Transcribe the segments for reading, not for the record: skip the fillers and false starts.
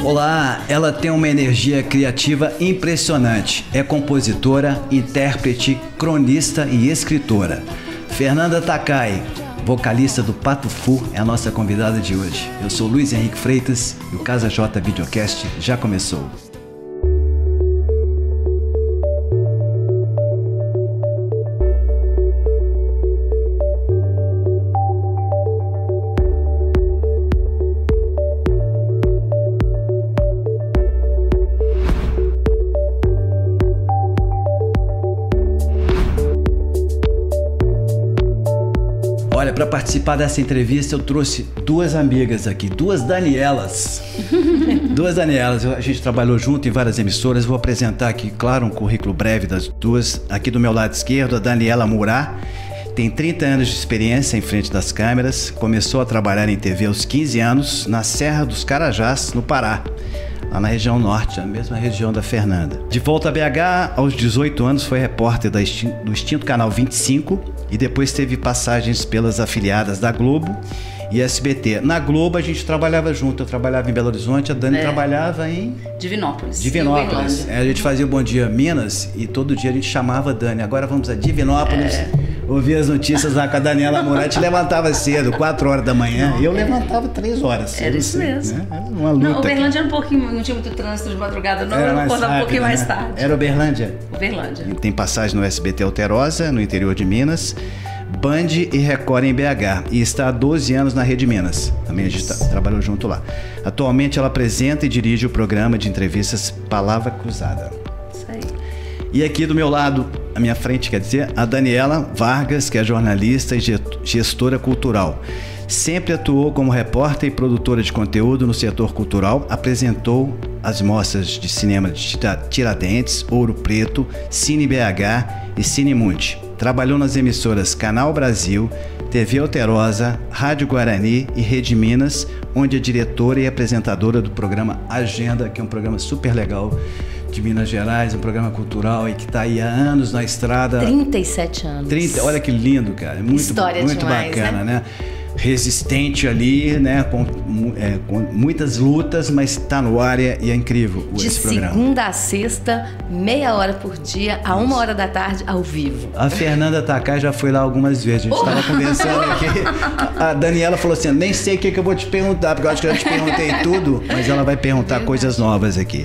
Olá, ela tem uma energia criativa impressionante. É compositora, intérprete, cronista e escritora. Fernanda Takai, vocalista do Pato Fu, é a nossa convidada de hoje. Eu sou Luiz Henrique Freitas e o Casa J Videocast já começou. Olha, para participar dessa entrevista eu trouxe duas amigas aqui, duas Danielas. A gente trabalhou junto em várias emissoras. Vou apresentar aqui, claro, um currículo breve das duas. Aqui do meu lado esquerdo, a Daniela Murá. Tem 30 anos de experiência em frente das câmeras. Começou a trabalhar em TV aos 15 anos, na Serra dos Carajás, no Pará. Lá na região norte, a mesma região da Fernanda. De volta a BH, aos 18 anos foi repórter do extinto Canal 25 e depois teve passagens pelas afiliadas da Globo e SBT. Na Globo a gente trabalhava junto, eu trabalhava em Belo Horizonte, a Dani trabalhava em... Divinópolis. A gente fazia o Bom Dia Minas e todo dia a gente chamava a Dani. Agora vamos a Divinópolis, ouvir as notícias lá com a Daniela Moratti, levantava cedo, 4 horas da manhã, e eu levantava 3 horas. Era isso mesmo. Né? Era uma luta. Não, Uberlândia era um pouquinho, não tinha muito trânsito de madrugada, não, eu acordava um pouquinho mais tarde. Era Uberlândia? Uberlândia. Tem passagem no SBT Alterosa, no interior de Minas, Band e Record em BH, e está há 12 anos na Rede Minas. Também a gente trabalhou junto lá. Atualmente ela apresenta e dirige o programa de entrevistas Palavra Cruzada. Isso aí. E aqui do meu lado, à minha frente, quer dizer, a Daniela Vargas, que é jornalista e gestora cultural. Sempre atuou como repórter e produtora de conteúdo no setor cultural, apresentou as mostras de cinema de Tiradentes, Ouro Preto, Cine BH e Cine Mundi. Trabalhou nas emissoras Canal Brasil, TV Alterosa, Rádio Guarani e Rede Minas, onde é diretora e apresentadora do programa Agenda, que é um programa super legal de Minas Gerais, um programa cultural e que está aí há anos na estrada. 37 anos. Olha que lindo, cara. Muito, História muito demais, bacana, né? Resistente ali, né? Com muitas lutas, mas está no ar e é incrível esse programa. De segunda a sexta, meia hora por dia, a 1 hora da tarde, ao vivo. A Fernanda Takai já foi lá algumas vezes. A gente estava conversando aqui. A Daniela falou assim: nem sei o que eu vou te perguntar, porque eu acho que eu já te perguntei tudo, mas ela vai perguntar coisas novas aqui.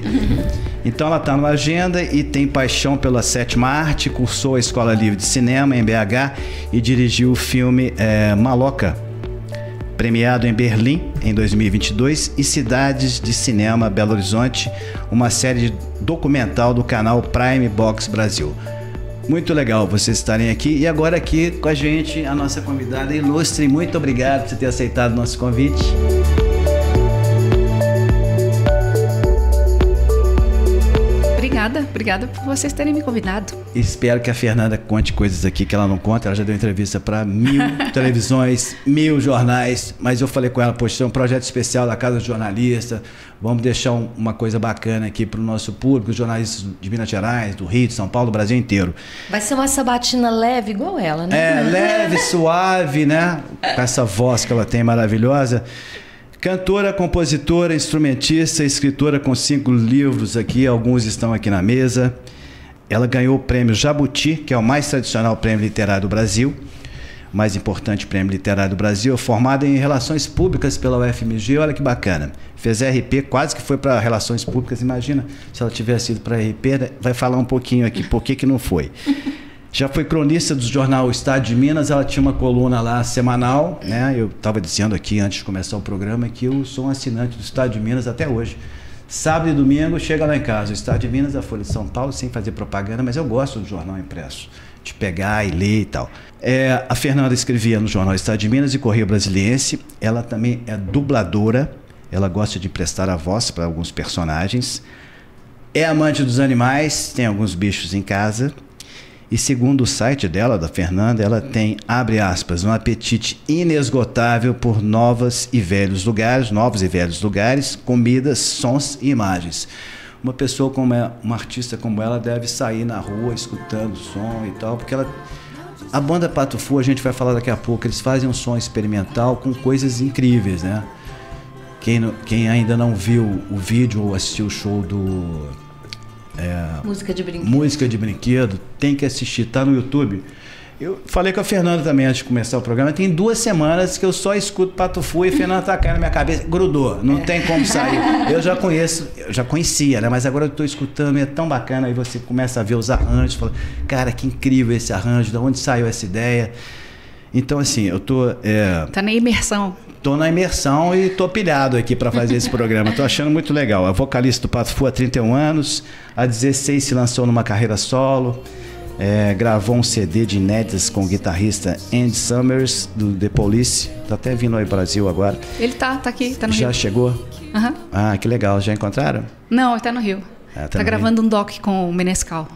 Então ela está na Agenda e tem paixão pela 7ª arte, cursou a Escola Livre de Cinema em BH e dirigiu o filme Maloca, premiado em Berlim em 2022, e Cidades de Cinema Belo Horizonte, uma série documental do canal Prime Box Brasil. Muito legal vocês estarem aqui. E agora aqui com a gente, a nossa convidada ilustre. Muito obrigado por ter aceitado o nosso convite. Obrigada por vocês terem me convidado. Espero que a Fernanda conte coisas aqui que ela não conta. Ela já deu entrevista para 1000 televisões, 1000 jornais, mas eu falei com ela: poxa, é um projeto especial da Casa do Jornalista, vamos deixar uma coisa bacana aqui para o nosso público, os jornalistas de Minas Gerais, do Rio, de São Paulo, do Brasil inteiro. Vai ser uma sabatina leve igual ela, né? Leve, suave, né? Com essa voz que ela tem maravilhosa. Cantora, compositora, instrumentista, escritora com 5 livros aqui, alguns estão aqui na mesa. Ela ganhou o prêmio Jabuti, que é o mais tradicional prêmio literário do Brasil, o mais importante prêmio literário do Brasil, formada em Relações Públicas pela UFMG, olha que bacana. Fez RP, quase que foi para Relações Públicas, imagina se ela tivesse ido para RP, vai falar um pouquinho aqui por que não foi. Já foi cronista do jornal Estado de Minas, ela tinha uma coluna lá semanal, né? Eu estava dizendo aqui antes de começar o programa que eu sou um assinante do Estado de Minas até hoje. Sábado e domingo chega lá em casa, o Estado de Minas, a Folha de São Paulo, sem fazer propaganda, mas eu gosto do jornal impresso, de pegar e ler e tal. A Fernanda escrevia no jornal Estado de Minas e Correio Brasiliense, ela também é dubladora, ela gosta de prestar a voz para alguns personagens, é amante dos animais, tem alguns bichos em casa. E segundo o site dela, da Fernanda, ela tem, abre aspas, um apetite inesgotável por novos e velhos lugares, comidas, sons e imagens. Uma pessoa uma artista como ela deve sair na rua escutando som e tal, porque a banda Pato Fu, a gente vai falar daqui a pouco, eles fazem um som experimental com coisas incríveis, né? Quem ainda não viu o vídeo ou assistiu o show do... Música de Brinquedo, tem que assistir, tá no YouTube. Eu falei com a Fernanda também antes de começar o programa. Tem 2 semanas que eu só escuto Pato Fu e Fernanda tá caindo na minha cabeça, grudou, não tem como sair. Eu já conhecia, né? Mas agora eu tô escutando e é tão bacana. Aí você começa a ver os arranjos, fala, cara, que incrível esse arranjo, de onde saiu essa ideia? Então, assim, eu tô... Tá na imersão. Tô na imersão e tô pilhado aqui para fazer esse programa. Tô achando muito legal. A vocalista do Pato Fu há 31 anos, há 16 se lançou numa carreira solo. Gravou um CD de inéditas com o guitarrista Andy Summers, do The Police. Tá até vindo aí ao Brasil agora. Ele tá aqui, tá no Rio. Já chegou? Uhum. Ah, que legal. Já encontraram? Não, ele tá no Rio. Tá gravando um doc com o Menescal.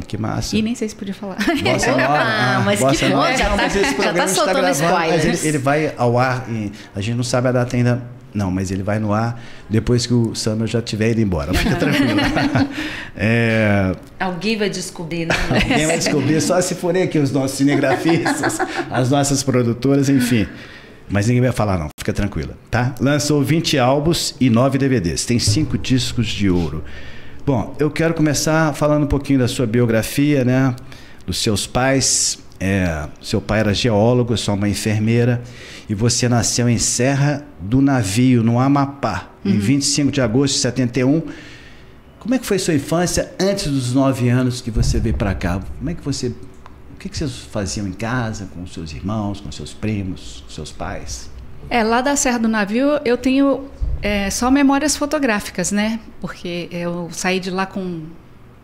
Que massa. E nem sei se podia falar. Bossa Nova. Mas Bossa que bom, Nova. já tá soltando spoilers. Mas ele vai ao ar, a gente não sabe a data ainda. Não, mas ele vai no ar depois que o Summer já tiver ido embora. Fica tranquilo. Alguém vai descobrir, né? Alguém vai descobrir, só se forem aqui os nossos cinegrafistas, as nossas produtoras, enfim. Mas ninguém vai falar não, fica tranquila, tá? Lançou 20 álbuns e 9 DVDs. Tem 5 discos de ouro. Bom, eu quero começar falando um pouquinho da sua biografia, né? Dos seus pais. Seu pai era geólogo, sua mãe enfermeira. E você nasceu em Serra do Navio, no Amapá, em 25 de agosto de 71. Como é que foi sua infância antes dos 9 anos que você veio para cá? Como é que você... O que vocês faziam em casa, com seus irmãos, com seus primos, com seus pais? Lá da Serra do Navio eu tenho só memórias fotográficas, né? Porque eu saí de lá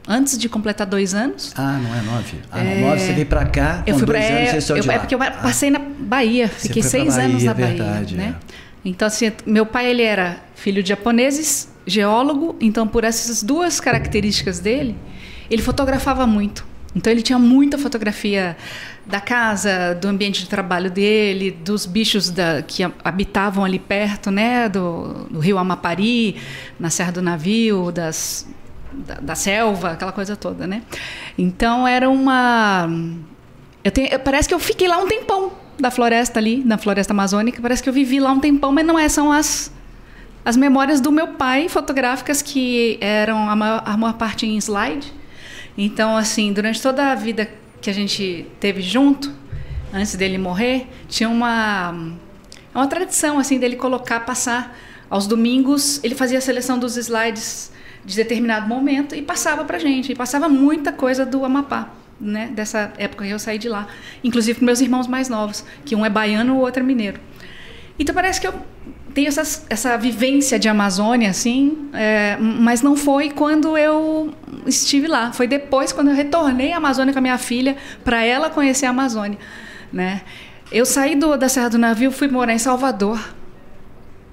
antes de completar 2 anos. Ah, não é 9? Ah, não, 9 você veio pra cá, eu com fui 2 anos você saiu de lá. É porque eu passei na Bahia, fiquei 6 anos na Bahia. Verdade, né? Então, assim, meu pai ele era filho de japoneses, geólogo, então por essas 2 características dele, ele fotografava muito. Então ele tinha muita fotografia da casa, do ambiente de trabalho dele, dos bichos que habitavam ali perto, né, do rio Amapari, na Serra do Navio, da selva, aquela coisa toda, né? Então era parece que eu fiquei lá um tempão da floresta ali, na floresta amazônica, parece que eu vivi lá um tempão, mas não são as memórias do meu pai fotográficas que eram a maior parte em slide. Então, assim, durante toda a vida que a gente teve junto, antes dele morrer, tinha uma tradição, assim, dele passar aos domingos, ele fazia a seleção dos slides de determinado momento e passava pra gente. E passava muita coisa do Amapá, né? Dessa época que eu saí de lá. Inclusive com meus irmãos mais novos, que um é baiano e o outro é mineiro. Então parece que eu tenho essa vivência de Amazônia, assim, mas não foi quando eu estive lá. Foi depois, quando eu retornei à Amazônia com a minha filha, para ela conhecer a Amazônia, né? Eu saí da Serra do Navio, fui morar em Salvador.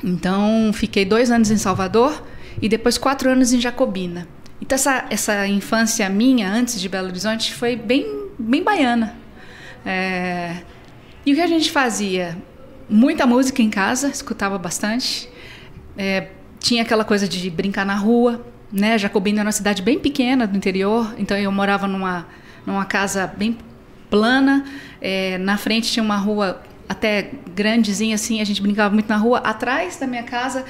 Então, fiquei 2 anos em Salvador e depois 4 anos em Jacobina. Então, essa infância minha, antes de Belo Horizonte, foi bem, bem baiana. E o que a gente fazia? Muita música em casa, escutava bastante. Tinha aquela coisa de brincar na rua, né? Jacobina era uma cidade bem pequena do interior, então eu morava numa casa bem plana. Na frente tinha uma rua até grandezinha, assim, a gente brincava muito na rua. Atrás da minha casa,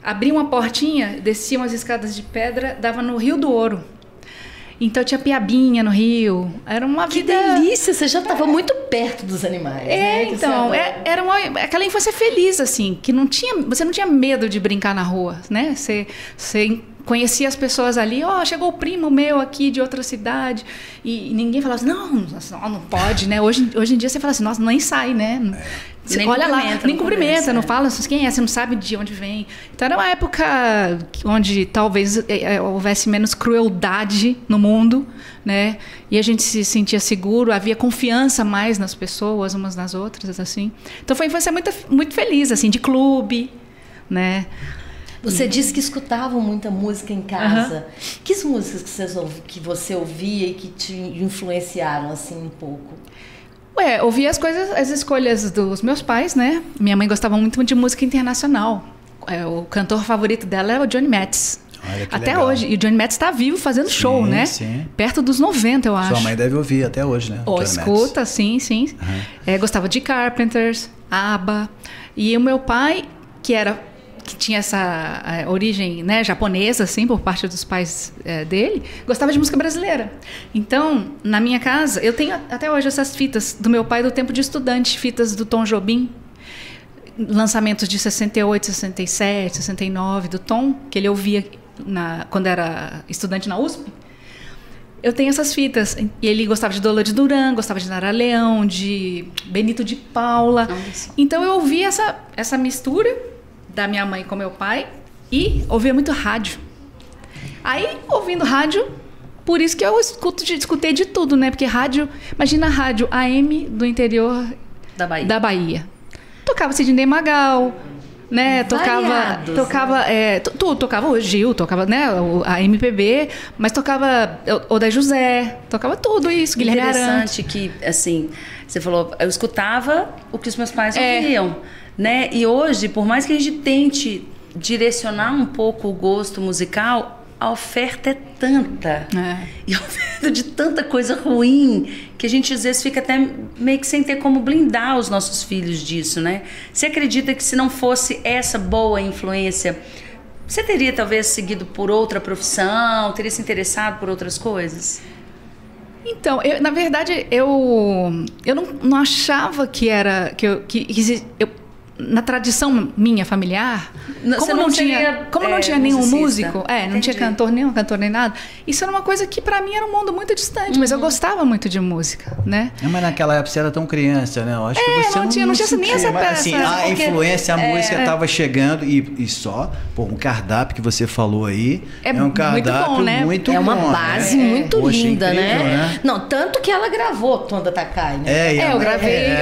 abria uma portinha, descia umas escadas de pedra, dava no Rio do Ouro. Então tinha piabinha no rio, era uma vida... Que delícia, você já estava muito perto dos animais, né? Então, era aquela infância feliz, assim, que você não tinha medo de brincar na rua, né? Você conhecia as pessoas ali, chegou o primo meu aqui de outra cidade, e ninguém falava assim, não pode, né? Hoje em dia você fala assim, nossa, nem sai, né? Você olha lá, nem cumprimenta, não fala quem é, você não sabe de onde vem. Então era uma época onde talvez houvesse menos crueldade no mundo, né? E a gente se sentia seguro, havia confiança mais nas pessoas, umas nas outras, assim. Então foi uma infância muito, muito feliz, assim, de clube, né? Você disse que escutavam muita música em casa. Que músicas que você ouvia e que te influenciaram assim um pouco? Ouvia as escolhas dos meus pais, né? Minha mãe gostava muito de música internacional. O cantor favorito dela é o Johnny Metz. Até legal. Hoje. E o Johnny Metz está vivo fazendo show, né? Sim. Perto dos 90, eu acho. Sua mãe deve ouvir até hoje, né? Escuta, sim. Gostava de Carpenters, ABBA. E o meu pai, que era que tinha essa origem, né, japonesa, assim, por parte dos pais dele, gostava de música brasileira. Então, na minha casa, eu tenho até hoje essas fitas do meu pai do tempo de estudante, fitas do Tom Jobim, lançamentos de 68, 67, 69, do Tom, que ele ouvia quando era estudante na USP. Eu tenho essas fitas. E ele gostava de Dolores Duran, gostava de Nara Leão, de Benito de Paula. Então eu ouvia essa mistura da minha mãe com meu pai e ouvia muito rádio. Aí, ouvindo rádio, por isso que eu escutei de tudo, né? Porque rádio, imagina a rádio AM do interior da Bahia. Tocava Sidney Magal, né? Tocava tudo, tocava o Gil, tocava, né, a MPB, mas tocava Odair José, tocava tudo isso, Guilherme Arantes. Interessante que, assim, você falou, eu escutava o que os meus pais ouviam, né? E hoje, por mais que a gente tente direcionar um pouco o gosto musical, a oferta é tanta. E a oferta de tanta coisa ruim que a gente às vezes fica até meio que sem ter como blindar os nossos filhos disso, né? Você acredita que se não fosse essa boa influência, você teria talvez seguido por outra profissão, teria se interessado por outras coisas? Então, na verdade, eu não achava que era... na tradição minha familiar, como não tinha nenhum músico, não tinha cantor, nenhum cantor nem nada, isso era uma coisa que para mim era um mundo muito distante, mas eu gostava muito de música, né? Mas naquela época você era tão criança, né? Eu acho que você não tinha nem essa peça. Assim, a influência, a música estava chegando e só, um cardápio que você falou aí, é um cardápio muito bom, né? É uma base muito linda, incrível, né? Não, tanto que ela gravou Tonda Takai, né? Eu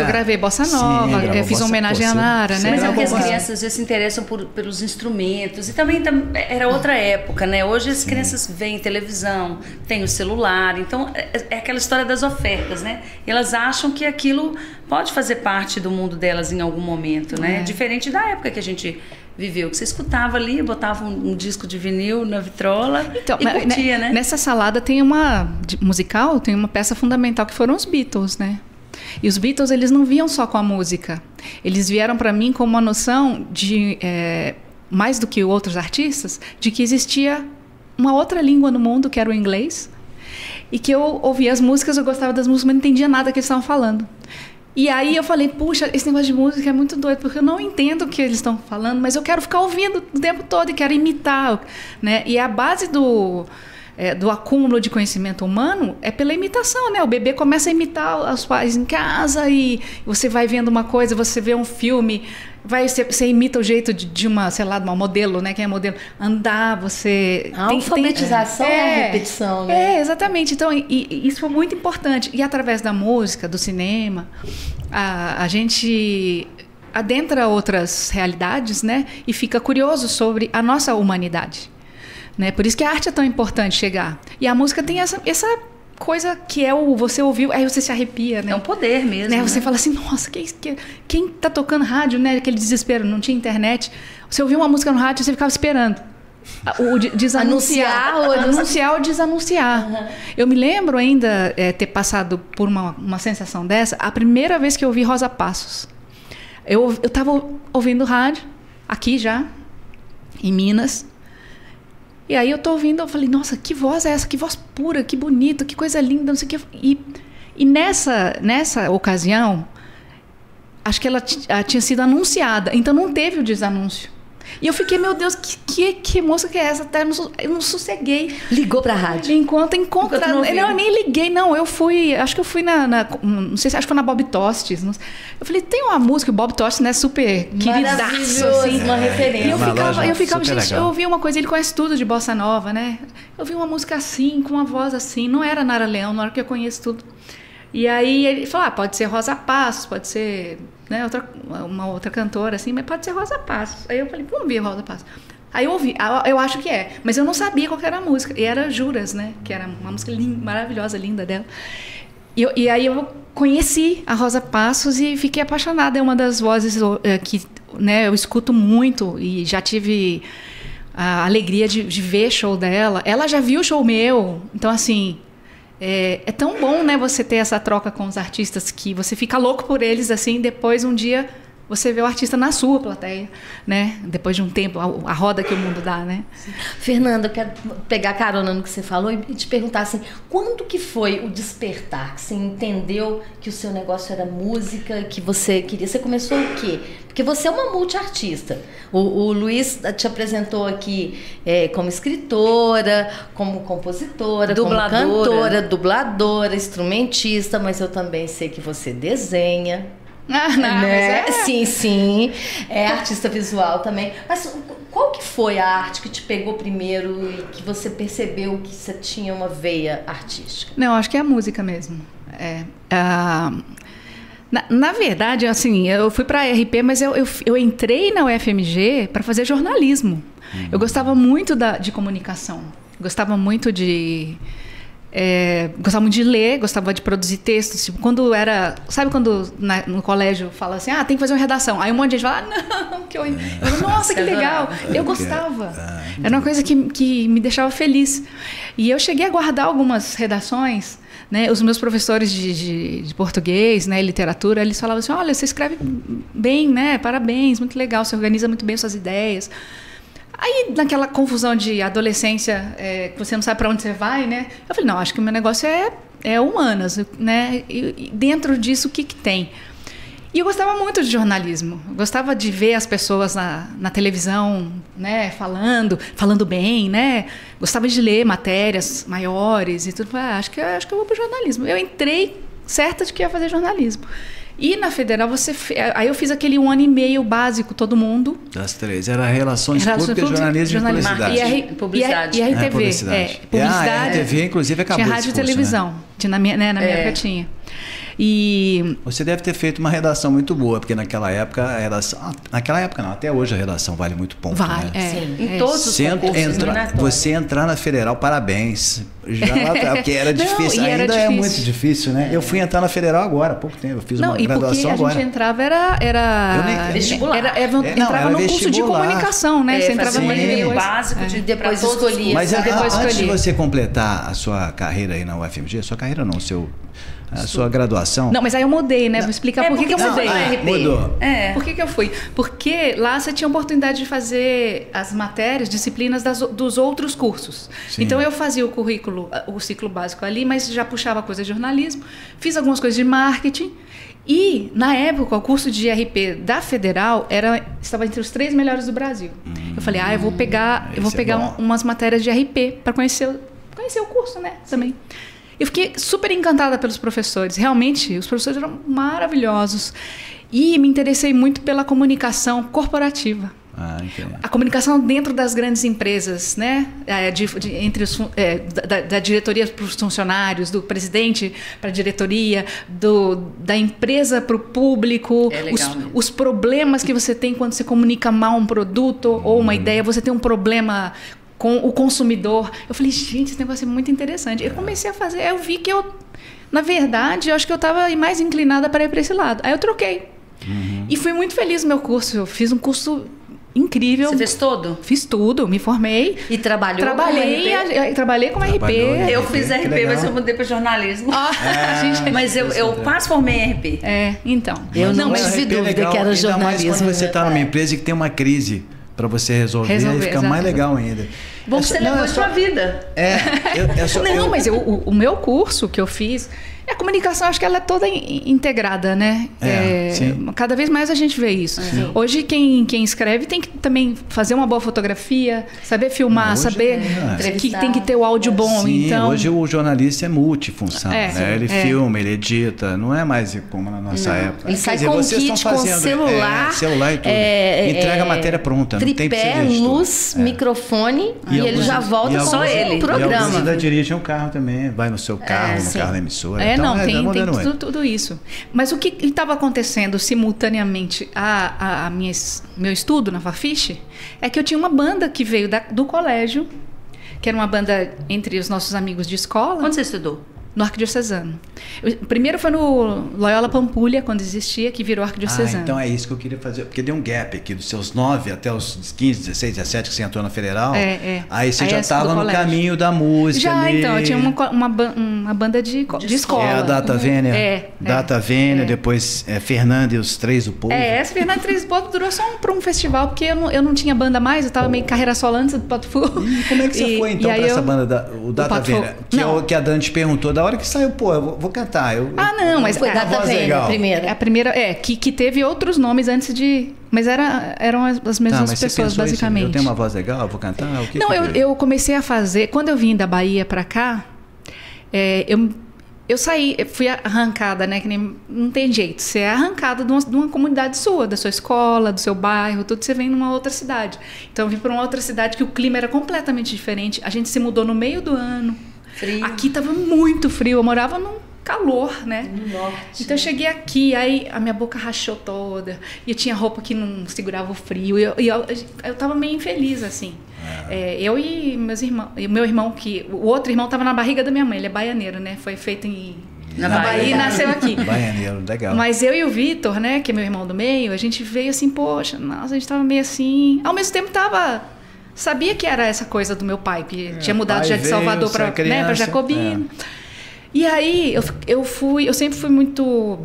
gravei Bossa Nova, eu fiz uma homenagem a Nara, né? Mas é porque as crianças às vezes se interessam pelos instrumentos e também era outra época, né? Hoje as crianças veem televisão, tem o celular, então é aquela história das ofertas, né? E elas acham que aquilo pode fazer parte do mundo delas em algum momento, né? Diferente da época que a gente viveu, que você escutava ali, botava um disco de vinil na vitrola e curtia, né? Nessa salada tem musical, tem uma peça fundamental que foram os Beatles, né? E os Beatles, eles não viam só com a música. Eles vieram para mim com uma noção de, mais do que outros artistas, de que existia uma outra língua no mundo, que era o inglês, e que eu ouvia as músicas, eu gostava das músicas, mas não entendia nada que eles estavam falando. E aí eu falei, puxa, esse negócio de música é muito doido, porque eu não entendo o que eles estão falando, mas eu quero ficar ouvindo o tempo todo e quero imitar, né? E a base do acúmulo de conhecimento humano é pela imitação, né? O bebê começa a imitar os pais em casa e você vai vendo uma coisa, você vê um filme, você imita o jeito de uma, sei lá, de uma modelo, né? Quem é modelo? Andar, você... A alfabetização é a repetição, né? Exatamente. Então, isso foi muito importante. E através da música, do cinema, a gente adentra outras realidades, né? E fica curioso sobre a nossa humanidade. Né? Por isso que a arte é tão importante chegar. E a música tem essa coisa que você ouviu, aí você se arrepia, né? É um poder mesmo, né? Né? Você fala assim, nossa, quem tá tocando rádio, né? Aquele desespero, não tinha internet. Você ouviu uma música no rádio, você ficava esperando. O desanunciar, anunciar ou desanunciar. Uhum. Eu me lembro ainda ter passado por uma sensação dessa, a primeira vez que eu ouvi Rosa Passos. Eu tava ouvindo rádio, aqui já, em Minas. E aí eu tô ouvindo, eu falei, nossa, que voz é essa? Que voz pura, que bonita, que coisa linda, não sei o que. E nessa ocasião, acho que ela tinha sido anunciada, então não teve o desanúncio. E eu fiquei, meu Deus, que música é essa? Até eu não sosseguei. Ligou pra rádio? Enquanto não, eu nem liguei, não. Eu fui, acho que eu fui não sei se acho que foi na Bob Tostes. Eu falei, tem uma música, o Bob Tostes, né, super queridaço, assim. Uma referência. E eu ficava, gente, legal. Eu ouvi uma coisa, ele conhece tudo de bossa nova, né? Eu ouvi uma música assim, com uma voz assim. Não era Nara Leão, na hora que eu conheço tudo. E aí ele falou, pode ser Rosa Passos, pode ser, né, uma outra cantora, assim, mas pode ser Rosa Passos. Aí eu falei, vamos ver Rosa Passos. Aí eu ouvi, eu acho que é, mas eu não sabia qual que era a música. E era Juras, né, que era uma música linda, maravilhosa, linda dela. E aí eu conheci a Rosa Passos e fiquei apaixonada. É uma das vozes que, né, eu escuto muito e já tive a alegria de ver show dela. Ela já viu o show meu, então assim... É tão bom, né, você ter essa troca com os artistas que você fica louco por eles, assim, depois um dia você vê o artista na sua plateia, né? Depois de um tempo, a roda que o mundo dá, né? Fernanda, eu quero pegar carona no que você falou e te perguntar assim, quando que foi o despertar? Que você entendeu que o seu negócio era música, que você queria... Você começou o quê? Porque você é uma multiartista. O Luiz te apresentou aqui como escritora, como compositora, dubladora, como cantora, dubladora, instrumentista, mas eu também sei que você desenha. Não, Né? mas Sim. É artista visual também. Mas qual que foi a arte que te pegou primeiro e que você percebeu que você tinha uma veia artística? Não, acho que é a música mesmo. Na verdade, assim, eu fui para a RP, mas eu entrei na UFMG para fazer jornalismo. Eu gostava muito de comunicação. Gostava muito de ler, gostava de produzir textos. Tipo, quando era... Sabe quando no colégio fala assim, tem que fazer uma redação. Aí um monte de gente fala, não, que horrível. Nossa, que legal. Eu gostava. Era uma coisa que me deixava feliz. E eu cheguei a guardar algumas redações, né? Os meus professores de português, né, literatura, eles falavam assim, olha, você escreve bem, né? Parabéns, muito legal, você organiza muito bem suas ideias. Aí, naquela confusão de adolescência, que você não sabe para onde você vai, né? Eu falei, não, acho que o meu negócio é humanas, né? E dentro disso, o que tem? E eu gostava muito de jornalismo. Eu gostava de ver as pessoas na televisão, né? Falando bem, né? Gostava de ler matérias maiores e tudo. Acho que eu vou para o jornalismo. Eu entrei certa de que ia fazer jornalismo. E na Federal, aí eu fiz aquele 1 ano e meio básico, todo mundo. Das três. Era Relações Públicas, Jornalismo e Publicidade. Publicidade. E RTV. Publicidade. Publicidade. A RTV, inclusive, acabou tinha rádio e televisão. Né? Na minha época tinha. E... Você deve ter feito uma redação muito boa, porque naquela época a redação... Naquela época não, até hoje a redação vale muito ponto. Vale, né? Sim. Em todos os concursos. Você entrar na Federal, parabéns. Já lá atrás, porque era difícil. Ainda é muito difícil, né? Eu fui entrar na Federal agora, há pouco tempo. Eu fiz uma graduação agora. A gente entrava era vestibular. Entrava no curso de comunicação, né? Você entrava no nível básico, depois escolhia. Mas antes de você completar a sua carreira aí na UFMG, a sua carreira não, a sua graduação... Não, mas aí eu mudei, né? Vou explicar por que eu mudei. Mudou. Por que eu fui? Porque lá você tinha a oportunidade de fazer as matérias, disciplinas dos outros cursos. Sim. Então eu fazia o ciclo básico ali, mas já puxava coisa de jornalismo, fiz algumas coisas de marketing. E, na época, o curso de RP da Federal estava entre os 3 melhores do Brasil. Eu falei, eu vou pegar umas matérias de RP para conhecer o curso, né? Também. Eu fiquei super encantada pelos professores. Realmente, os professores eram maravilhosos. E me interessei muito pela comunicação corporativa. A comunicação dentro das grandes empresas, né? Entre da diretoria para os funcionários, do presidente para a diretoria, da empresa para o público, os problemas que você tem quando você comunica mal um produto ou uma ideia, você tem um problema com o consumidor. Eu falei, gente, esse negócio é muito interessante. Eu comecei a fazer, eu vi que na verdade, eu acho que eu estava mais inclinada para ir para esse lado. Aí eu troquei. E fui muito feliz no meu curso. Eu fiz um curso incrível. Você fez todo? Fiz tudo, me formei. E trabalhei como RP. Eu fiz RP, mas eu mudei para jornalismo. Mas eu quase formei em RP. Então. Eu não tive dúvida que era jornalismo. Ainda mais quando você está numa empresa que tem uma crise para você resolver, aí fica mais legal ainda. Você levou a sua vida. Mas o meu curso que eu fiz, a comunicação, acho que ela é toda integrada, né? Cada vez mais a gente vê isso. Hoje, quem escreve tem que também fazer uma boa fotografia, saber filmar, saber que tem que ter o áudio bom. Sim, então... hoje o jornalista é multifunção. Né? Ele filma, ele edita, não é mais como na nossa época. Ele sai com kit, com celular e tudo. Entrega a matéria pronta. Tripé, luz, microfone e ele já volta só ele. Programa. E alguns ainda dirigem um carro também, vai no seu carro, no carro da emissora. Tem tudo isso. Mas o que estava acontecendo simultaneamente meu estudo na Fafiche é que eu tinha uma banda que veio do colégio, que era uma banda entre os nossos amigos de escola. Onde você estudou? no Arquidiocesano. Primeiro foi no Loyola Pampulha, quando existia, que virou Arquidiocesano. Então é isso que eu queria fazer, porque deu um gap aqui dos seus 9 até os 15, 16, 17 que você entrou na Federal. Aí você já estava no caminho da música. Já, ali. então, eu tinha uma banda de escola. É a Data Vênia. Data Vênia, depois Fernanda e os Três do Povo. Essa Fernanda e Três do Povo durou só para um festival, porque eu não tinha banda mais, eu estava meio carreira solo antes do Pato Fu. E como é que você foi então para essa banda, o Data Vênia? Que a Dani te perguntou, da hora que saiu, pô, eu vou cantar. Não, mas foi Data Vênia a primeira. A primeira, que teve outros nomes antes de... Mas eram as mesmas pessoas, basicamente. Eu tenho uma voz legal, eu vou cantar? Eu comecei a fazer... Quando eu vim da Bahia para cá, eu saí, fui arrancada, né? Que nem, não tem jeito. Você é arrancada de uma comunidade sua, da sua escola, do seu bairro, tudo. Você vem numa outra cidade. Então, eu vim para uma outra cidade que o clima era completamente diferente. A gente se mudou no meio do ano. Frio. Aqui estava muito frio. Eu morava num calor, né? No norte. Então eu cheguei aqui, aí a minha boca rachou toda, e eu tinha roupa que não segurava o frio, e eu tava meio infeliz, assim. Eu e meus irmãos, meu irmão, o outro irmão tava na barriga da minha mãe, ele é baianeiro, né? Foi feito na Bahia e nasceu aqui. Baianeiro, legal. Mas eu e o Vitor, né, que é meu irmão do meio, a gente veio assim, poxa, nossa, a gente tava meio assim, ao mesmo tempo sabia que era essa coisa do meu pai, que tinha mudado já de Salvador para Jacobina. E aí eu sempre fui muito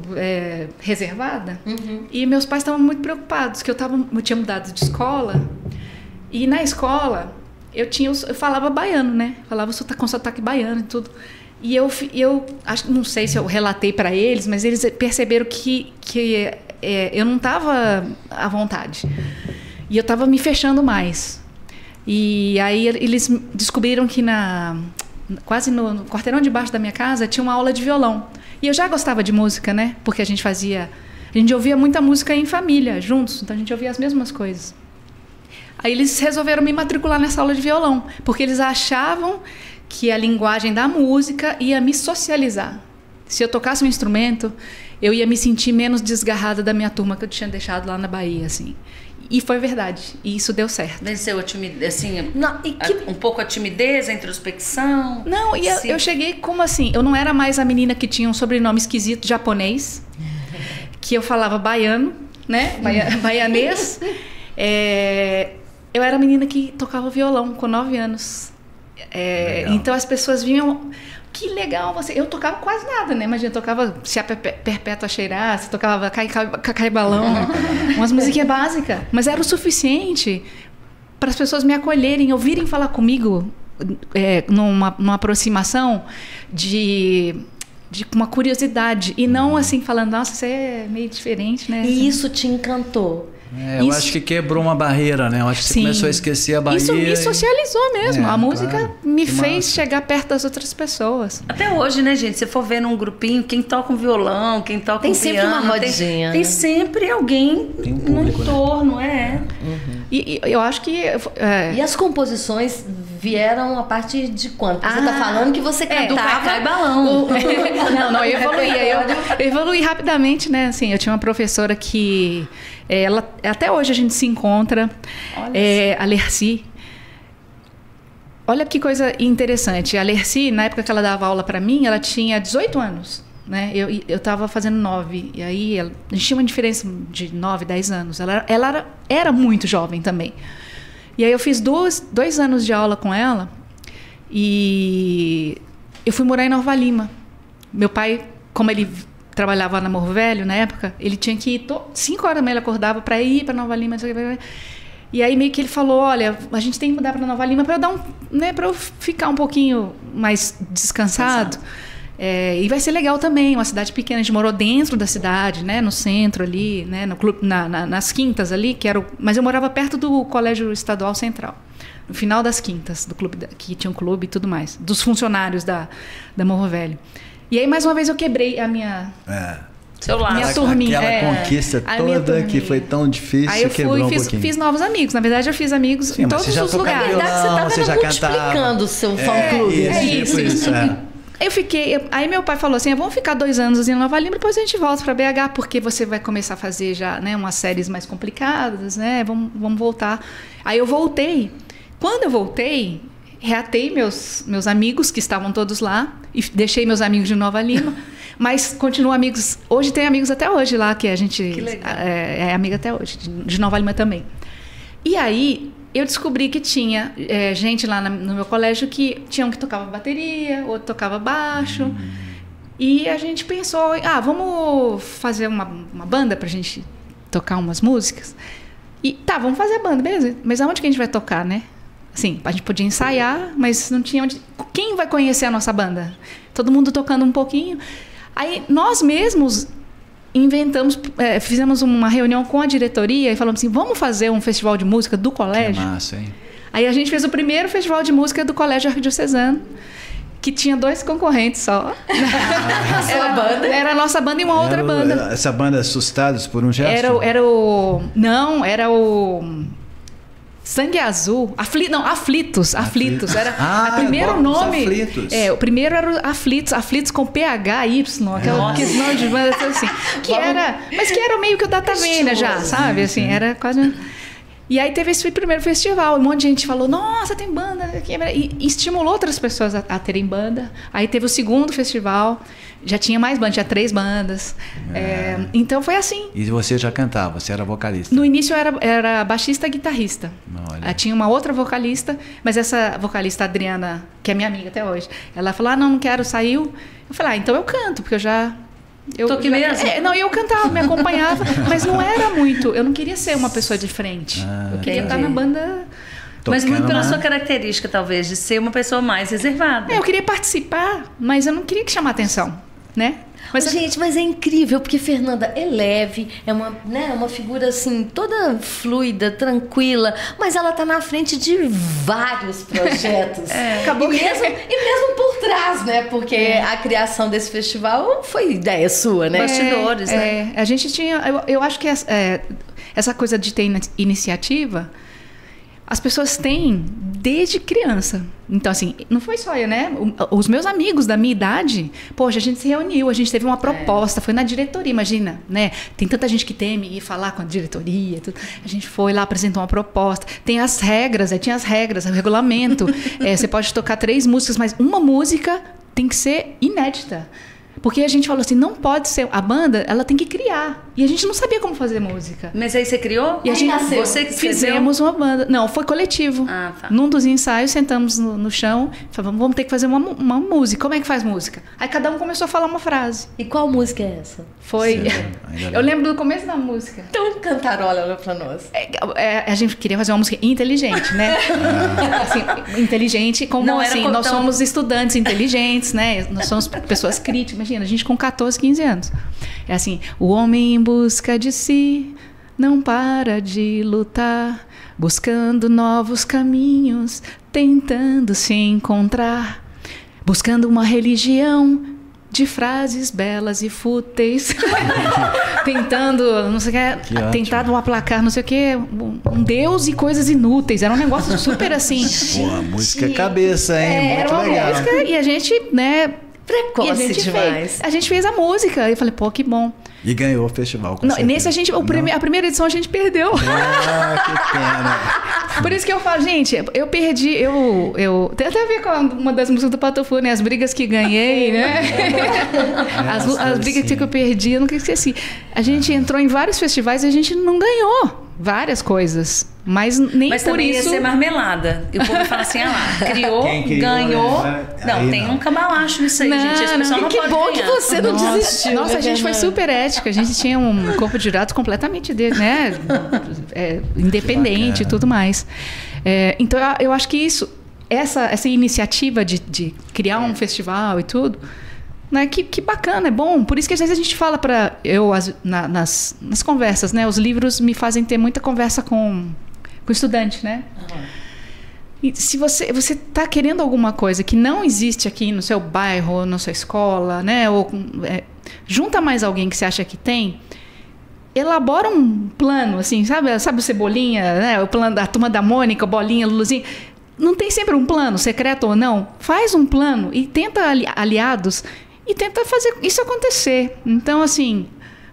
reservada, e meus pais estavam muito preocupados, que eu tinha mudado de escola, e na escola eu falava baiano, né? Falava com sotaque baiano e tudo. E eu acho, não sei se eu relatei para eles, mas eles perceberam que eu não estava à vontade. E eu estava me fechando mais. E aí eles descobriram que quase no quarteirão de baixo da minha casa tinha uma aula de violão. E eu já gostava de música, né? Porque a gente ouvia muita música em família, juntos. Então a gente ouvia as mesmas coisas. Aí eles resolveram me matricular nessa aula de violão, porque eles achavam que a linguagem da música ia me socializar. Se eu tocasse um instrumento, eu ia me sentir menos desgarrada da minha turma que eu tinha deixado lá na Bahia, assim. E foi verdade. E isso deu certo. Venceu a timidez, assim, um pouco a timidez, a introspecção? Não, e eu cheguei como assim, eu não era mais a menina que tinha um sobrenome esquisito japonês, que eu falava baiano, né? Baianês. Eu era a menina que tocava violão com 9 anos. Então as pessoas vinham... Que legal você... Eu tocava quase nada, né? Imagina, eu tocava Se a Perpétua Cheirasse, tocava Cacai Balão, umas musiquinhas básicas. Mas era o suficiente para as pessoas me acolherem, ouvirem falar comigo numa aproximação de uma curiosidade. E não assim, falando, nossa, você é meio diferente, né? E isso te encantou? Eu acho que quebrou uma barreira, né? Eu acho que você começou a esquecer a Bahia. Isso me socializou mesmo. A música me fez chegar perto das outras pessoas. Até hoje, né, gente? Se for ver num grupinho, quem toca um violão, quem toca um piano... Tem sempre uma rodinha. Tem sempre alguém no entorno, E eu acho que... E as composições vieram a partir de quanto? Você tá falando que você cantava... Do Cacai Balão. Não, eu evoluía. Eu evoluí rapidamente, né? Assim, eu tinha uma professora que... até hoje a gente se encontra, a Lercy. Olha que coisa interessante. A Lercy, na época que ela dava aula para mim, ela tinha 18 anos. Né? Eu estava fazendo 9. E aí a gente tinha uma diferença de 9, 10 anos. Ela era muito jovem também. E aí eu fiz 2 anos de aula com ela. E eu fui morar em Nova Lima. Meu pai, como ele trabalhava na Morro Velho na época, ele tinha que ir 5 horas da manhã, ele acordava para ir para Nova Lima. E aí meio que ele falou, olha, a gente tem que mudar para Nova Lima para para eu ficar um pouquinho mais descansado. E vai ser legal também, uma cidade pequena. A gente morou dentro da cidade, né, no centro ali, né, no clube, nas quintas ali, mas eu morava perto do Colégio Estadual Central, no final das quintas do clube, que tinha um clube e tudo mais, dos funcionários da Morro Velho. E aí mais uma vez eu quebrei a minha minha turminha. Aquela conquista toda que foi tão difícil. Aí eu fiz novos amigos. Na verdade eu fiz amigos em todos os lugares. Na verdade você estava multiplicando o seu fã-clube. Isso. Eu fiquei... Aí meu pai falou assim, vamos ficar 2 anos em Nova Lima, depois a gente volta para BH, porque você vai começar a fazer já, né, umas séries mais complicadas, né? Vamos voltar. Aí eu voltei. Quando eu voltei, reatei meus amigos que estavam todos lá e deixei meus amigos de Nova Lima, mas continuo amigos. Hoje tem amigos até hoje lá, que a gente é amiga até hoje, de Nova Lima também. E aí eu descobri que tinha gente lá no meu colégio que tinha um que tocava bateria, outro tocava baixo. E a gente pensou, vamos fazer uma banda pra gente tocar umas músicas. E tá, vamos fazer a banda, beleza. Mas aonde que a gente vai tocar, né? Assim, a gente podia ensaiar, mas não tinha onde... Quem vai conhecer a nossa banda? Todo mundo tocando um pouquinho. Aí nós mesmos inventamos, fizemos uma reunião com a diretoria e falamos assim, vamos fazer um festival de música do colégio? Que massa, hein? Aí a gente fez o primeiro festival de música do Colégio Arquidiocesano, que tinha 2 concorrentes só. Era a nossa banda e uma outra banda. Essa banda Assustados por um Gesto? Era o Sangue Azul. Aflitos. Era o primeiro nome. Aflitos. O primeiro era o Aflitos com PHY, aquele nome de banda assim. Mas que era meio que o Data Vênia já, sabe? Assim, era quase. E aí teve esse primeiro festival, um monte de gente falou, nossa, tem banda. E estimulou outras pessoas a terem banda. Aí teve o segundo festival, já tinha mais bandas, tinha 3 bandas. Então foi assim. E você já cantava, você era vocalista? No início eu era baixista e guitarrista. Olha. Tinha uma outra vocalista, mas essa vocalista, Adriana, que é minha amiga até hoje, ela falou, não quero, saiu. Eu falei, então eu canto, porque eu já... Tô aqui mesmo? Eu cantava, me acompanhava, mas não era muito. Eu não queria ser uma pessoa de frente. Eu queria estar na banda. Mas muito pela sua característica, talvez, de ser uma pessoa mais reservada. Eu queria participar, mas eu não queria que chamar atenção, né? Gente, mas é incrível, porque Fernanda é leve, é uma figura assim, toda fluida, tranquila, mas ela tá na frente de vários projetos. Acabou e mesmo por trás, né? Porque a criação desse festival foi ideia sua, né? Bastidores, né? A gente tinha... Eu acho que essa coisa de ter iniciativa, as pessoas têm desde criança. Então, assim, não foi só eu, né? Os meus amigos da minha idade, poxa, a gente se reuniu, a gente teve uma proposta, foi na diretoria, imagina, né? Tem tanta gente que teme ir falar com a diretoria, tudo. A gente foi lá, apresentou uma proposta. Tem as regras, tinha as regras, o regulamento. Você pode tocar 3 músicas, mas uma música tem que ser inédita. Porque a gente falou assim, não pode ser... A banda, ela tem que criar. E a gente não sabia como fazer música. Mas aí você criou? E a gente você que fizemos uma banda. Não, foi coletivo. Ah, tá. Num dos ensaios, sentamos no chão, falamos, vamos ter que fazer uma música. Como é que faz música? Aí cada um começou a falar uma frase. E qual música é essa? Foi... Eu lembro do começo da música. Então cantarola pra nós. A gente queria fazer uma música inteligente, né? Assim, inteligente, como não assim, nós somos estudantes inteligentes, né? Nós somos pessoas críticas. Imagina, a gente com 14, 15 anos. É assim, o homem em busca de si não para de lutar, buscando novos caminhos, tentando se encontrar, buscando uma religião de frases belas e fúteis, tentando, não sei o que tentado aplacar, não sei o que, um Deus e coisas inúteis. Era um negócio super assim. Pô, a música cabeça, hein? Muito era uma legal. música e a gente, né? Precoce demais. A gente fez a música. Eu falei, pô, que bom. E ganhou o festival. Não, nesse a primeira edição a gente perdeu. Que pena. Por isso que eu falo, gente, eu perdi, tem até a ver com uma das músicas do Patofu, né? As brigas que ganhei, né? As brigas que eu perdi, eu nunca esqueci. A gente entrou em vários festivais e a gente não ganhou várias coisas. Mas nem mas por também isso... ia ser marmelada. E o povo fala assim, criou, ganhou. Né? Não, tem um cambalacho nisso aí, gente. Esse pessoal não que pode bom ganhar. que você não desistiu. Nossa, a gente foi super ética. A gente tinha um corpo de jurados completamente independente e tudo mais. Então, eu acho que essa iniciativa de criar um festival e tudo, né, que bacana, é bom. Por isso que às vezes a gente fala nas conversas, né? Os livros me fazem ter muita conversa com o estudante, né? Uhum. E se você está querendo alguma coisa que não existe aqui no seu bairro, ou na sua escola, né? Ou junta mais alguém que você acha que tem, elabora um plano, assim, sabe o Cebolinha, né? O plano da Turma da Mônica, Bolinha, Luluzinha. Não tem sempre um plano, secreto ou não? Faz um plano e tenta aliados e tenta fazer isso acontecer. Então, assim,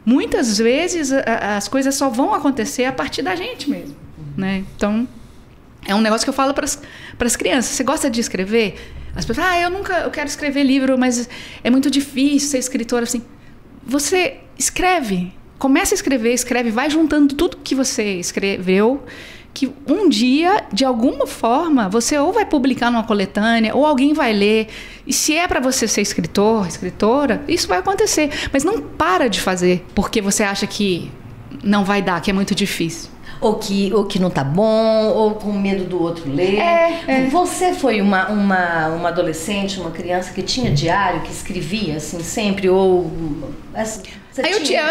muitas vezes as coisas só vão acontecer a partir da gente mesmo, né? Então, É um negócio que eu falo para as crianças. Você gosta de escrever? As pessoas falam, eu quero escrever livro, mas é muito difícil ser escritora. Assim, você escreve. Começa a escreve, vai juntando tudo que você escreveu, que um dia, de alguma forma, você ou vai publicar numa coletânea, ou alguém vai ler. E se é para você ser escritor, escritora, isso vai acontecer. Mas não para de fazer porque você acha que não vai dar, que é muito difícil. Ou que não tá bom, ou com medo do outro ler. Você foi uma adolescente, uma criança que tinha diário, que escrevia assim sempre, ou...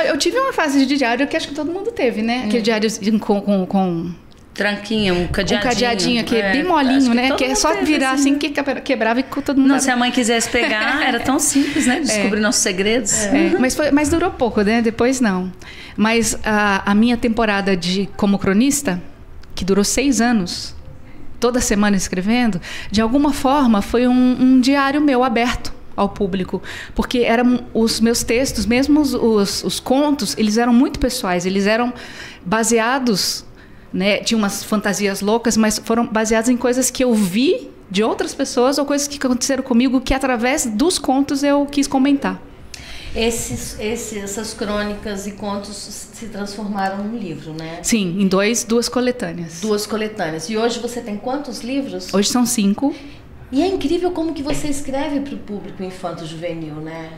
Eu tive uma fase de diário que acho que todo mundo teve, né? Aquele diário com tranquinha, um cadeadinho. Que é bem molinho, né? Que é só virar assim, que quebrava e todo mundo... Não, se a mãe quisesse pegar, era tão simples, né? Descobrir nossos segredos. Mas durou pouco, né? Depois não. Mas a minha temporada como cronista, que durou 6 anos, toda semana escrevendo, de alguma forma foi um diário meu aberto ao público, porque eram os meus textos, mesmo os contos, eles eram muito pessoais, eles eram baseados, né, tinha umas fantasias loucas, mas foram baseados em coisas que eu vi de outras pessoas ou coisas que aconteceram comigo que através dos contos eu quis comentar. Essas crônicas e contos se transformaram num livro, né? Sim, em duas coletâneas. 2 coletâneas. E hoje você tem quantos livros? Hoje são 5. E é incrível como que você escreve para o público infanto-juvenil, né?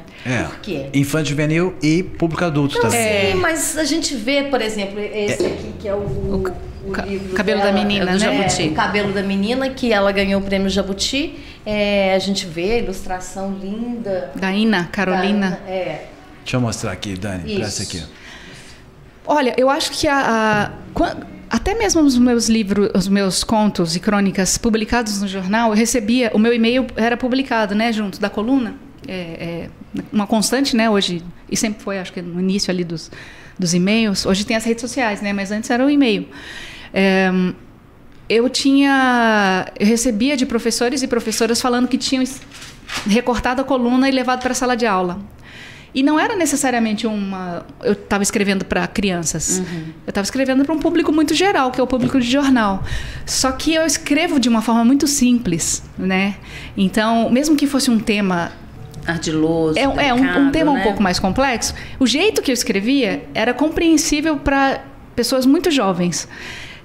Por quê? Infanto-juvenil e público adulto também. Sim, mas a gente vê, por exemplo, esse aqui que é o livro Cabelo dela, da Menina, né? Jabuti. O Cabelo da Menina, que ela ganhou o prêmio Jabuti. A gente vê a ilustração linda. Da Ina, Carolina. Deixa eu mostrar aqui, Dani, para essa aqui. Olha, eu acho que até mesmo os meus livros, os meus contos e crônicas publicados no jornal, eu recebia, o meu e-mail era publicado, né, junto da coluna, uma constante, né, hoje, e sempre foi, acho que no início ali dos e-mails, hoje tem as redes sociais, né, mas antes era o e-mail. Eu recebia de professores e professoras falando que tinham recortado a coluna e levado para a sala de aula. E não era necessariamente eu estava escrevendo para crianças. Eu estava escrevendo para um público muito geral, que é o público de jornal. Só que eu escrevo de uma forma muito simples, né? Então, mesmo que fosse um tema ardiloso, um tema, né? Um pouco mais complexo, o jeito que eu escrevia era compreensível para pessoas muito jovens.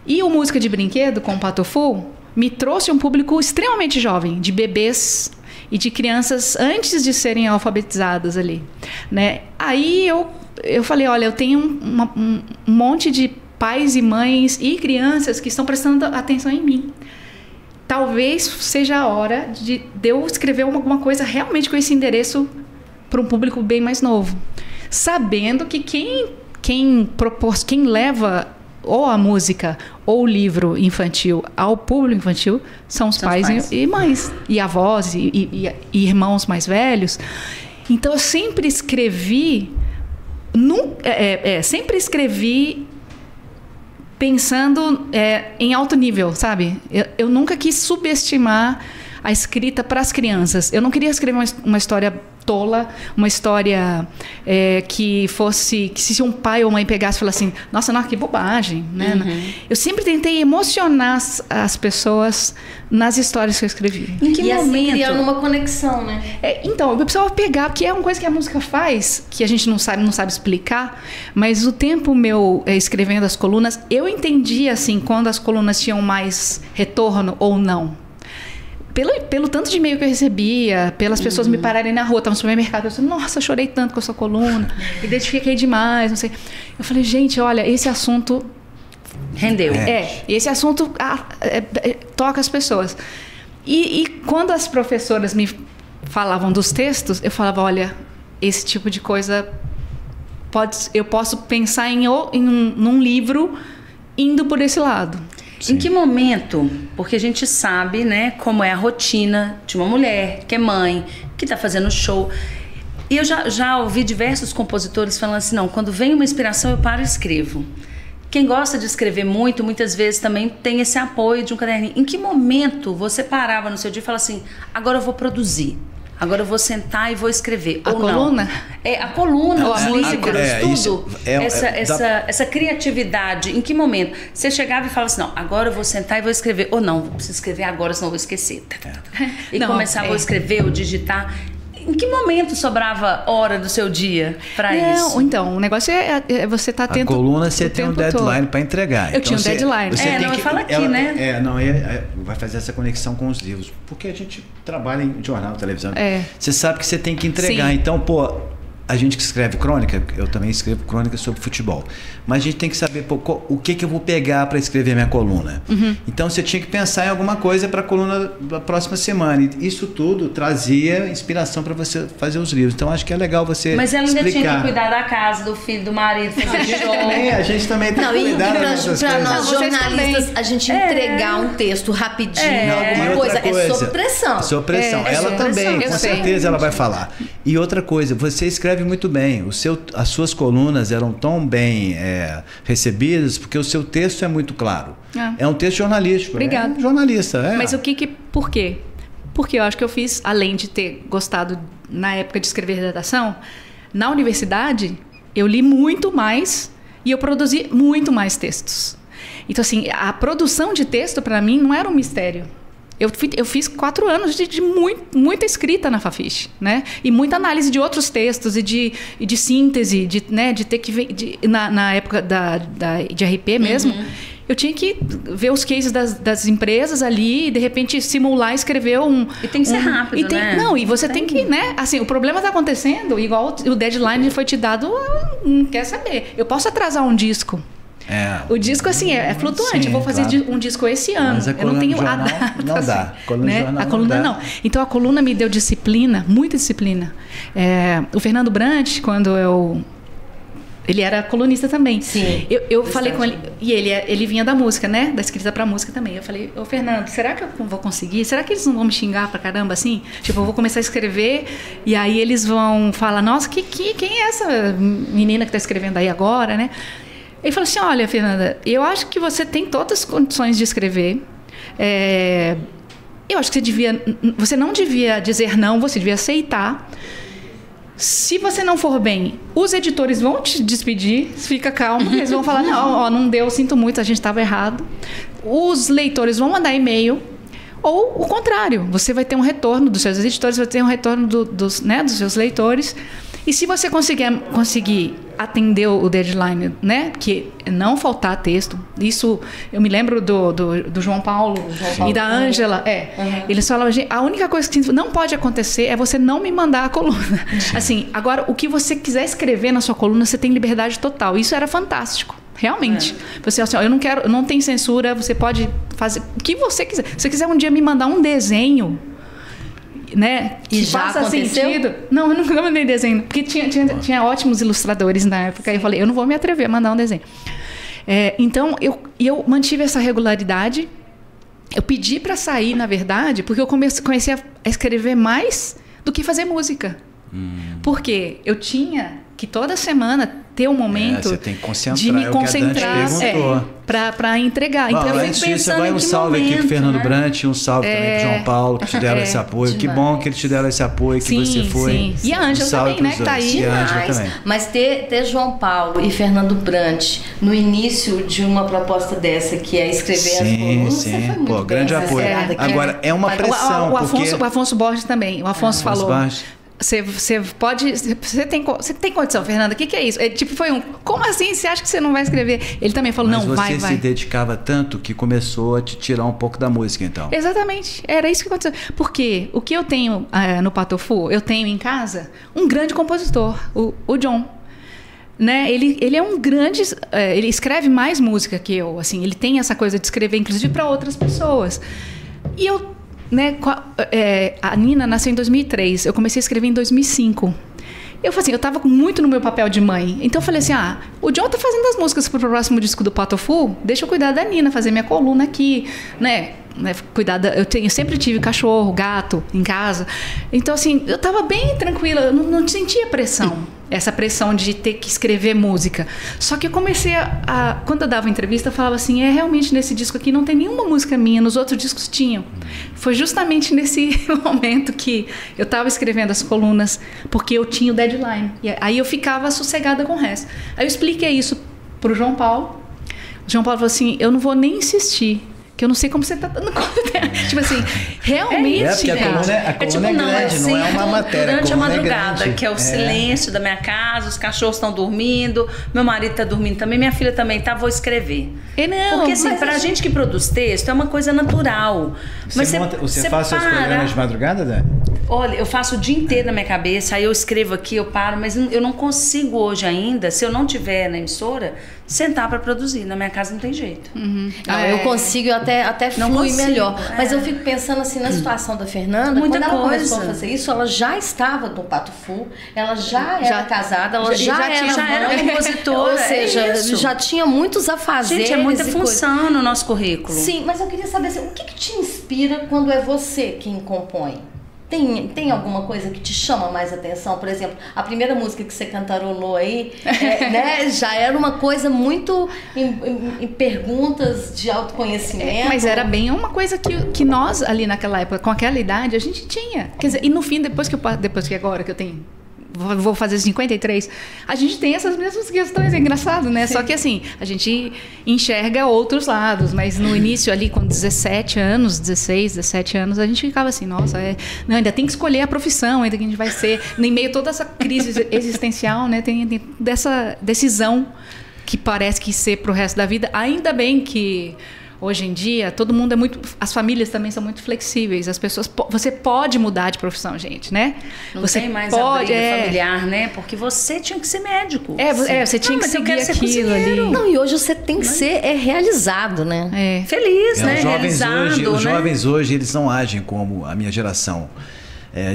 E o Música de Brinquedo, com o Patofu, me trouxe um público extremamente jovem, de bebês e de crianças antes de serem alfabetizadas ali, né? Aí eu falei, olha, eu tenho um monte de pais e mães e crianças que estão prestando atenção em mim. Talvez seja a hora de eu escrever alguma coisa realmente com esse endereço para um público bem mais novo, sabendo que quem leva ou a música ou o livro infantil ao público infantil são os pais e mães, e avós e irmãos mais velhos. Então eu sempre escrevi pensando em alto nível, sabe? Eu nunca quis subestimar a escrita para as crianças. Eu não queria escrever uma história tola, uma história que se um pai ou mãe pegasse e falasse assim, nossa, não, que bobagem, né? Eu sempre tentei emocionar as pessoas nas histórias que eu escrevi. Em que momento? Assim, criando uma conexão, né? Então, eu precisava pegar, porque é uma coisa que a música faz, que a gente não sabe explicar, mas o tempo meu escrevendo as colunas, eu entendi, assim, quando as colunas tinham mais retorno ou não. Pelo tanto de e-mail que eu recebia, pelas pessoas me pararem na rua, estava no supermercado, eu falei, nossa, eu chorei tanto com a sua coluna, identifiquei demais, não sei. Eu falei, gente, olha, esse assunto rendeu. Esse assunto toca as pessoas. E quando as professoras me falavam dos textos, eu falava, olha, esse tipo de coisa eu posso pensar num livro indo por esse lado. Sim. Em que momento? Porque a gente sabe, né, como é a rotina de uma mulher que é mãe, que está fazendo show. E eu já ouvi diversos compositores falando assim, não, quando vem uma inspiração eu paro e escrevo. Quem gosta de escrever muito, muitas vezes também tem esse apoio de um caderninho. Em que momento você parava no seu dia e falava assim, agora eu vou produzir, agora eu vou sentar e vou escrever. A coluna? É, a coluna, os livros, tudo. Essa Essa criatividade, em que momento? Você chegava e falava assim, não, agora eu vou sentar e vou escrever. Ou não, preciso escrever agora, senão eu vou esquecer. E começava a escrever, ou digitar. Em que momento sobrava hora do seu dia para isso? Então, o negócio é você estar atento. A coluna você tem um deadline para entregar. Eu tinha um deadline. Fala aqui, né? Vai fazer essa conexão com os livros. Porque a gente trabalha em jornal, televisão. Você sabe que você tem que entregar. Sim. Então, a gente que escreve crônica, eu também escrevo crônica sobre futebol, mas a gente tem que saber o que eu vou pegar para escrever minha coluna. Então você tinha que pensar em alguma coisa para a coluna da próxima semana. E isso tudo trazia inspiração para você fazer os livros. Então acho que é legal você Mas ela ainda explicar. Tinha que cuidar da casa, do filho, do marido, fazer show. A gente também tem que cuidar das nossas para coisas. nós jornalistas, a gente entregar um texto rapidinho, alguma coisa, é sob pressão. Sob pressão. Ela também, com certeza ela vai falar. E outra coisa, você escreve muito bem. As suas colunas eram tão bem recebidas porque o seu texto é muito claro. É um texto jornalístico. Obrigada. Jornalista. Mas por quê? Porque eu acho que eu fiz, além de ter gostado na época de escrever redação, na universidade eu li muito mais e eu produzi muito mais textos. Então, assim, a produção de texto para mim não era um mistério. Eu fiz 4 anos de muita escrita na Fafiche, né? E muita análise de outros textos e de síntese, de ter que ver... Na época de RP mesmo, eu tinha que ver os cases das empresas ali e, de repente, simular, escrever E tem que ser rápido, né? Não, e você tem que, né? Assim, o problema está acontecendo, igual o deadline foi te dado, não quer saber. Eu posso atrasar um disco. O disco, assim, é flutuante. Sim, eu vou fazer um disco esse ano. Mas eu não tenho a data. Não dá. A coluna não. Então, a coluna me deu disciplina, muita disciplina. O Fernando Brant, quando ele era colunista também. Sim. Eu falei com ele, e ele vinha da música, né? Da escrita pra música também. Eu falei, Fernando, será que eu vou conseguir? Será que eles não vão me xingar pra caramba, assim? Tipo, eu vou começar a escrever e aí eles vão falar, nossa, quem é essa menina que tá escrevendo aí agora, né? Ele falou assim, olha, Fernanda, eu acho que você tem todas as condições de escrever. Eu acho que você não devia dizer não, você devia aceitar. Se você não for bem, os editores vão te despedir, fica calmo, eles vão falar, não deu, sinto muito, a gente estava errado. Os leitores vão mandar e-mail, ou o contrário, você vai ter um retorno dos seus editores, vai ter um retorno dos seus leitores. E se você conseguir atender o deadline, né, que não faltar texto, isso eu me lembro do João Paulo e da Ângela, eles falavam, a única coisa que não pode acontecer é você não me mandar a coluna. Assim, agora o que você quiser escrever na sua coluna, você tem liberdade total. Isso era fantástico. Realmente. Você assim, eu não tenho censura, você pode fazer o que você quiser. Se você quiser um dia me mandar um desenho, né? E já faça aconteceu? Sentido. Não, eu nunca mandei desenho. Porque tinha ótimos ilustradores na época. Eu falei, eu não vou me atrever a mandar um desenho. Então, eu mantive essa regularidade. Eu pedi para sair, na verdade, porque eu comecei a escrever mais do que fazer música. Porque eu tinha que toda semana ter um momento de me concentrar para entregar. Então eu fico pensando vai um salve aqui pro Fernando Brant, um salve também pro João Paulo, que te deram esse apoio. Que bom que eles te deram esse apoio, que você foi. Sim. E a Ângela também, né, que tá aí. Mas ter João Paulo e Fernando Brant no início de uma proposta dessa, que é escrever as colunas, você foi muito grande apoio. Agora, é uma pressão. O Afonso Borges também. O Afonso falou... Você tem condição, Fernanda? O que é isso? Foi como assim? Você acha que você não vai escrever? Ele também falou, vai. Mas você se dedicava tanto que começou a te tirar um pouco da música, então. Exatamente. Era isso que aconteceu. Porque o que eu tenho no Patofu, eu tenho em casa um grande compositor, o John. Né? Ele é um grande... ele escreve mais música que eu. Assim, ele tem essa coisa de escrever, inclusive, para outras pessoas. E eu... Né, a Nina nasceu em 2003, eu comecei a escrever em 2005. Eu falei assim, eu estava muito no meu papel de mãe. Então eu falei assim, o John tá fazendo as músicas pro próximo disco do Patofu, deixa eu cuidar da Nina, fazer minha coluna aqui, né? Eu sempre tive cachorro, gato em casa. Então assim, eu estava bem tranquila, eu não sentia pressão. essa pressão de ter que escrever música. Só que eu comecei quando eu dava entrevista, eu falava assim, realmente nesse disco aqui não tem nenhuma música minha, nos outros discos tinham. Foi justamente nesse momento que eu estava escrevendo as colunas, porque eu tinha o deadline. E aí eu ficava sossegada com o resto. Aí eu expliquei isso pro João Paulo. O João Paulo falou assim, eu não vou nem insistir, que eu não sei como você tá dando conta. Tipo assim, realmente... porque a coluna é grande, não é uma matéria. Durante a madrugada, que é o silêncio da minha casa, os cachorros estão dormindo, meu marido tá dormindo também, minha filha também tá, vou escrever. Porque assim, pra gente que produz texto, é uma coisa natural. Você faz seus programas de madrugada, Dani? Olha, eu faço o dia inteiro na minha cabeça, aí eu escrevo aqui, eu paro, mas eu não consigo hoje ainda, se eu não tiver na emissora, sentar para produzir. Na minha casa não tem jeito. Eu consigo, eu até flui melhor. Mas eu fico pensando assim, na situação da Fernanda, quando ela começou a fazer isso, ela já estava no Pato Fu, ela já era casada, ela já era compositora. Ou seja, já tinha muitos afazeres. Gente, é muita função no nosso currículo. Sim, mas eu queria saber assim, o que te inspira quando é você quem compõe? Tem alguma coisa que te chama mais atenção? Por exemplo, a primeira música que você cantarolou aí, né, já era uma coisa muito em perguntas de autoconhecimento. Mas era bem uma coisa que nós, ali naquela época, com aquela idade, a gente tinha. Quer dizer, e no fim, depois que agora que eu tenho... Vou fazer 53, a gente tem essas mesmas questões, é engraçado, né? Sim. Só que assim, a gente enxerga outros lados, mas no início ali, com 16, 17 anos, a gente ficava assim, nossa, não, ainda tem que escolher a profissão, ainda que a gente vai ser, em meio a toda essa crise existencial, né? Tem dessa decisão que parece que ser pro resto da vida, ainda bem que... Hoje em dia, todo mundo as famílias também são muito flexíveis. As pessoas, você pode mudar de profissão, gente, né? Não você tem mais a briga familiar, né? Porque você tinha que ser médico. Você tinha que seguir aquilo ali. Não, e hoje você tem que ser realizado, né? Feliz, né? Os jovens hoje, eles não agem como a minha geração.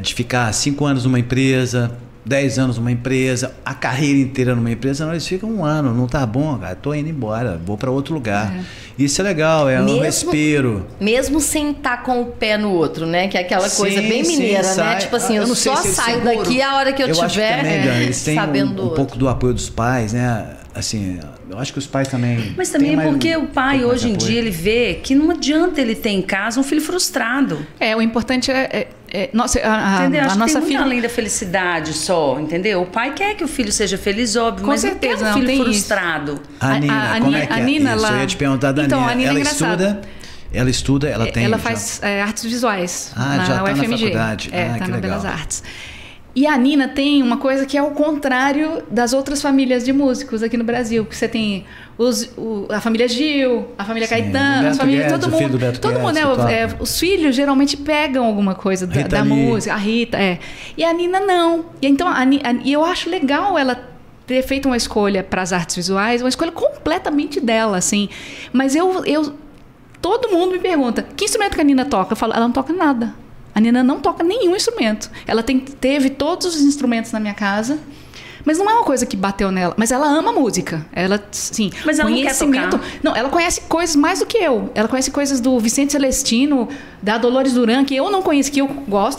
De ficar 5 anos numa empresa, 10 anos numa empresa, a carreira inteira numa empresa, não, eles ficam 1 ano, não tá bom, cara, tô indo embora, vou para outro lugar. Isso é legal, um respiro. Mesmo sem estar com o pé no outro, né? Que é aquela coisa bem mineira, né? Tipo assim, eu só saio daqui a hora que eu tiver acho que também, eles têm sabendo um pouco do apoio dos pais, né? Assim, eu acho que os pais também... Mas também é porque o pai, hoje em dia, ele vê que não adianta ele ter em casa um filho frustrado. O importante nossa, entendeu? A acho nossa que tem filha... muito além da felicidade só, entendeu? O pai quer que o filho seja feliz, óbvio, Com mas certeza, não quer um filho tem frustrado. A Nina, como é que é? Nina, isso, eu ia te perguntar da então, Nina. A Nina ela é engraçada. Ela estuda, ela tem... Ela faz artes visuais já na tá UFMG. Na faculdade. Tá na Belas Artes. E a Nina tem uma coisa que é o contrário das outras famílias de músicos aqui no Brasil. Que você tem a família Gil, a família Caetano, as famílias, todo mundo, né? Os filhos geralmente pegam alguma coisa da música, a Rita, E a Nina não. E então e eu acho legal ela ter feito uma escolha para as artes visuais, uma escolha completamente dela, assim. Mas todo mundo me pergunta, que instrumento que a Nina toca? Eu falo, ela não toca nada. A Nina não toca nenhum instrumento. Ela teve todos os instrumentos na minha casa, mas não é uma coisa que bateu nela. Mas ela ama música. Ela, sim, mas ela conhecimento. Não quer tocar. Não, ela conhece coisas mais do que eu. Ela conhece coisas do Vicente Celestino, da Dolores Duran, que eu não conheço, que eu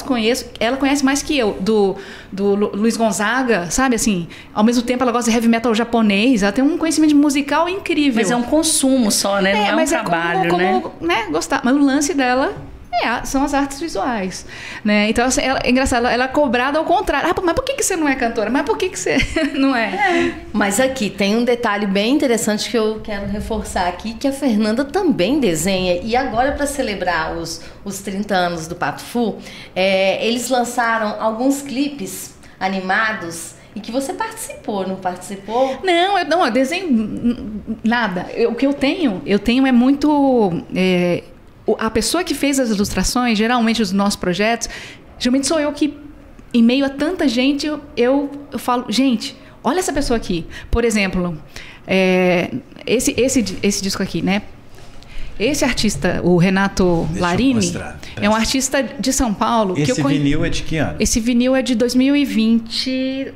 conheço. Ela conhece mais que eu. Do Luiz Gonzaga, sabe assim? Ao mesmo tempo, ela gosta de heavy metal japonês. Ela tem um conhecimento musical incrível. Mas é um consumo só, né? Não é um trabalho, né? Gostar. Mas o lance dela... são as artes visuais, né? Então, assim, é engraçado, ela é cobrada ao contrário. Mas por que você não é cantora? Mas por que você não é? Mas aqui tem um detalhe bem interessante que eu quero reforçar aqui, que a Fernanda também desenha. E agora, para celebrar os 30 anos do Pato Fu, eles lançaram alguns clipes animados e que você participou, não participou? Não, eu desenho nada. O que eu tenho é muito... A pessoa que fez as ilustrações, geralmente os nossos projetos, geralmente sou eu que, em meio a tanta gente, eu falo, gente, olha essa pessoa aqui. Por exemplo, esse disco aqui, né? Esse artista, o Renato Larini, é um artista de São Paulo. Esse vinil é de que ano? Esse vinil é de 2020...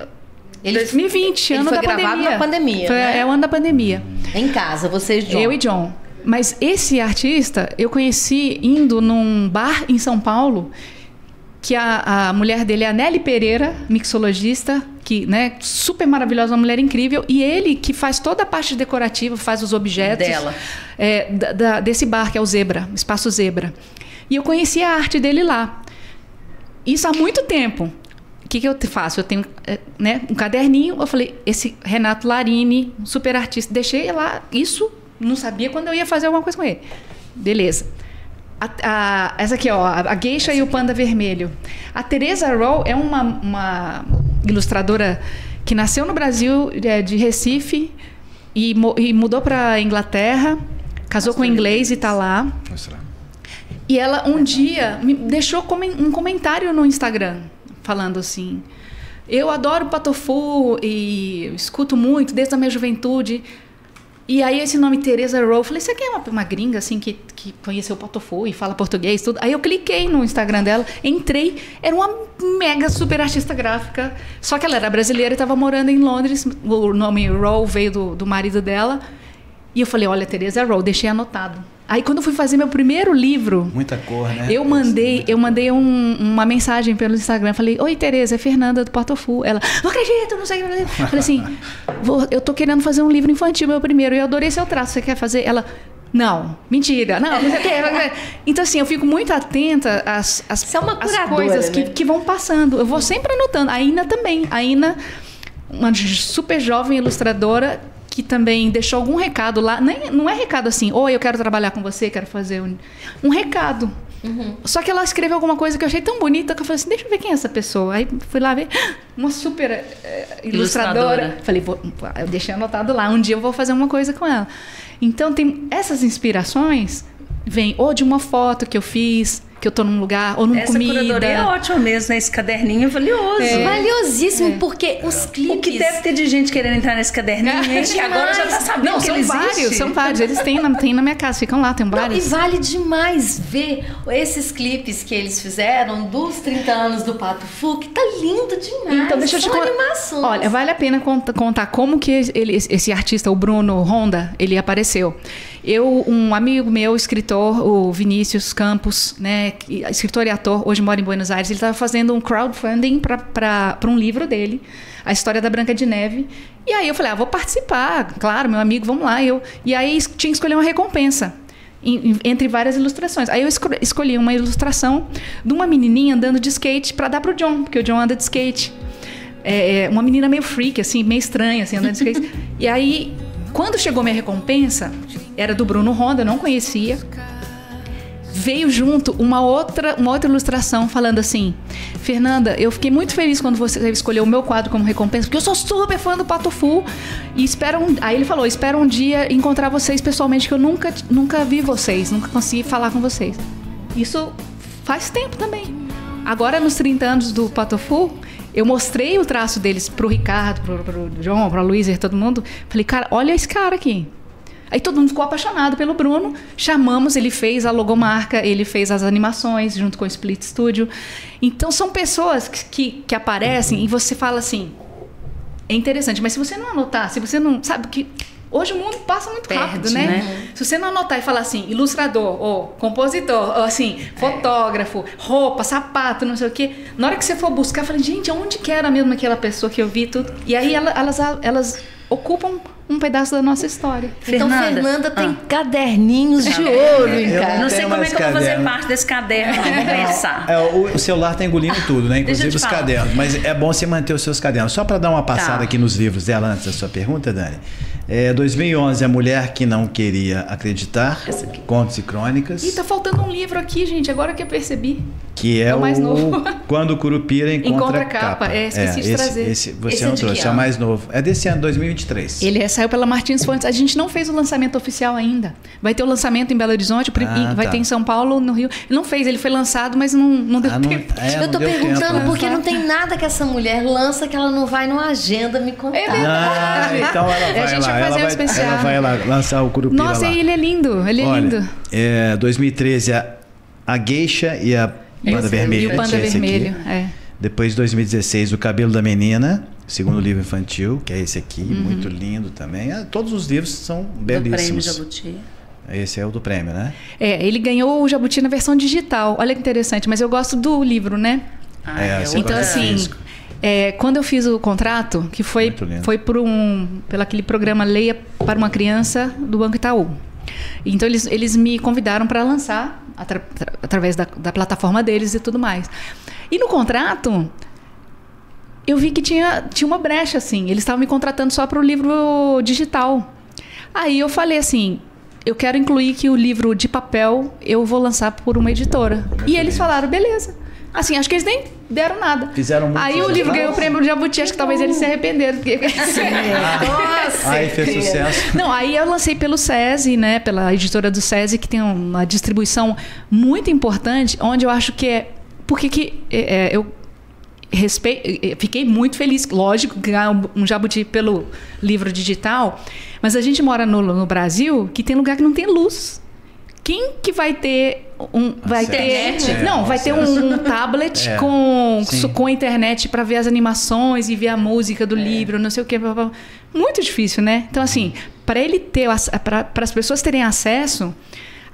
2020, ano da pandemia. Ele foi gravado na pandemia, né? É o ano da pandemia. Em casa, vocês, John? Eu e John. Mas esse artista eu conheci indo num bar em São Paulo que a mulher dele é a Nelly Pereira, mixologista, que, né, super maravilhosa, uma mulher incrível, e ele que faz toda a parte decorativa, faz os objetos dela. Desse bar, que é o Zebra, Espaço Zebra. E eu conheci a arte dele lá. Isso há muito tempo. O que eu faço? Eu tenho, né, um caderninho, eu falei, esse Renato Larini, super artista, deixei lá, isso, não sabia quando eu ia fazer alguma coisa com ele. Beleza. Essa aqui, ó, a Geisha e o Panda Vermelho. A Teresa Rowe é uma ilustradora que nasceu no Brasil, de Recife, e mudou para Inglaterra, casou com um inglês e está lá. E ela um dia me deixou um comentário no Instagram, falando assim: eu adoro Patofu e escuto muito desde a minha juventude. E aí esse nome Teresa Rowe, eu falei, você aqui é uma gringa assim que conheceu o Patofu e fala português, tudo. Aí eu cliquei no Instagram dela, entrei, era uma mega super artista gráfica, só que ela era brasileira e estava morando em Londres, o nome Rowe veio do marido dela. E eu falei, olha, Teresa Rowe, deixei anotado. Aí quando eu fui fazer meu primeiro livro... Muita cor, né? Eu mandei uma mensagem pelo Instagram. Falei, oi, Teresa, é Fernanda do Patofu. Ela, não acredito, não sei o que. Falei assim, eu tô querendo fazer um livro infantil, meu primeiro. E eu adorei seu traço, você quer fazer? Ela, não, mentira. Não sei o que. Então, assim, eu fico muito atenta às coisas, né, que vão passando. Eu vou sempre anotando. A Ina também. A Ina, uma super jovem ilustradora, que também deixou algum recado lá. Não é recado assim, oi, eu quero trabalhar com você, quero fazer um recado. Uhum. Só que ela escreveu alguma coisa que eu achei tão bonita que eu falei assim, deixa eu ver quem é essa pessoa. Aí fui lá ver, uma super ilustradora. Falei, eu deixei anotado lá, um dia eu vou fazer uma coisa com ela. Então, tem essas inspirações, vêm ou de uma foto que eu fiz, que eu tô num lugar, ou numa comida. Essa curadoria é ótima mesmo, né? Esse caderninho é valioso. Valiosíssimo, porque os clipes... O que deve ter de gente querendo entrar nesse caderninho, gente, que agora já tá sabendo que ele existe. São vários. Eles têm na minha casa, ficam lá, tem vários. E vale demais ver esses clipes que eles fizeram dos 30 anos do Patofu, que tá lindo demais. Então, deixa eu te contar. Olha, vale a pena contar como que esse artista, o Bruno Honda, ele apareceu. Um amigo meu, escritor, o Vinícius Campos, né, escritor e ator, hoje mora em Buenos Aires, ele estava fazendo um crowdfunding para um livro dele, A História da Branca de Neve. E aí eu falei, vou participar, claro, meu amigo, vamos lá. E aí tinha que escolher uma recompensa entre várias ilustrações. Aí eu escolhi uma ilustração de uma menininha andando de skate para dar pro John, porque o John anda de skate. Uma menina meio freak, assim, meio estranha, assim, andando de skate. E aí, quando chegou minha recompensa, era do Bruno Honda, eu não conhecia. Veio junto uma outra ilustração falando assim, Fernanda, eu fiquei muito feliz quando você escolheu o meu quadro como recompensa, porque eu sou super fã do Patofu e aí ele falou, espero um dia encontrar vocês pessoalmente, que eu nunca vi vocês, nunca consegui falar com vocês. Isso faz tempo também. Agora, nos 30 anos do Patofu, eu mostrei o traço deles pro Ricardo, pro João, pra Luísa, todo mundo. Falei, cara, olha esse cara aqui. Aí todo mundo ficou apaixonado pelo Bruno. Chamamos, ele fez a logomarca, ele fez as animações junto com o Split Studio. Então são pessoas que aparecem e você fala assim, é interessante, mas se você não anotar, se você não... Sabe que hoje o mundo passa muito rápido, né? Se você não anotar e falar assim, ilustrador, ou compositor, ou assim, fotógrafo, roupa, sapato, não sei o quê. Na hora que você for buscar, fala, gente, onde que era mesmo aquela pessoa que eu vi tudo? E aí elas ocupam um pedaço da nossa história. Então, Fernanda tem caderninhos de ouro em casa. Não sei como é que eu vou fazer parte desse caderno, vamos pensar. O celular tá engolindo tudo, né? Inclusive os cadernos. Mas é bom você manter os seus cadernos. Só para dar uma passada aqui nos livros dela, antes da sua pergunta, Dani. 2011, A Mulher que Não Queria Acreditar, Contos e Crônicas. Ih, tá faltando um livro aqui, gente, agora que eu percebi. Que é o mais novo. Quando o Curupira Encontra a Capa. Esqueci de trazer. Você não trouxe, é o mais novo. É desse ano, 2023. Ele saiu pela Martins Fontes. A gente não fez o lançamento oficial ainda. Vai ter o lançamento em Belo Horizonte, vai ter em São Paulo, no Rio. Ele não fez, ele foi lançado, mas não deu tempo. Eu tô perguntando porque não tem nada que essa mulher lança que ela não vai numa agenda me contar. É verdade. Então ela vai a gente vai fazer um especial. Ela vai lá lançar o Curupira. Nossa, lá. ele é lindo. Ele é lindo. 2013, a Geisha e a Panda Vermelho. E o Panda Vermelho, Depois, 2016, O Cabelo da Menina, segundo livro infantil, que é esse aqui, muito lindo também. Todos os livros são belíssimos. Do Prêmio Jabuti. Esse é o do prêmio, né? Ele ganhou o Jabuti na versão digital. Olha que interessante, mas eu gosto do livro, né? Então, assim, quando eu fiz o contrato, que foi pelo aquele programa Leia para uma Criança do Banco Itaú. Então, eles me convidaram para lançar através da plataforma deles e tudo mais. E no contrato, eu vi que tinha uma brecha, assim. Eles estavam me contratando só para o livro digital. Aí eu falei assim, eu quero incluir que o livro de papel eu vou lançar por uma editora. E eles falaram, beleza. Assim, acho que eles nem deram nada. Fizeram muito. Aí o livro ganhou o prêmio do Jabuti, acho que talvez eles se arrependeram. Nossa! Aí fez sucesso. Não, aí eu lancei pelo SESI, né? Pela editora do SESI, que tem uma distribuição muito importante, onde eu acho que é... Porque eu fiquei muito feliz, lógico, ganhar um Jabuti pelo livro digital, mas a gente mora no Brasil que tem lugar que não tem luz. Quem que vai ter vai ter um tablet com internet para ver as animações e ver a música do livro, não sei o que, muito difícil, né? Então, assim, para ele ter, para as pessoas terem acesso,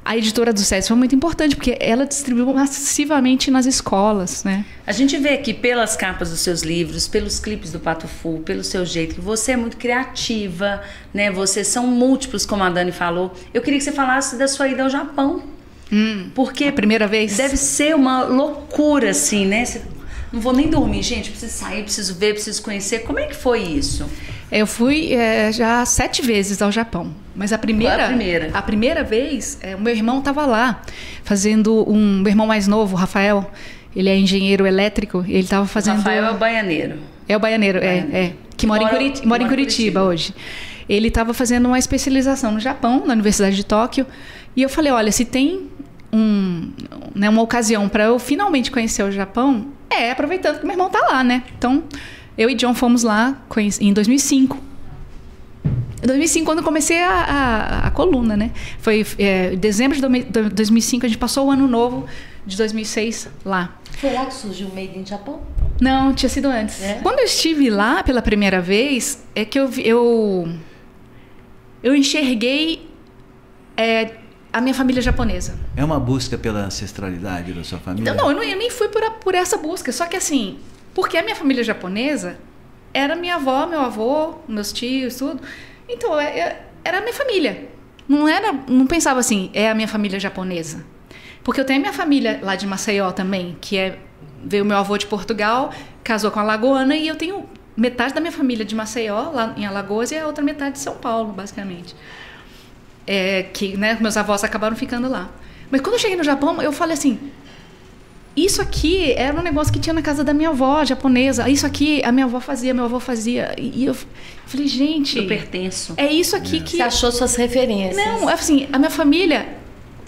a editora do SESI foi muito importante, porque ela distribuiu massivamente nas escolas, né? A gente vê aqui pelas capas dos seus livros, pelos clipes do Pato Fu, pelo seu jeito, que você é muito criativa, né? Vocês são múltiplos, como a Dani falou. Eu queria que você falasse da sua ida ao Japão. Porque a primeira vez? Deve ser uma loucura, assim, né? Não vou nem dormir, gente. Preciso sair, preciso ver, preciso conhecer. Como é que foi isso? Eu fui já 7 vezes ao Japão. Mas a primeira vez, o meu irmão estava lá, fazendo meu irmão mais novo, o Rafael, ele é engenheiro elétrico, e ele estava fazendo... Rafael é o baianeiro. É o baianeiro, que mora em Curitiba hoje. Ele estava fazendo uma especialização no Japão, na Universidade de Tóquio, e eu falei, olha, se tem uma ocasião para eu finalmente conhecer o Japão, aproveitando que meu irmão está lá, né? Então, eu e John fomos lá em 2005. Em 2005, quando eu comecei a coluna, né? Foi em dezembro de 2005, a gente passou o ano novo de 2006 lá. Foi lá que surgiu o Made in Japão? Não, tinha sido antes. Quando eu estive lá pela primeira vez, é que eu enxerguei a minha família japonesa. É uma busca pela ancestralidade da sua família? Não, eu nem fui por essa busca. Só que assim, porque a minha família japonesa era minha avó, meu avô, meus tios, tudo. Então, era a minha família. Não pensava assim, é a minha família japonesa. Porque eu tenho a minha família lá de Maceió também, veio meu avô de Portugal, casou com a alagoana, e eu tenho metade da minha família de Maceió, lá em Alagoas, e a outra metade de São Paulo, basicamente. Que, né, meus avós acabaram ficando lá. Mas quando eu cheguei no Japão, eu falei assim, isso aqui era um negócio que tinha na casa da minha avó japonesa. Isso aqui a minha avó fazia, meu avô fazia. E eu falei, gente... Eu pertenço. É isso aqui que... Você achou suas referências. Não, assim, a minha família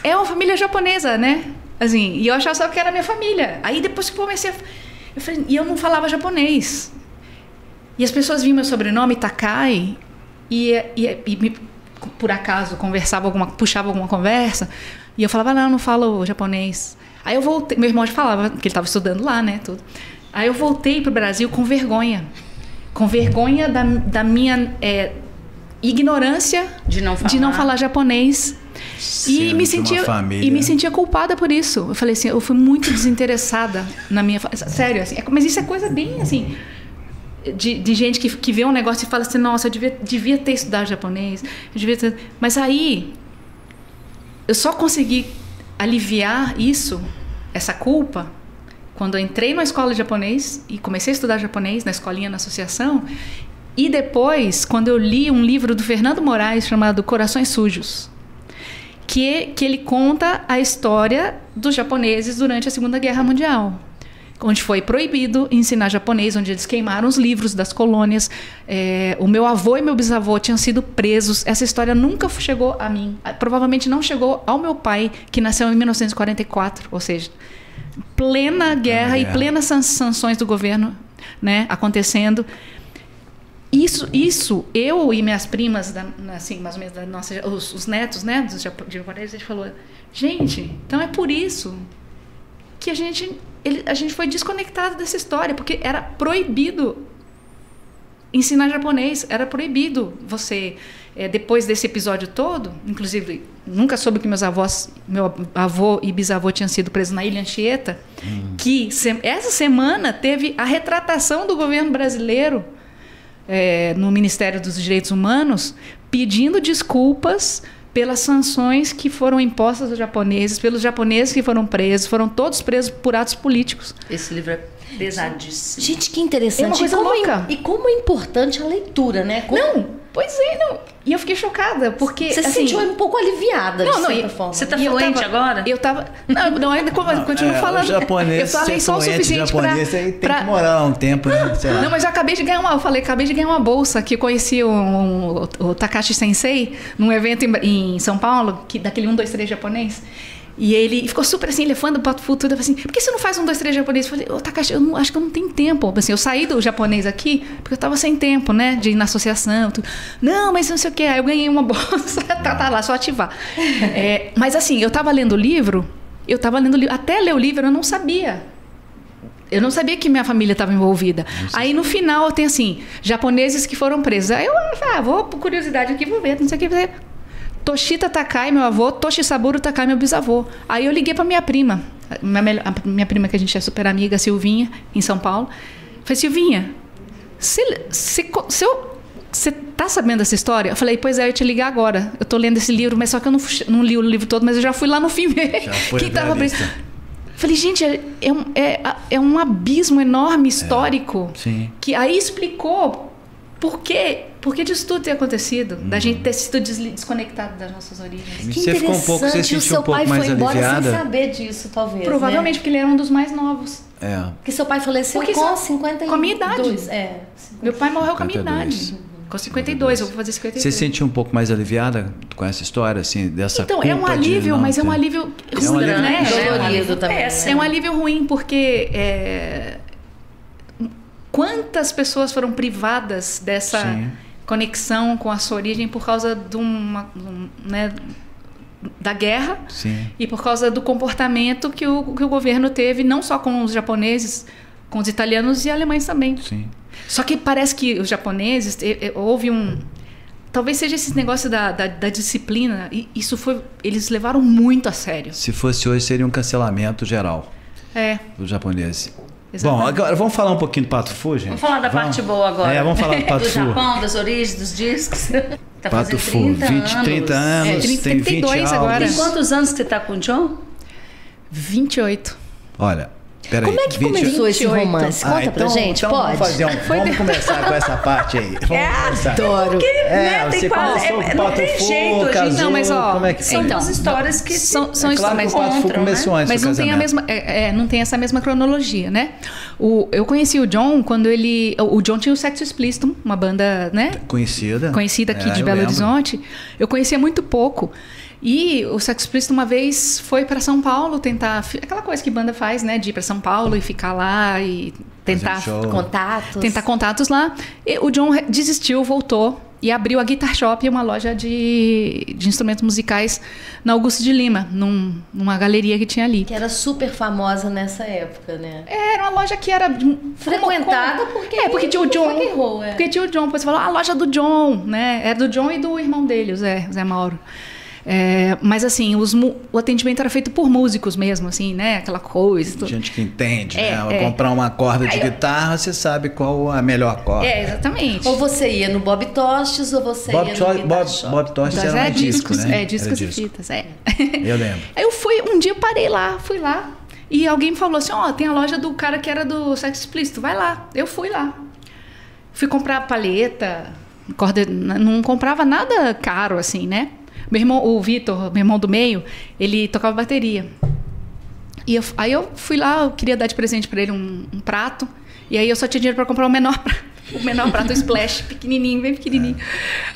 é uma família japonesa, né? Assim, e eu achava só que era a minha família. Aí depois que eu comecei eu falei, e eu não falava japonês. E as pessoas viam meu sobrenome, Takai, e por acaso puxava alguma conversa, e eu falava, não falo japonês. Aí eu voltei, meu irmão já falava, porque ele estava estudando lá, né, tudo. Aí eu voltei pro Brasil com vergonha da minha ignorância de não falar japonês. E me sentia culpada por isso. Eu falei assim, eu fui muito desinteressada na minha... Sério, assim, mas isso é coisa bem, assim... De gente que vê um negócio e fala assim, nossa, eu devia ter estudado japonês, mas aí eu só consegui aliviar essa culpa quando eu entrei na escola de japonês e comecei a estudar japonês na escolinha, na associação, e depois quando eu li um livro do Fernando Moraes chamado Corações Sujos, que ele conta a história dos japoneses durante a Segunda Guerra Mundial, onde foi proibido ensinar japonês, onde eles queimaram os livros das colônias. O meu avô e meu bisavô tinham sido presos. Essa história nunca chegou a mim. Provavelmente não chegou ao meu pai, que nasceu em 1944, ou seja, plena guerra e plenas sanções do governo, né, acontecendo. Isso, eu e minhas primas, assim, mais ou menos, os netos, né, dos japoneses, a gente falou, gente, então é por isso que a gente foi desconectado dessa história, porque era proibido ensinar japonês, era proibido você depois desse episódio todo, inclusive nunca soube que meu avô e bisavô tinham sido presos na Ilha Anchieta, que essa semana teve a retratação do governo brasileiro no Ministério dos Direitos Humanos pedindo desculpas pelas sanções que foram impostas aos japoneses, pelos japoneses que foram presos, foram todos presos por atos políticos. Esse livro é pesadíssimo. Gente, que interessante. É uma coisa louca. E como é importante a leitura, né? Não. E eu fiquei chocada, porque... Você se sentiu um pouco aliviada, de certa forma. Você tá fluente agora? Eu tava... Não, ainda continuo falando. O japonês, eu falei só o suficiente japonês, aí tem que morar lá um tempo, né? Não, mas eu acabei de ganhar uma bolsa, que eu conheci o Takashi Sensei, num evento em São Paulo, daquele 1, 2, 3 japonês. E ele ficou super assim, ele é fã do Pato Fu, tudo. Eu falei assim, por que você não faz 1, 2, 3 japonês? Eu falei, Takashi, acho que eu não tenho tempo. Assim, eu saí do japonês aqui, porque eu tava sem tempo, né? De ir na associação, tudo. Não, mas não sei o que. Aí eu ganhei uma bolsa, tá lá, só ativar. Mas assim, eu tava lendo o livro, até ler o livro eu não sabia. Eu não sabia que minha família estava envolvida. Aí no final tem assim, japoneses que foram presos. Aí eu vou por curiosidade aqui, vou ver, não sei o que. Toshita Takai, meu avô, Toshisaburo Takai, meu bisavô. Aí eu liguei para minha prima, minha prima que a gente é super amiga, Silvinha, em São Paulo. Falei, Silvinha, você tá sabendo dessa história? Eu falei, pois é, eu ia te ligar agora. Eu tô lendo esse livro, mas só que eu não li o livro todo, mas eu já fui lá no fim ver. Quem tava preso. Falei, gente, é um abismo enorme histórico. Sim. Que aí explicou por que disso tudo ter acontecido, da gente ter sido desconectado das nossas origens. Você ficou um pouco, você sentiu um pouco mais aliviada? O seu pai foi embora sem saber disso, talvez. Provavelmente, né? porque ele era um dos mais novos. Porque seu pai faleceu com 52. Com a minha idade. Meu pai morreu 52. com a minha idade. Com 52, eu vou fazer 53. Você se sentiu um pouco mais aliviada com essa história, assim, dessa então, culpa? É um alívio, mas é um alívio ruim, né? Dolorido também. É um alívio ruim, porque quantas pessoas foram privadas dessa conexão com a sua origem por causa da guerra. Sim. E por causa do comportamento que o governo teve, não só com os japoneses, com os italianos e alemães também. Sim. Só que parece que os japoneses, houve talvez seja esse negócio da disciplina, e eles levaram muito a sério. Se fosse hoje, seria um cancelamento geral dos japoneses. Exatamente. Bom, agora vamos falar um pouquinho do Pato Fu, gente? Vamos falar da parte boa agora. Vamos falar do Pato Fu. Do Japão, das origens, dos discos. Tá Pato Fu, 30 anos, tem 20 agora. Tem quantos anos que você tá com o John? 28. Olha, peraí. Como é que começou esse romance? Conta pra gente, então pode? Vamos começar com essa parte aí. Adoro. Porque, né, você começou com o Pato Fu, casou, não, mas ó, como é que foi? São duas histórias que são claro histórias que o Pato Fu começou antes mas do não tem não tem essa mesma cronologia, né? Eu conheci o John quando o John tinha o Sexo Explícito, uma banda, né? Conhecida aqui de Belo Horizonte. Eu conhecia muito pouco. E o Sexo Explícito uma vez foi para São Paulo tentar aquela coisa que banda faz, né, de ir para São Paulo e ficar lá e tentar contatos lá. E o John desistiu, voltou e abriu a Guitar Shop, uma loja de instrumentos musicais na Augusto de Lima, numa galeria que tinha ali. Que era super famosa nessa época, né? Era uma loja que era frequentada porque tinha o John. Porque tinha o John, você falou, a loja do John, né? Era do John e do irmão dele, o Zé Mauro. Mas assim, o atendimento era feito por músicos mesmo, assim, né? Aquela coisa. Gente que entende, né? Comprar uma corda de guitarra, você sabe qual a melhor corda. Exatamente. Ou você ia no Bob Tostes, ou você ia no Guitar Shop. Bob Tostes era um disco, né? Discos e fitas, Eu lembro. Aí um dia eu fui lá, e alguém me falou assim, tem a loja do cara que era do Sexo Explícito, vai lá. Eu fui lá. Fui comprar palheta, corda, não comprava nada caro, assim, né? Meu irmão, o Vitor, meu irmão do meio, ele tocava bateria. Aí eu fui lá, eu queria dar de presente para ele um prato. E aí eu só tinha dinheiro para comprar o menor prato, o Splash, pequenininho, bem pequenininho.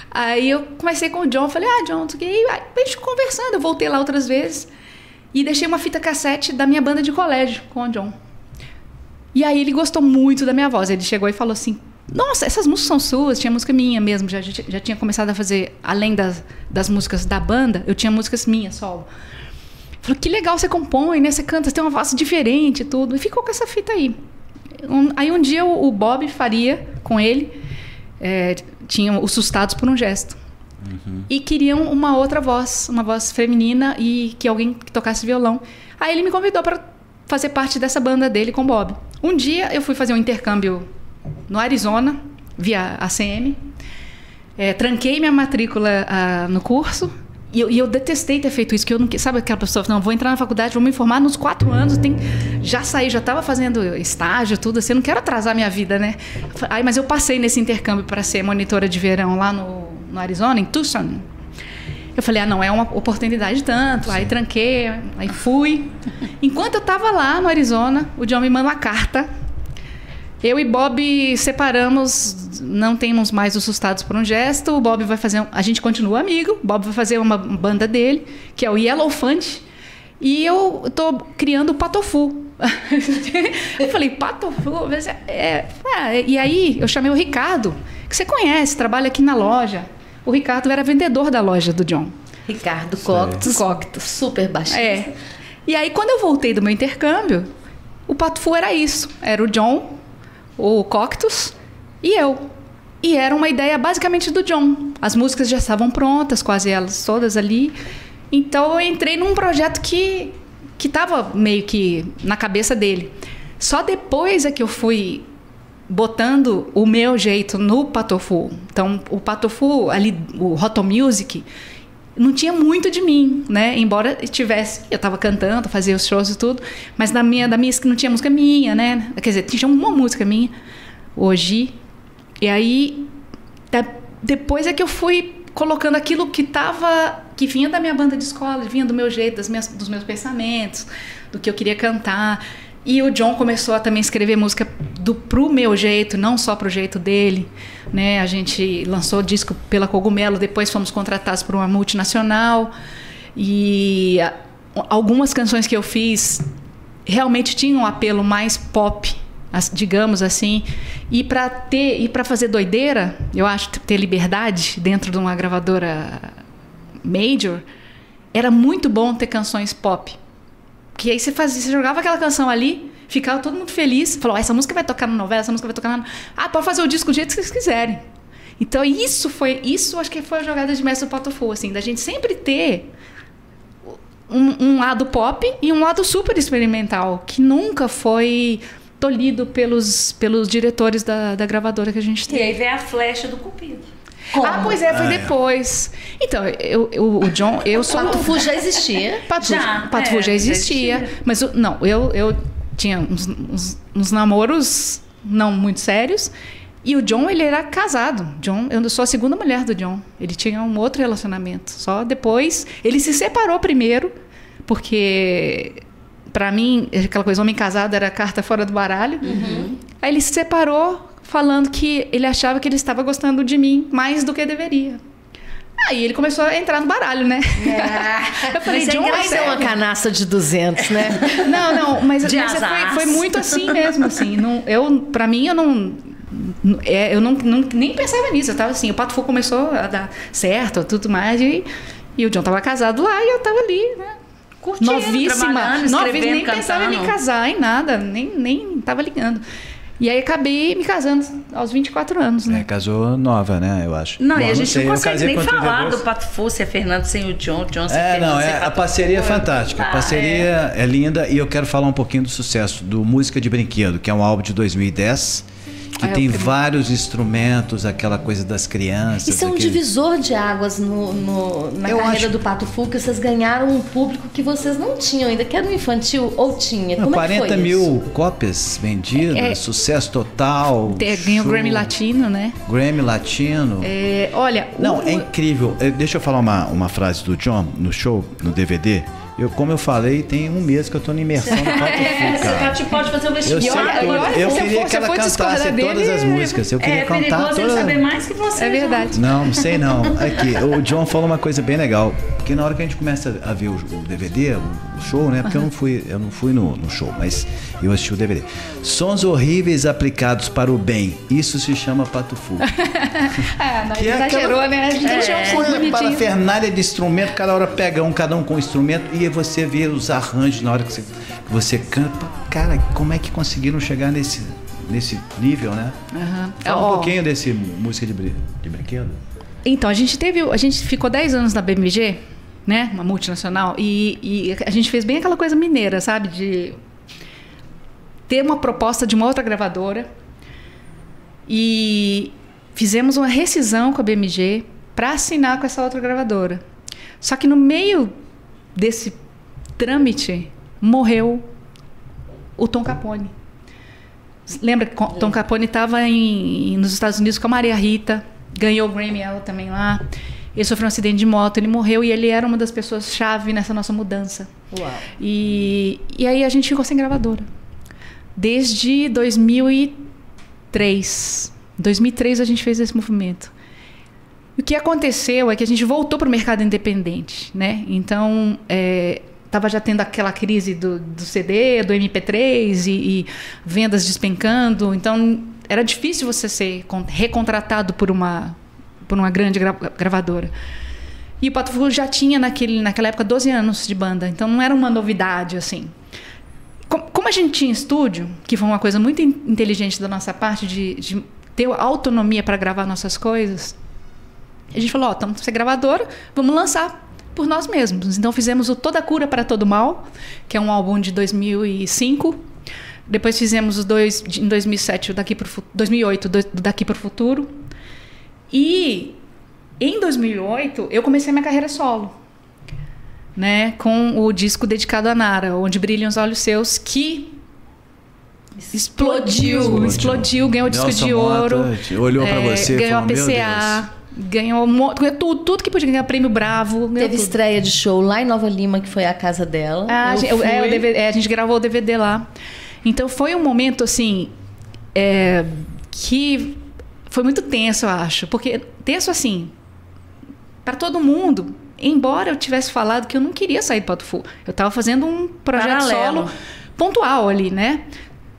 Aí eu comecei com o John, falei, John, tu quer ir? Aí a gente conversando, eu voltei lá outras vezes. E deixei uma fita cassete da minha banda de colégio com o John. E aí ele gostou muito da minha voz. Ele chegou e falou assim, nossa, essas músicas são suas. Tinha música minha mesmo, já tinha começado a fazer, além das músicas da banda, eu tinha músicas minhas, solo. Falou, que legal você compõe, né? Você canta, você tem uma voz diferente e tudo. E ficou com essa fita aí. Aí um dia o Bob Faria, com ele, tinha os Sustados por um Gesto. e queriam uma outra voz, uma voz feminina e que alguém que tocasse violão. Aí ele me convidou para fazer parte dessa banda dele com o Bob. Um dia eu fui fazer um intercâmbio no Arizona, via ACM, tranquei minha matrícula no curso. E eu detestei ter feito isso, que eu não... Sabe aquela pessoa, não, vou entrar na faculdade, vou me formar nos 4 anos, já saí, já estava fazendo estágio, tudo assim, eu não quero atrasar minha vida, né? Aí, mas eu passei nesse intercâmbio para ser monitora de verão lá no Arizona, em Tucson. Eu falei, não, é uma oportunidade tanto. Sim. Aí tranquei, aí fui. Enquanto eu estava lá no Arizona, o John me manda uma carta. Eu e Bob separamos, não temos mais os Sustados por um Gesto. O Bob vai fazer... A gente continua amigo. O Bob vai fazer uma banda dele, que é o Yellowfant. E eu tô criando o Patofu. Eu falei, Patofu? E aí eu chamei o Ricardo, que você conhece, trabalha aqui na loja. O Ricardo era vendedor da loja do John. Ricardo Coctus. Super baixista. E aí, quando eu voltei do meu intercâmbio, o Patofu era isso. Era o John, o Coctus e eu. E era uma ideia basicamente do John. As músicas já estavam prontas, quase elas todas ali. Então eu entrei num projeto que estava meio que na cabeça dele. Só depois é que eu fui botando o meu jeito no Patofu. Então o Patofu, ali, o Roto Music, não tinha muito de mim, né? Embora tivesse, eu estava cantando, fazia os shows e tudo, mas da minha não tinha música minha, né? Quer dizer, tinha uma música minha, hoje. E aí, depois é que eu fui colocando aquilo que vinha da minha banda de escola, vinha do meu jeito, dos meus pensamentos, do que eu queria cantar. E o John começou a também escrever música pro meu jeito, não só pro jeito dele, né? A gente lançou o disco pela Cogumelo, depois fomos contratados por uma multinacional e algumas canções que eu fiz realmente tinham um apelo mais pop, digamos assim. E para fazer doideira, eu acho, ter liberdade dentro de uma gravadora major, era muito bom ter canções pop. Que aí você jogava aquela canção ali, ficava todo mundo feliz, falou, essa música vai tocar na novela, essa música vai tocar na... pode fazer o disco do jeito que vocês quiserem. Então isso acho que foi a jogada de mestre do Patofu, assim, da gente sempre ter um lado pop e um lado super experimental, que nunca foi tolhido pelos diretores da gravadora que a gente tem. E aí vem a flecha do Cupido. Como? Pois foi depois. Então, o John, eu sou... Patofu já existia. Patofu já existia. Mas eu tinha uns namoros não muito sérios. E o John, ele era casado. Eu sou a segunda mulher do John. Ele tinha um outro relacionamento. Só depois... Ele se separou primeiro, porque... Pra mim, aquela coisa, homem casado era carta fora do baralho. Uhum. Aí ele se separou, falando que ele achava que ele estava gostando de mim mais do que deveria. Aí ele começou a entrar no baralho, né? Eu falei, John, mas é uma canasta de 200, né? Mas foi muito assim mesmo, assim. Pra mim, eu nem pensava nisso. Eu tava assim, o Patofu começou a dar certo, tudo mais, e o John tava casado lá, e eu tava ali, né? Curtindo, novíssima, nem pensava em me casar, em nada, nem tava ligando. E aí acabei me casando aos 24 anos, né? Casou nova, né, eu acho. Não, e a gente não consegue nem falar do Patofu, se é Fernando sem o John sem Fernando sem a parceria é fantástica, a parceria é linda, e eu quero falar um pouquinho do sucesso do Música de Brinquedo, que é um álbum de 2010, que tem vários instrumentos, aquela coisa das crianças. Isso é um divisor de águas na carreira do Patofu, que vocês ganharam um público que vocês não tinham ainda, que era um infantil, ou tinha? Como 40 mil cópias vendidas, sucesso total. Ganhou Grammy Latino, né? Grammy Latino. Olha... Não, é incrível. Deixa eu falar uma frase do John no show, no DVD. Como eu falei, tem um mês que eu estou na imersão no Patofu, Você pode fazer o vestibular. Eu queria que ela cantasse todas as músicas. Eu queria cantar todas. Ele saber mais que você. É verdade. Não sei não. Aqui, o John falou uma coisa bem legal. Porque na hora que a gente começa a ver o DVD, o show, né? Porque eu não fui no show, mas eu assisti o DVD. Sons horríveis aplicados para o bem. Isso se chama Patofu. Que exagerou, né? A gente foi a parafernália de instrumento, cada hora pega cada um com um instrumento, e você vê os arranjos na hora que você canta. Cara, como é que conseguiram chegar nesse nível, né? Fala um pouquinho desse Música de Brinquedo. Então, a gente ficou 10 anos na BMG, né? Uma multinacional, e a gente fez bem aquela coisa mineira, sabe? De ter uma proposta de uma outra gravadora. E fizemos uma rescisão com a BMG para assinar com essa outra gravadora. Só que no meio desse trâmite, morreu o Tom Capone. Lembra que Tom Capone estava nos Estados Unidos com a Maria Rita, ganhou o Grammy, ela também lá. Ele sofreu um acidente de moto, ele morreu e ele era uma das pessoas-chave nessa nossa mudança. Uau. E aí a gente ficou sem gravadora. Desde 2003. Em 2003 a gente fez esse movimento. O que aconteceu é que a gente voltou para o mercado independente, né? Então, estava já tendo aquela crise do CD, do MP3 e vendas despencando. Então, era difícil você ser recontratado por uma grande gravadora. E o Pato Fu já tinha, naquela época, 12 anos de banda. Então, não era uma novidade, assim. Como a gente tinha estúdio, que foi uma coisa muito inteligente da nossa parte, de ter autonomia para gravar nossas coisas, a gente falou, estamos sem gravadora, vamos lançar por nós mesmos. Então fizemos o Toda Cura para Todo Mal, que é um álbum de 2005. Depois fizemos os dois em 2007, 2008, Daqui para o Futuro. E em 2008 eu comecei minha carreira solo, né, com o disco dedicado a Nara, Onde Brilham os Olhos Seus, que explodiu, ganhou o disco de ouro, olhou para você, ganhou falou, a PCA, ganhou tudo que podia ganhar, prêmio Bravo. Teve estreia de show lá em Nova Lima, que foi a casa dela. A gente gravou o DVD lá. Então foi um momento assim que foi muito tenso, eu acho, porque tenso assim para todo mundo. Embora eu tivesse falado que eu não queria sair do Pato Fu, eu estava fazendo um projeto solo pontual ali, né?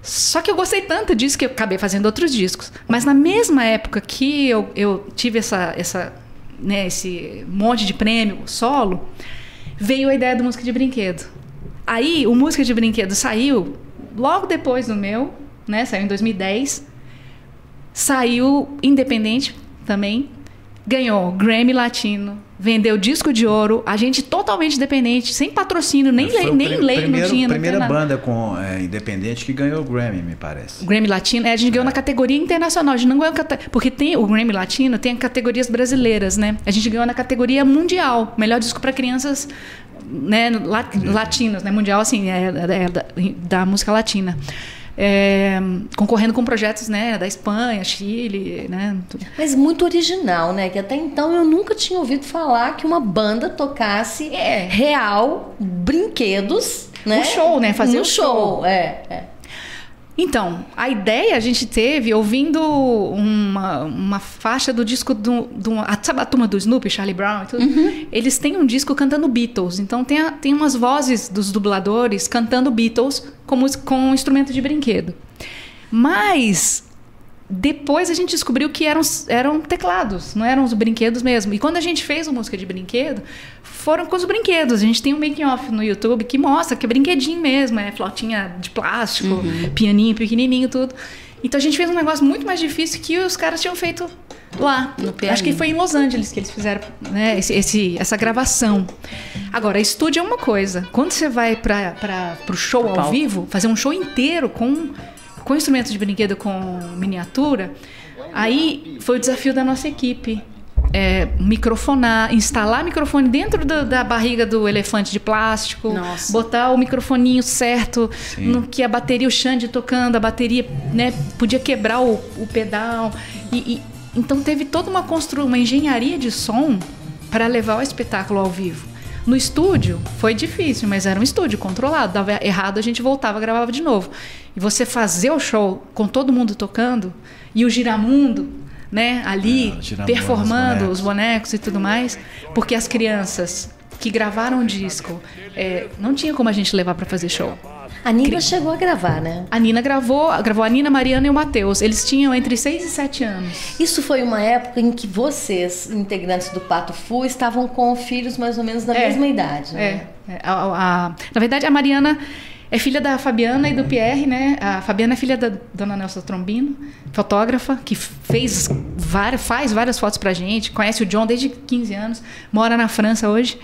Só que eu gostei tanto disso que eu acabei fazendo outros discos. Mas na mesma época que eu tive esse monte de prêmio solo, veio a ideia do Música de Brinquedo. Aí o Música de Brinquedo saiu logo depois do meu, né? Saiu em 2010. Saiu independente também. Ganhou Grammy Latino, vendeu disco de ouro, a gente totalmente independente, sem patrocínio, nem lei não tinha. Primeira banda independente que ganhou o Grammy, me parece. O Grammy Latino, a gente ganhou na categoria internacional, a gente não ganhou porque tem o Grammy Latino, tem categorias brasileiras, né? A gente ganhou na categoria mundial, melhor disco para crianças, né, latinos, né? Mundial, assim, da música latina. Concorrendo com projetos, né, da Espanha, Chile, né? Mas muito original, né? Que até então eu nunca tinha ouvido falar que uma banda tocasse real brinquedos, né? Um show, né? Fazer um show. Então, a ideia a gente teve ouvindo uma faixa do disco sabe a turma do Snoopy, Charlie Brown e tudo? Uhum. Eles têm um disco cantando Beatles. Então tem umas vozes dos dubladores cantando Beatles com um instrumento de brinquedo. Mas depois a gente descobriu que eram teclados, não eram os brinquedos mesmo. E quando a gente fez a música de brinquedo, foram com os brinquedos. A gente tem um making-off no YouTube que mostra que é brinquedinho mesmo, flautinha de plástico, pianinho pequenininho, tudo. Então a gente fez um negócio muito mais difícil que os caras tinham feito lá. Acho que foi em Los Angeles que eles fizeram, né, essa gravação. Agora, estúdio é uma coisa. Quando você vai para o show ao vivo, fazer um show inteiro com instrumentos de brinquedo, com miniatura, aí foi o desafio da nossa equipe. Microfonar, instalar microfone dentro da barriga do elefante de plástico. Nossa. Botar o microfoninho certo, no que a bateria, o Xande tocando, a bateria, né, podia quebrar o pedal. Então teve toda uma engenharia de som para levar o espetáculo ao vivo. No estúdio foi difícil, mas era um estúdio controlado. Dava errado, a gente voltava, gravava de novo. E você fazer o show com todo mundo tocando e o giramundo, né, ali performando os bonecos e tudo mais, porque as crianças que gravaram o disco não tinha como a gente levar para fazer show. A Nina chegou a gravar, né? A Nina gravou a Nina, a Mariana e o Matheus. Eles tinham entre 6 e 7 anos. Isso foi uma época em que vocês, integrantes do Pato Fu, estavam com filhos mais ou menos da mesma idade, né? Na verdade, a Mariana é filha da Fabiana e do Pierre, né? A Fabiana é filha da dona Nelsa Trombino, fotógrafa, que faz várias fotos pra gente, conhece o John desde 15 anos, mora na França hoje,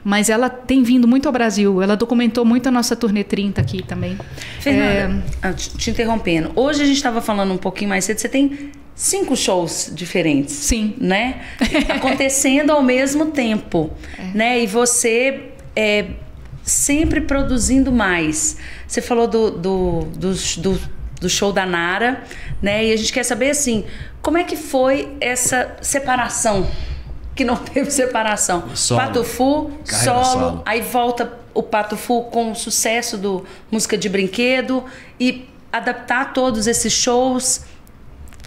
mas ela tem vindo muito ao Brasil, ela documentou muito a nossa turnê 30 aqui também. Fernanda, te interrompendo, hoje a gente estava falando um pouquinho mais cedo, você tem 5 shows diferentes. Sim. Né? Acontecendo ao mesmo tempo, né? E você sempre produzindo mais. Você falou do show da Nara, né? E a gente quer saber, assim, como é que foi essa separação? Que não teve separação. Solo. Patufu, Solo. Aí volta o Patufu com o sucesso do Música de Brinquedo e adaptar todos esses shows.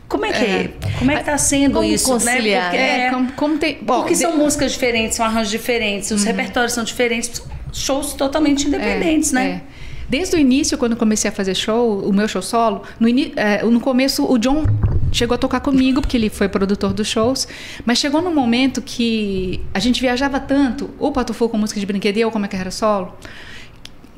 Como é que tá sendo como isso, conciliar, né? Porque são músicas diferentes, são arranjos diferentes, os repertórios são diferentes, são shows totalmente independentes, né? Desde o início, quando eu comecei a fazer show, o meu show solo, no começo o John chegou a tocar comigo, porque ele foi produtor dos shows, mas chegou num momento que a gente viajava tanto, o Patufu com música de brinquedo e eu como é que era solo,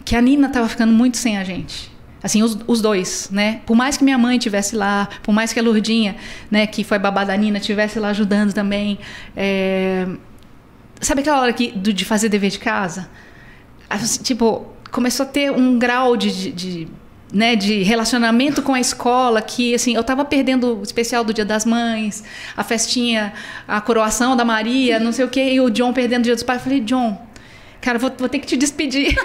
que a Nina estava ficando muito sem a gente. Assim, os dois, né? Por mais que minha mãe estivesse lá, por mais que a Lourdinha, né, que foi babá da Nina, estivesse lá ajudando também. Sabe aquela hora de fazer dever de casa? Assim, tipo, começou a ter um grau de relacionamento com a escola que, assim, eu tava perdendo o especial do Dia das Mães, a festinha, a coroação da Maria, não sei o quê, e o John perdendo o Dia dos Pais. Eu falei, John, cara, vou ter que te despedir.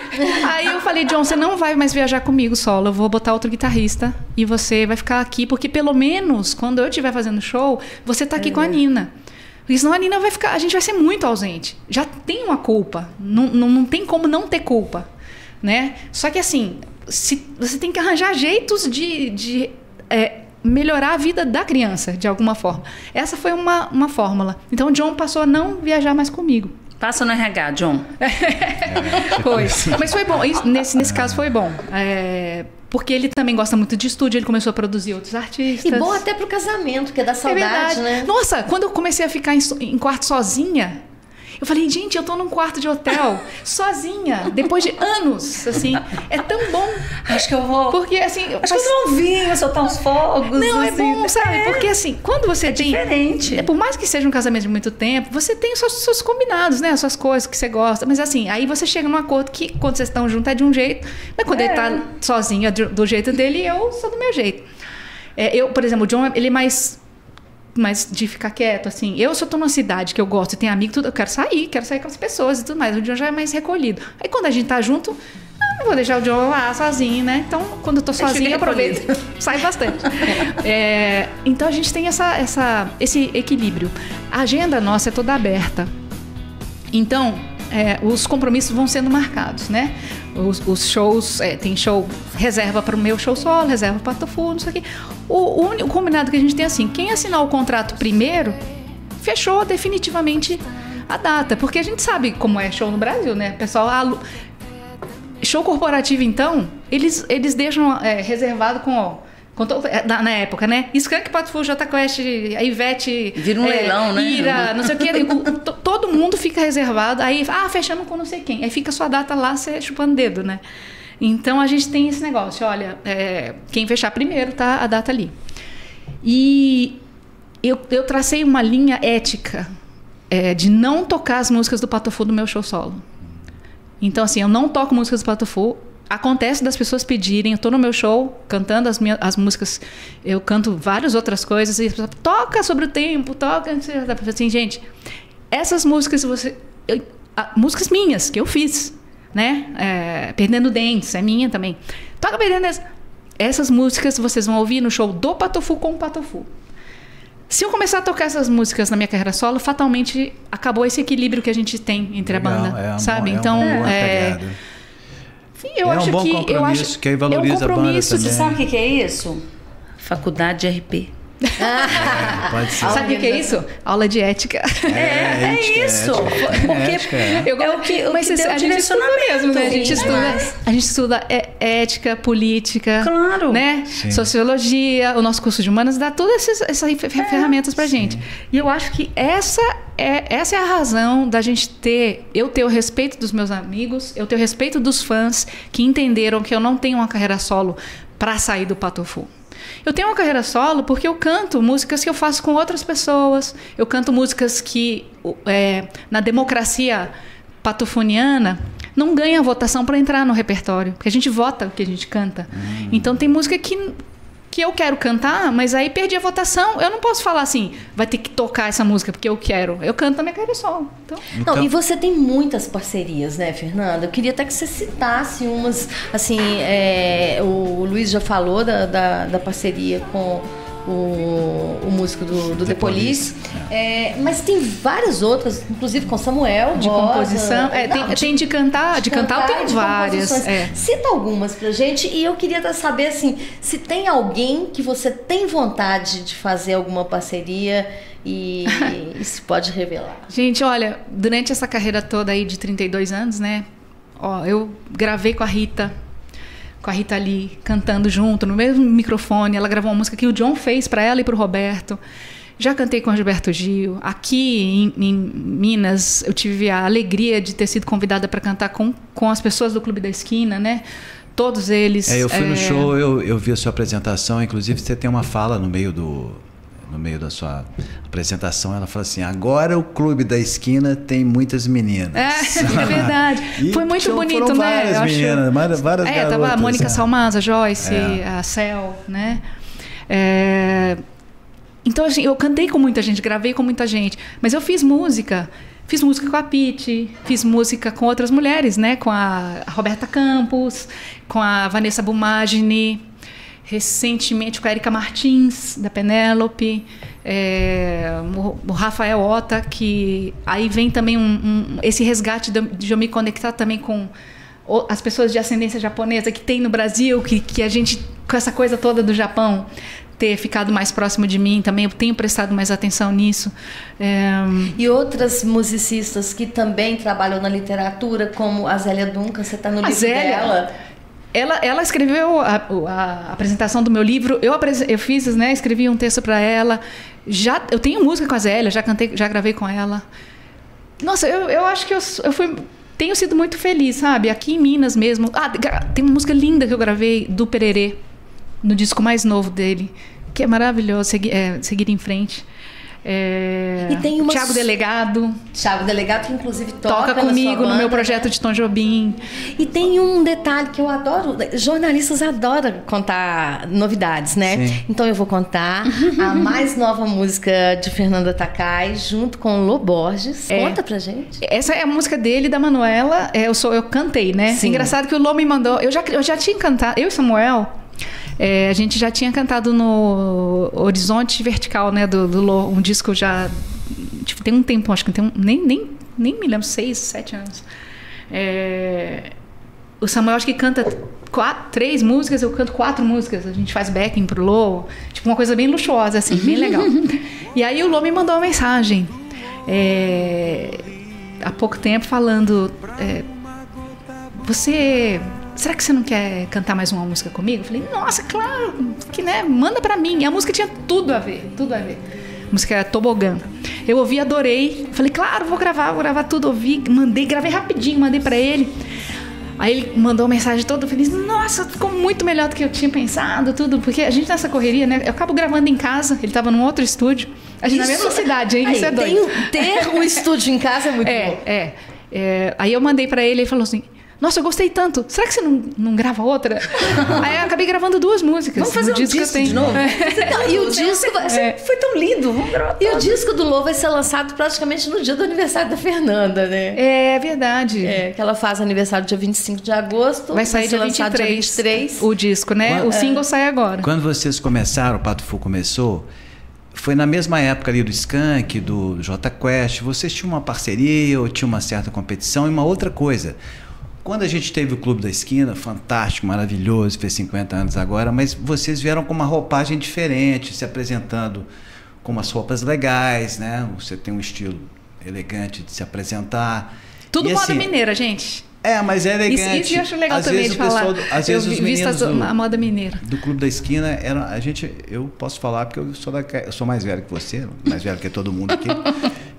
Aí eu falei, John, você não vai mais viajar comigo solo, eu vou botar outro guitarrista e você vai ficar aqui, porque pelo menos quando eu estiver fazendo show, você tá aqui com a Nina. Porque senão a Nina vai ficar, a gente vai ser muito ausente. Já tem uma culpa, não tem como não ter culpa, né? Só que assim, você tem que arranjar jeitos de melhorar a vida da criança, de alguma forma. Essa foi uma fórmula. Então o John passou a não viajar mais comigo. Passa no RH, John. Foi. Mas foi bom. Nesse caso foi bom. Porque ele também gosta muito de estúdio, ele começou a produzir outros artistas. E bom até pro casamento, que é da saudade, né? Nossa, quando eu comecei a ficar em quarto sozinha, eu falei, gente, eu tô num quarto de hotel, sozinha, depois de anos, assim, é tão bom. Acho que eu vou... Porque, assim... Acho que eu dou um vinho, soltar uns fogos. Não, assim, é bom, sabe? Porque, assim, quando você tem... diferente. Por mais que seja um casamento de muito tempo, você tem os seus combinados, né? As suas coisas que você gosta. Mas, assim, aí você chega num acordo que, quando vocês estão juntos, é de um jeito. Mas quando ele tá sozinho, é do jeito dele, eu sou do meu jeito. Eu, por exemplo, o John, ele é mais de ficar quieto, assim. Eu, se eu tô numa cidade que eu gosto e tenho amigo, tudo, eu quero sair com as pessoas e tudo mais. O John já é mais recolhido. Aí quando a gente tá junto, eu vou deixar o John lá sozinho, né? Então, quando eu tô sozinha, eu aproveito. Sai bastante. Então, a gente tem esse equilíbrio. A agenda nossa é toda aberta. Então, os compromissos vão sendo marcados, né? Os shows, tem show reserva para o meu show solo, reserva para o Patufu, não sei o quê. O único combinado que a gente tem é assim, quem assinar o contrato primeiro, fechou definitivamente a data. Porque a gente sabe como é show no Brasil, né? Pessoal, show corporativo, então, eles deixam reservado na época, né? Skank, Patufu, Jota Quest, a Ivete... Vira um leilão, né? Ira, não sei o quê. Todo mundo fica reservado. Aí, fechando com não sei quem. Aí fica a sua data lá, você chupando dedo, né? Então, a gente tem esse negócio. Olha, quem fechar primeiro, tá a data ali. E eu tracei uma linha ética de não tocar as músicas do Patufu do meu show solo. Então, assim, eu não toco músicas do Patufu. Acontece das pessoas pedirem, eu tô no meu show cantando as músicas, eu canto várias outras coisas e as pessoas, toca sobre o tempo, toca, assim, gente, essas músicas músicas minhas que eu fiz, né? Perdendo Dentes é minha também. Toca Perdendo Dentes. Essas músicas vocês vão ouvir no show do Patufu com o Patufu. Se eu começar a tocar essas músicas na minha carreira solo, fatalmente acabou esse equilíbrio que a gente tem entre a banda, sabe? Então eu acho bom compromisso, que aí valoriza a banda também. Você sabe o que é isso? Faculdade de RP. Pode ser. Sabe o que é isso? Aula de ética. É isso. Porque mas a gente estuda mesmo, né? A gente estuda ética, política, claro, né? Sociologia, o nosso curso de humanas dá todas essas ferramentas pra gente. E eu acho que essa é a razão da gente eu ter o respeito dos meus amigos, eu ter o respeito dos fãs que entenderam que eu não tenho uma carreira solo pra sair do Patufu. Eu tenho uma carreira solo porque eu canto músicas que eu faço com outras pessoas. Eu canto músicas que, na democracia patufoniana, não ganha votação para entrar no repertório. Porque a gente vota o que a gente canta. Então tem música que eu quero cantar, mas aí perdi a votação. Eu não posso falar assim, vai ter que tocar essa música porque eu quero. Eu canto na minha carreira solo. Então... Não, e você tem muitas parcerias, né, Fernanda? Eu queria até que você citasse umas, assim, o Luiz já falou da parceria com o músico do The Police. Mas tem várias outras, inclusive com Samuel de Rosa, composição. Tem de cantar eu tenho várias. Cita algumas pra gente, e eu queria saber assim, se tem alguém que você tem vontade de fazer alguma parceria e se pode revelar. Gente, olha, durante essa carreira toda aí de 32 anos, né? Eu gravei com a Rita Lee, cantando junto, no mesmo microfone. Ela gravou uma música que o John fez para ela e para o Roberto. Já cantei com o Gilberto Gil. Aqui em Minas, eu tive a alegria de ter sido convidada para cantar com as pessoas do Clube da Esquina, né? Todos eles. Eu fui no show, eu vi a sua apresentação. Inclusive, você tem uma fala no meio da sua apresentação, ela fala assim: agora o Clube da Esquina tem muitas meninas. É verdade. Foi muito bonito, né? Várias meninas, várias garotas. Tava a Mônica Salmaza, a Joyce, a Cel, né? Então, assim, eu cantei com muita gente, gravei com muita gente, mas eu fiz música com a Pitty, fiz música com outras mulheres, né? Com a Roberta Campos, com a Vanessa Bumagini, recentemente com a Erika Martins, da Penélope, o Rafael Ota, que aí vem também esse resgate de eu me conectar também com as pessoas de ascendência japonesa que tem no Brasil, que a gente, com essa coisa toda do Japão, ter ficado mais próximo de mim também, eu tenho prestado mais atenção nisso. E outras musicistas que também trabalham na literatura, como a Zélia Duncan, você está no livro dela. Ela escreveu a apresentação do meu livro, eu fiz, né, escrevi um texto para ela. Eu tenho música com a Zélia, já cantei, já gravei com ela. Nossa, eu acho que tenho sido muito feliz, sabe? Aqui em Minas mesmo. Tem uma música linda que eu gravei do Pererê, no disco mais novo dele, que é maravilhoso, Seguir em Frente. E tem uma... Thiago Delegado, que inclusive toca comigo no meu projeto de Tom Jobim. E tem um detalhe que eu adoro, jornalistas adoram contar novidades, né? Sim. Então eu vou contar a mais nova música de Fernanda Takai, junto com o Lô Borges. Conta pra gente. Essa é a música dele, da Manuela. Eu cantei, né? Sim. Engraçado que o Lô me mandou. Eu já tinha cantado, eu e Samuel. A gente já tinha cantado no Horizonte Vertical, né, do Lô, um disco já tem um tempo, acho que tem nem me lembro, 6, 7 anos. O Samuel acho que canta 3 músicas, eu canto 4 músicas, a gente faz backing pro Lô, tipo uma coisa bem luxuosa, assim, bem legal. E aí o Lô me mandou uma mensagem há pouco tempo falando, será que você não quer cantar mais uma música comigo? Eu falei, nossa, claro, que, né, manda pra mim. E a música tinha tudo a ver. A música era Tobogã. Eu ouvi, adorei. Falei, claro, vou gravar tudo. Ouvi, gravei rapidinho, mandei pra ele. Aí ele mandou uma mensagem toda feliz. Nossa, ficou muito melhor do que eu tinha pensado, tudo. Porque a gente nessa correria, né, eu acabo gravando em casa. Ele tava num outro estúdio. A gente na mesma cidade, hein? Isso é doido. Ter um estúdio em casa é muito bom. Aí eu mandei pra ele, ele falou assim, nossa, eu gostei tanto. Será que você não grava outra? Aí eu acabei gravando 2 músicas. Vamos fazer um disco de novo? E o disco foi tão lindo. Vamos gravar. E o disco do Lô vai ser lançado praticamente no dia do aniversário da Fernanda, né? É verdade. Que ela faz aniversário dia 25 de agosto. Vai sair dia 23. O disco, né? O single sai agora. Quando vocês começaram, o Pato Fu começou, foi na mesma época ali do Skank, do Jota Quest. Vocês tinham uma parceria ou tinham uma certa competição? E uma outra coisa... Quando a gente teve o Clube da Esquina, fantástico, maravilhoso, fez 50 anos agora, mas vocês vieram com uma roupagem diferente, se apresentando com umas roupas legais, né? Você tem um estilo elegante de se apresentar. Tudo moda mineira, gente. Mas é elegante. Isso eu acho legal também de falar. Às vezes os meninos a moda mineira. Do Clube da Esquina, eu posso falar porque eu sou mais velho que você, mais velho que todo mundo aqui.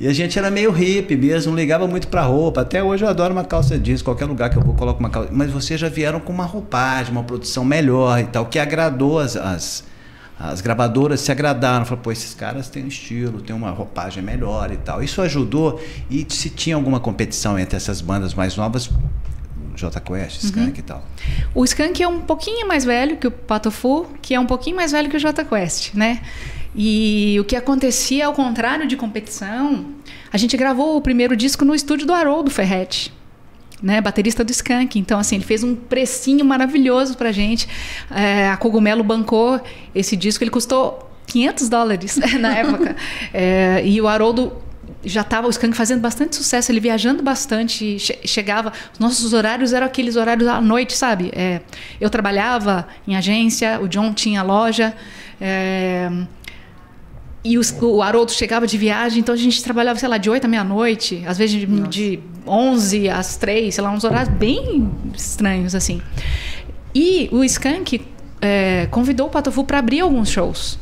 E a gente era meio hippie mesmo, não ligava muito pra roupa. Até hoje eu adoro uma calça jeans, qualquer lugar que eu vou coloco uma calça. Mas vocês já vieram com uma roupagem, uma produção melhor e tal, que agradou As gravadoras se agradaram, falaram, pô, esses caras têm um estilo, têm uma roupagem melhor e tal. Isso ajudou. E se tinha alguma competição entre essas bandas mais novas, Jota Quest, Skank e tal? O Skank é um pouquinho mais velho que o Patofu, que é um pouquinho mais velho que o Jota Quest, né? E o que acontecia, ao contrário de competição, a gente gravou o primeiro disco no estúdio do Haroldo Ferretti, né, baterista do Skank. Então, assim, ele fez um precinho maravilhoso pra gente. A Cogumelo bancou esse disco, ele custou $500 na época. E o Haroldo já estava, o Skank fazendo bastante sucesso, ele viajando bastante, chegava, os nossos horários eram aqueles horários à noite, sabe? Eu trabalhava em agência, o John tinha loja, e o Haroldo chegava de viagem, então a gente trabalhava, sei lá, de 8 à meia-noite, às vezes de 11 às 3, sei lá, uns horários bem estranhos, assim. E o Skank convidou o Patofu para abrir alguns shows.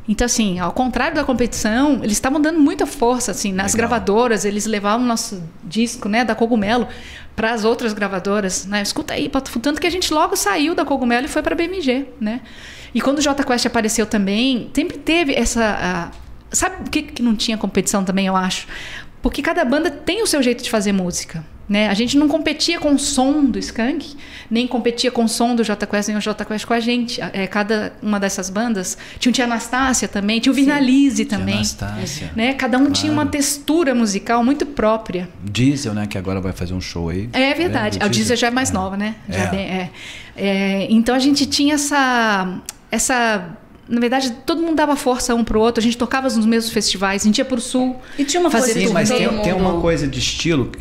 Então, assim, ao contrário da competição, eles estavam dando muita força, assim, nas gravadoras, eles levavam o nosso disco, né, da Cogumelo, para as outras gravadoras, né? Escuta aí, Patofu, tanto que a gente logo saiu da Cogumelo e foi para a BMG, né? E quando o Jota Quest apareceu também, sempre teve essa... sabe por que não tinha competição também, eu acho? Porque cada banda tem o seu jeito de fazer música, né? A gente não competia com o som do Skank, nem competia com o som do Jota Quest, nem o Jota Quest com a gente. Cada uma dessas bandas... Tinha o Tia Anastácia também, tinha o Vinalize também. Anastácia. Né? Cada um tinha uma textura musical muito própria. Diesel, né? Que agora vai fazer um show aí. É verdade. O Diesel já é mais nova, né? Então a gente tinha essa... Na verdade, todo mundo dava força um pro outro. A gente tocava nos mesmos festivais. A gente ia pro Sul. E tinha uma coisa... Sim, mas tem uma coisa de estilo,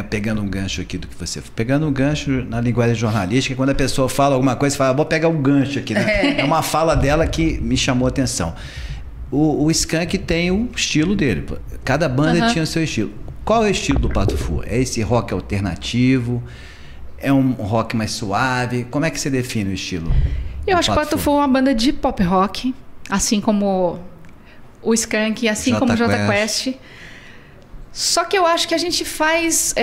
pegando um gancho aqui do que você... Pegando um gancho na linguagem jornalística, quando a pessoa fala alguma coisa, você fala, vou pegar um gancho aqui, né? É uma fala dela que me chamou a atenção. O Skank tem o estilo dele. Cada banda tinha o seu estilo. Qual é o estilo do Patofu? É esse rock alternativo? É um rock mais suave? Como é que você define o estilo? Eu acho que o Patofu é uma banda de pop rock, assim como o Skank, assim como o Jota Quest. Só que eu acho que a gente faz...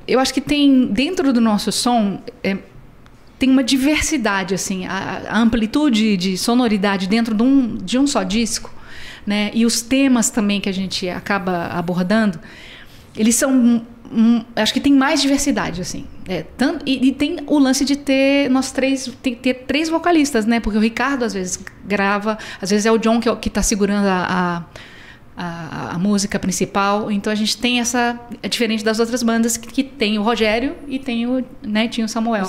eu acho que tem, dentro do nosso som, tem uma diversidade, assim, a amplitude de sonoridade dentro de um só disco, né? E os temas também que a gente acaba abordando, eles são... acho que tem mais diversidade, assim. E tem o lance de ter ter 3 vocalistas, né? Porque o Ricardo às vezes grava, às vezes é o John que está segurando a música principal. Então a gente tem essa... É diferente das outras bandas que tem o Rogério e tem tinha o Samuel.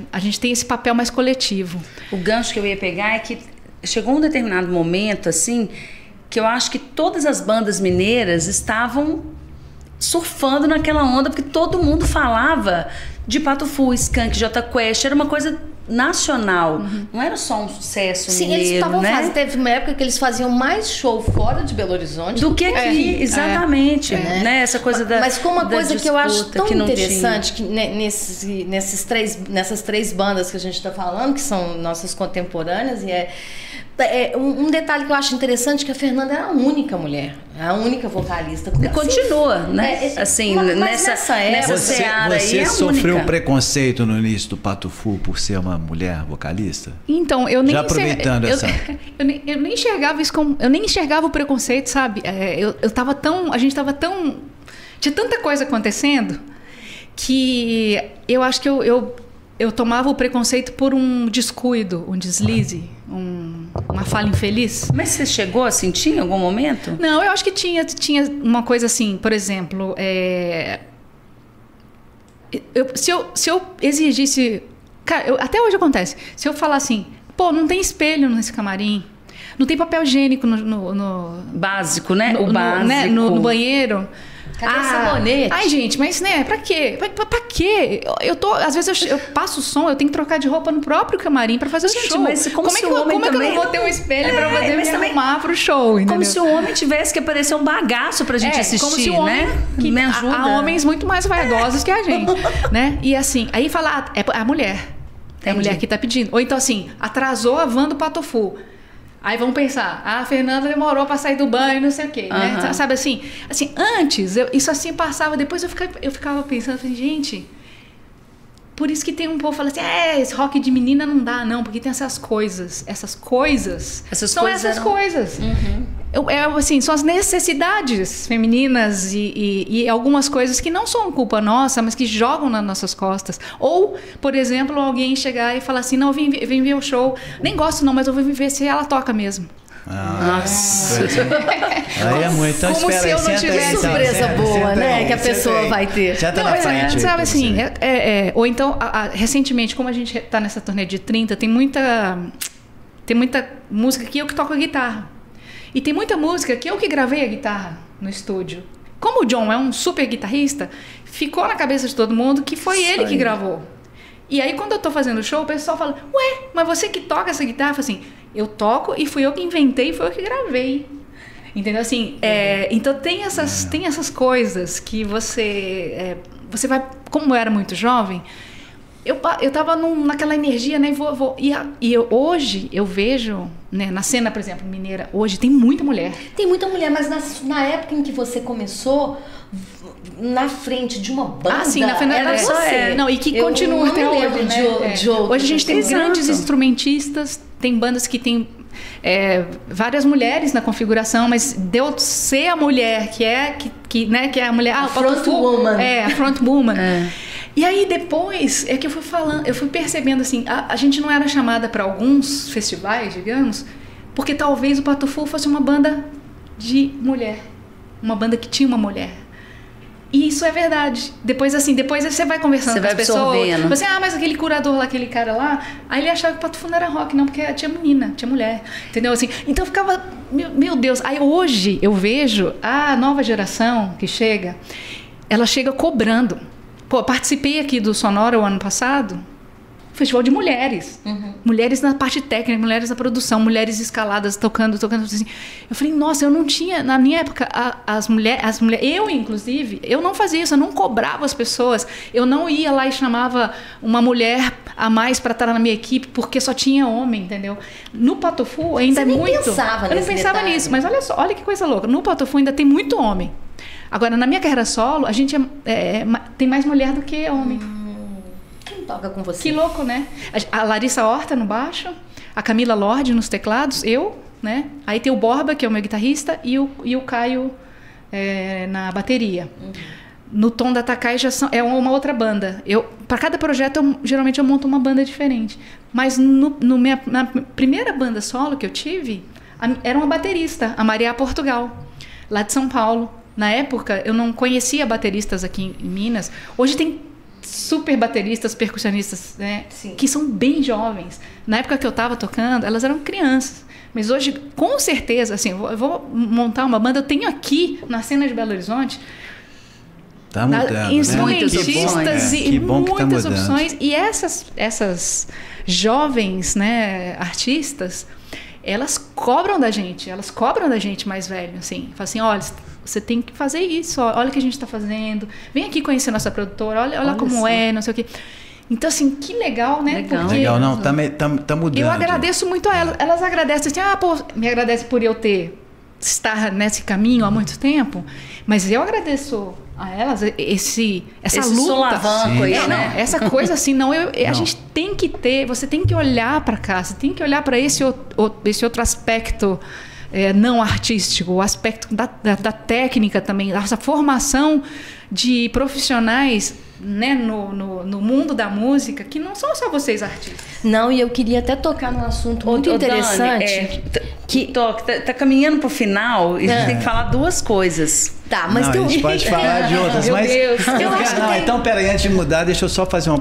A gente tem esse papel mais coletivo. O gancho que eu ia pegar é que chegou um determinado momento, assim, que eu acho que todas as bandas mineiras estavam surfando naquela onda, porque todo mundo falava de Patofu, Skank, Jota Quest, era uma coisa nacional, não era só um sucesso mineiro, eles estavam né? Teve uma época que eles faziam mais show fora de Belo Horizonte do que aqui, exatamente, né? Essa coisa mas com uma coisa que eu acho tão interessante, tinha. Que nessas 3 bandas que a gente está falando, que são nossas contemporâneas, e um detalhe que eu acho interessante, que a Fernanda era a única mulher, a única vocalista. E continua, né? Assim, nessa seara aí. Você sofreu preconceito no início do Patofu por ser uma mulher vocalista? Então, eu nem... Já aproveitando eu nem enxergava isso como... Eu nem enxergava o preconceito, sabe? Eu tava tão... A gente tava tão... Tinha tanta coisa acontecendo que eu acho que eu tomava o preconceito por um descuido, um deslize, uma fala infeliz. Mas você chegou a sentir em algum momento? Não, eu acho que tinha uma coisa assim, por exemplo, se eu exigisse... Cara, até hoje acontece. Se eu falar assim, pô, não tem espelho nesse camarim, não tem papel higiênico no básico, né? O básico. Né? No banheiro... Cadê o sabonete? Ai, gente, mas né, pra quê? Pra quê? Às vezes eu passo o som, eu tenho que trocar de roupa no próprio camarim pra fazer o show. Mas como é que eu não vou ter um espelho pra poder me arrumar pro show, entendeu? Como se o homem tivesse que aparecer um bagaço pra gente assistir, como se o homem, né? Que me ajuda. Há homens muito mais vaidosos que a gente, né? E assim, aí fala, é a mulher. É a mulher que tá pedindo. Ou então assim, atrasou a van do Patofu. Aí vamos pensar, a Fernanda demorou para sair do banho, não sei o quê, né? Sabe assim, antes, isso assim passava, depois eu ficava pensando, gente, por isso que tem um povo que fala assim, esse rock de menina não dá, não, porque tem essas coisas. Essas coisas são essas coisas. Assim, são as necessidades femininas e algumas coisas que não são culpa nossa, mas que jogam nas nossas costas. Ou, por exemplo, alguém chegar e falar assim, não, eu vim ver o show, nem gosto não, mas eu vou ver se ela toca mesmo. Nossa. Aí é muito. Então, como espera se eu aí, não tivesse surpresa boa, né? Que a pessoa vai ter. Senta na frente. Sabe assim, ou então, recentemente, como a gente está nessa turnê de 30, tem muita música que eu que toco a guitarra. E tem muita música que eu que gravei a guitarra no estúdio. Como o John é um super guitarrista, ficou na cabeça de todo mundo que foi ele que gravou. E aí, quando eu tô fazendo show, o pessoal fala, ué, mas você que toca essa guitarra? Eu falo assim, eu toco e fui eu que inventei, foi eu que gravei. Entendeu? Assim, então tem essas coisas que você vai... Como eu era muito jovem, eu tava naquela energia, né? Hoje eu vejo, né, na cena, por exemplo, mineira, hoje tem muita mulher. Tem muita mulher, mas na época em que você começou, na frente de uma banda, na frente era você. Não, e que continua até hoje, né? Hoje a gente tem grandes instrumentistas, tem bandas que tem várias mulheres na configuração, mas deu ser a mulher que é a mulher, a frontwoman. A frontwoman. E aí depois é que eu fui percebendo assim, a gente não era chamada para alguns festivais, digamos, porque talvez o Patufu fosse uma banda de mulher, uma banda que tinha uma mulher. E isso é verdade. Depois você vai conversando com as pessoas. Você, mas aquele curador lá, aquele cara lá, aí ele achava que o Patufu não era rock, não, porque tinha menina, tinha mulher. Entendeu? Assim, então eu ficava, meu Deus. Aí hoje eu vejo a nova geração que chega, ela chega cobrando. Pô, participei aqui do Sonora o ano passado, festival de mulheres. Mulheres na parte técnica, mulheres na produção, mulheres escaladas, tocando assim. Eu falei, nossa, eu não tinha... Na minha época, as mulheres... Eu, inclusive, eu não fazia isso, eu não cobrava as pessoas. Eu não ia lá e chamava uma mulher a mais para estar na minha equipe, porque só tinha homem, entendeu? No Patufu ainda eu não pensava nisso, mas olha só, olha que coisa louca. No Patufu ainda tem muito homem. Agora, na minha carreira solo, a gente tem mais mulher do que homem. Quem toca com você? Que louco, né? A Larissa Horta no baixo, a Camila Lorde nos teclados, eu, né? Aí tem o Borba, que é o meu guitarrista, e o Caio na bateria. No Tom da Takai é uma outra banda. Para cada projeto, geralmente eu monto uma banda diferente. Mas na primeira banda solo que eu tive, era uma baterista, a Maria Portugal, lá de São Paulo. Na época, eu não conhecia bateristas aqui em Minas. Hoje tem super bateristas, percussionistas, né? Que são bem jovens. Na época que eu estava tocando, elas eram crianças. Mas hoje, com certeza, assim, eu vou montar uma banda. Eu tenho aqui, na cena de Belo Horizonte, tá mudando, instrumentistas e muitas tá opções. E essas jovens, né, artistas, elas cobram da gente mais velho, assim. Falam assim, olha, você tem que fazer isso, olha o que a gente está fazendo, vem aqui conhecer nossa produtora, olha como não sei o quê. Então, assim, que legal, né? Legal, não, tá mudando. Eu agradeço muito a elas. Elas agradecem assim, me agradece por eu estar nesse caminho há muito tempo, mas eu agradeço a elas essa luta. Solavanco aí, né? Essa coisa assim, a gente tem que ter, você tem que olhar para cá, você tem que olhar para esse outro aspecto não artístico, o aspecto da técnica também, essa formação de profissionais, né, no mundo da música, que não são só vocês artistas. Não, e eu queria até tocar num assunto muito interessante. Dani, tá caminhando pro final e a gente tem que falar duas coisas. Tá, mas a gente pode falar de outras, Meu mas... Deus. Então, peraí, antes de mudar, deixa eu só fazer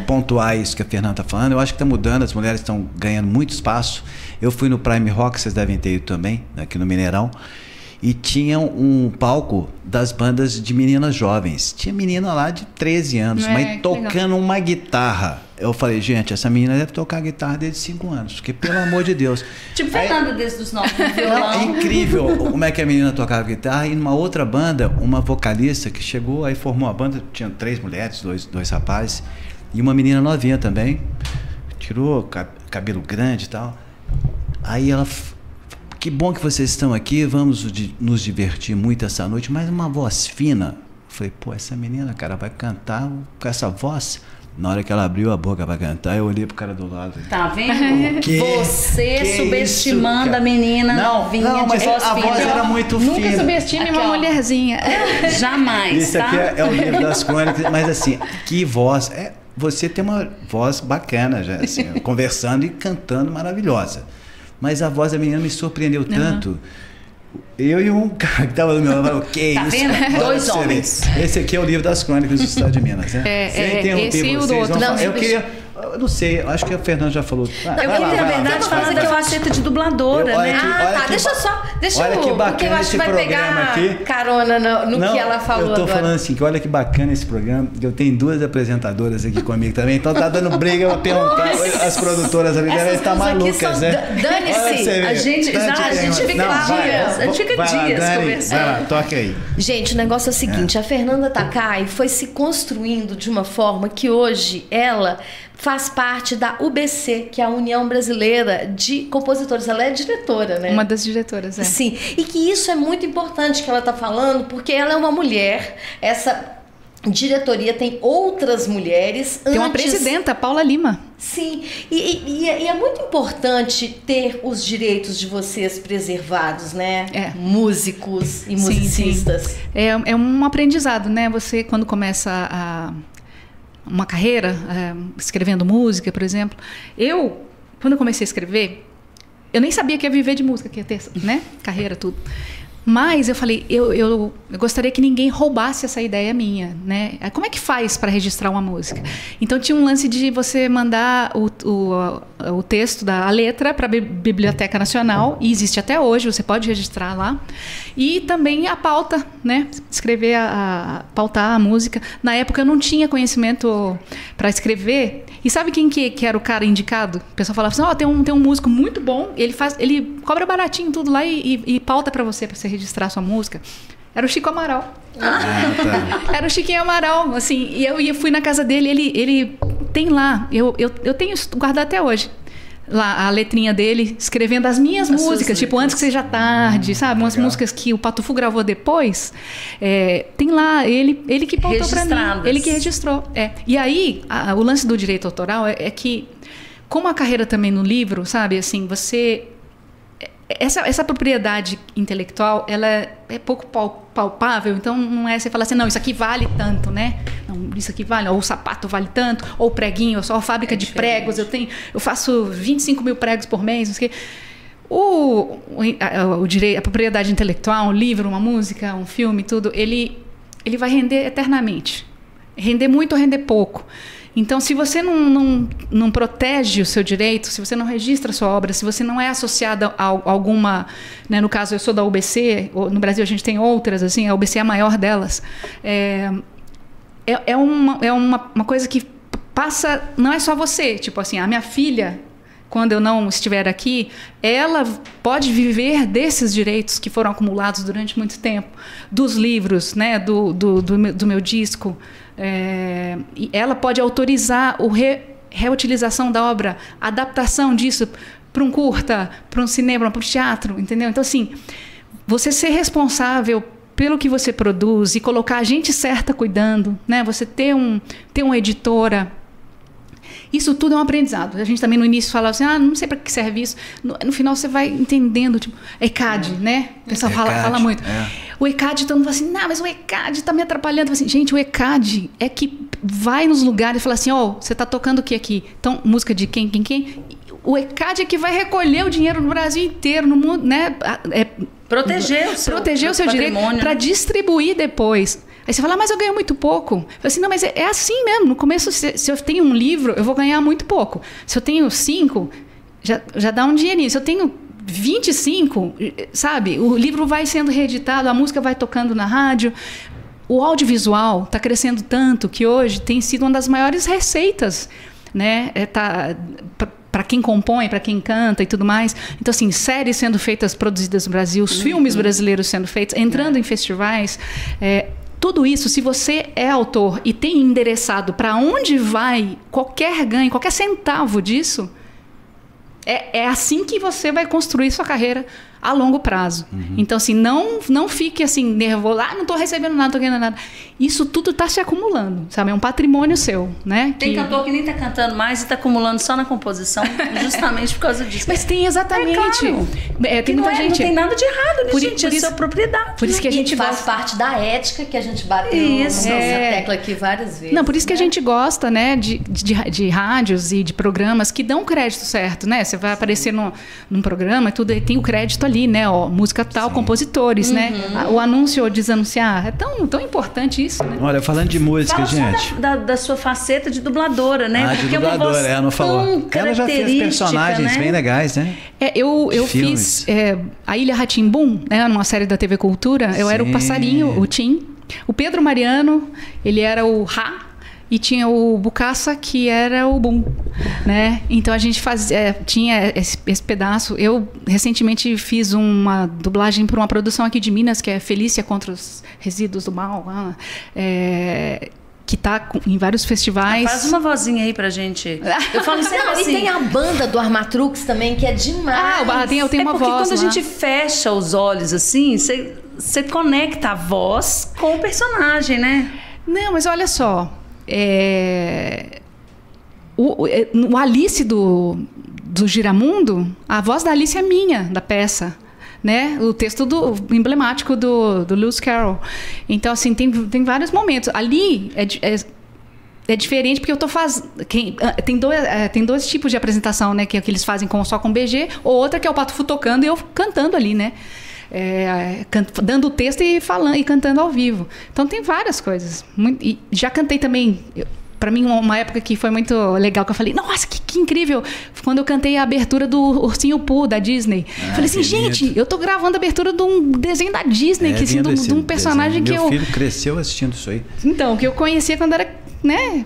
pontuar isso que a Fernanda tá falando. Eu acho que tá mudando, as mulheres estão ganhando muito espaço. Eu fui no Prime Rock, vocês devem ter ido também, aqui no Mineirão. E tinha um palco das bandas de meninas jovens. Tinha menina lá de 13 anos, mas tocando uma guitarra. Eu falei, gente, essa menina deve tocar guitarra desde 5 anos, porque pelo amor de Deus. Tipo Fernanda desde os 9 no violão. É incrível como é que a menina tocava guitarra. E numa outra banda, uma vocalista que chegou, aí formou a banda, tinha 3 mulheres, dois rapazes, e uma menina novinha também. Tirou cabelo grande e tal. Aí ela... Que bom que vocês estão aqui, vamos nos divertir muito essa noite, mas uma voz fina. Eu falei, essa menina, cara, vai cantar com essa voz? Na hora que ela abriu a boca pra cantar, eu olhei pro cara do lado. Tá vendo? Você subestimando isso, a menina novinha de voz a fina. voz era muito fina. Nunca subestime uma mulherzinha. Jamais, Isso aqui é o livro das crônicas, mas assim, que voz. Você tem uma voz bacana, já, assim, conversando e cantando maravilhosa. Mas a voz da menina me surpreendeu tanto. Eu e um cara que estava do meu lado, que tá isso? Vendo? Dois homens. Esse aqui é o livro das crônicas do Estado de Minas, né? Esse e o do outro. Eu queria... Eu não sei, acho que a Fernanda já falou. Eu queria, na verdade, falar da faceta de dubladora, né? Deixa olha que bacana, porque eu acho que vai programa pegar aqui. Carona no que ela falou. Eu tô falando assim, que olha que bacana esse programa, que eu tenho 2 apresentadoras aqui comigo também, então tá dando briga pra perguntar as produtoras ali, devem estar malucas, né? Dane-se, a gente fica dias conversando. Vai lá, toca aí. Gente, o negócio é o seguinte, a Fernanda Takai foi se construindo de uma forma que hoje ela faz parte da UBC, que é a União Brasileira de Compositores. Ela é diretora, né? Uma das diretoras, Sim, e que isso é muito importante que ela está falando, porque ela é uma mulher, essa diretoria tem outras mulheres. Tem uma presidenta, Paula Lima. Sim, e é muito importante ter os direitos de vocês preservados, né? Músicos e musicistas. Sim. É um aprendizado, né? Você, quando começa uma carreira, escrevendo música, por exemplo. Quando eu comecei a escrever, eu nem sabia que ia viver de música, que ia ter, né? Carreira, tudo. Mas eu falei, eu gostaria que ninguém roubasse essa ideia minha, né? Como é que faz para registrar uma música? Então tinha um lance de você mandar o texto a letra para a Biblioteca Nacional, e existe até hoje, você pode registrar lá. E também a pauta, né? Escrever, pautar a música. Na época eu não tinha conhecimento para escrever. E sabe quem que era o cara indicado? O pessoal falava assim, tem um músico muito bom, ele cobra baratinho tudo lá e pauta para você registrar sua música. Era o Chico Amaral. Tá. Era o Chiquinho Amaral, assim, e eu fui na casa dele, ele tem lá, eu tenho guardado até hoje, lá a letrinha dele, escrevendo as minhas músicas, tipo Antes que Seja Tarde, sabe? Umas músicas que o Patufu gravou depois. Tem lá, ele que pautou pra mim. Ele que registrou. E aí, o lance do direito autoral é que, como a carreira também no livro, sabe? Assim, você... Essa propriedade intelectual, ela é pouco palpável, então não é você falar assim, não, isso aqui vale tanto, né? Não, isso aqui vale, ou o sapato vale tanto, ou o preguinho, ou só a fábrica de pregos, eu faço 25 mil pregos por mês, não sei o quê. A propriedade intelectual, um livro, uma música, um filme, tudo, ele vai render eternamente. Render muito ou render pouco. Então, se você não protege o seu direito, se você não registra a sua obra, se você não é associada a alguma... Né, no caso, eu sou da UBC, no Brasil a gente tem outras, assim, a UBC é a maior delas. É uma coisa que passa... Não é só você. Tipo assim, a minha filha, quando eu não estiver aqui, ela pode viver desses direitos que foram acumulados durante muito tempo, dos livros, né, do meu disco. E ela pode autorizar a reutilização da obra, a adaptação disso para um curta, para um cinema, para um teatro, entendeu? Então, assim, você ser responsável pelo que você produz e colocar a gente certa cuidando, né? Você ter uma editora, isso tudo é um aprendizado. A gente também no início falava assim, não sei para que serve isso. No final você vai entendendo, tipo, ECAD, né? O pessoal fala muito. O ECAD, todo mundo fala assim, não, mas o ECAD está me atrapalhando. Assim, gente, o ECAD é que vai nos lugares e fala assim, você está tocando o que aqui? Então, música de quem? O ECAD é que vai recolher o dinheiro no Brasil inteiro, no mundo, né? Proteger o seu direito para distribuir depois. Aí você fala, mas eu ganho muito pouco. Eu falo assim, não, mas é assim mesmo. No começo, se eu tenho um livro, eu vou ganhar muito pouco. Se eu tenho 5, já dá um dinheirinho. Se eu tenho 25, sabe? O livro vai sendo reeditado, a música vai tocando na rádio. O audiovisual está crescendo tanto que hoje tem sido uma das maiores receitas, né? Para quem compõe, para quem canta e tudo mais. Então, assim, séries sendo feitas, produzidas no Brasil, os filmes brasileiros sendo feitos, entrando em festivais. Tudo isso, se você é autor e tem endereçado para onde vai qualquer ganho, qualquer centavo disso, é assim que você vai construir sua carreira a longo prazo. Então, assim, não fique assim, nervoso, não estou recebendo nada, não estou ganhando nada. Isso tudo está se acumulando, sabe? É um patrimônio seu, né? Tem cantor que nem está cantando mais e está acumulando só na composição, justamente por causa disso. Mas tem exatamente. Claro. Tem muita gente. Não tem nada de errado, né, gente? É sua propriedade. Por isso que a gente faz parte da ética que a gente bateu nessa tecla aqui várias vezes. Não, por isso que a gente gosta, né, de rádios e de programas que dão crédito certo, né? Você vai aparecer num programa e tudo, e tem o crédito ali, né? Ó, música tal, compositores, né? O anúncio ou desanunciar. É tão importante isso, né? Olha, falando de música, Fala gente. só da sua faceta de dubladora, né? De dubladora, ela não falou. Ela já fez personagens bem legais, né? Eu fiz a Ilha Rá-Tim-Bum, né? Numa série da TV Cultura. Eu era o passarinho, o Tim. O Pedro Mariano, ele era o Rá. E tinha o Bucaça, que era o Bum, né? Então a gente tinha esse pedaço. Eu recentemente fiz uma dublagem para uma produção aqui de Minas, que é Felícia contra os Resíduos do Mal, que tá em vários festivais. Faz uma vozinha aí pra gente. Eu falo sempre assim. E tem a banda do Armatrux também, que é demais. Eu tenho uma voz. Porque quando a gente fecha os olhos assim, você conecta a voz com o personagem, né? Não, mas olha só. O Alice do Giramundo, a voz da Alice é minha, da peça, né? O texto emblemático do Lewis Carroll. Então, assim, tem vários momentos. Ali é diferente porque eu tô fazendo. Tem dois tipos de apresentação, né? Que eles fazem só com BG, ou outra que é o Pato Fu tocando e eu cantando ali, né? Dando o texto e falando e cantando ao vivo. Então tem várias coisas. E já cantei também. Para mim, uma época que foi muito legal, que eu falei, nossa, que incrível! Quando eu cantei a abertura do Ursinho Pooh, da Disney. Falei assim, gente, eu tô gravando a abertura de um desenho da Disney, de um personagem que Meu filho cresceu assistindo isso aí. Então, que eu conhecia quando era, né?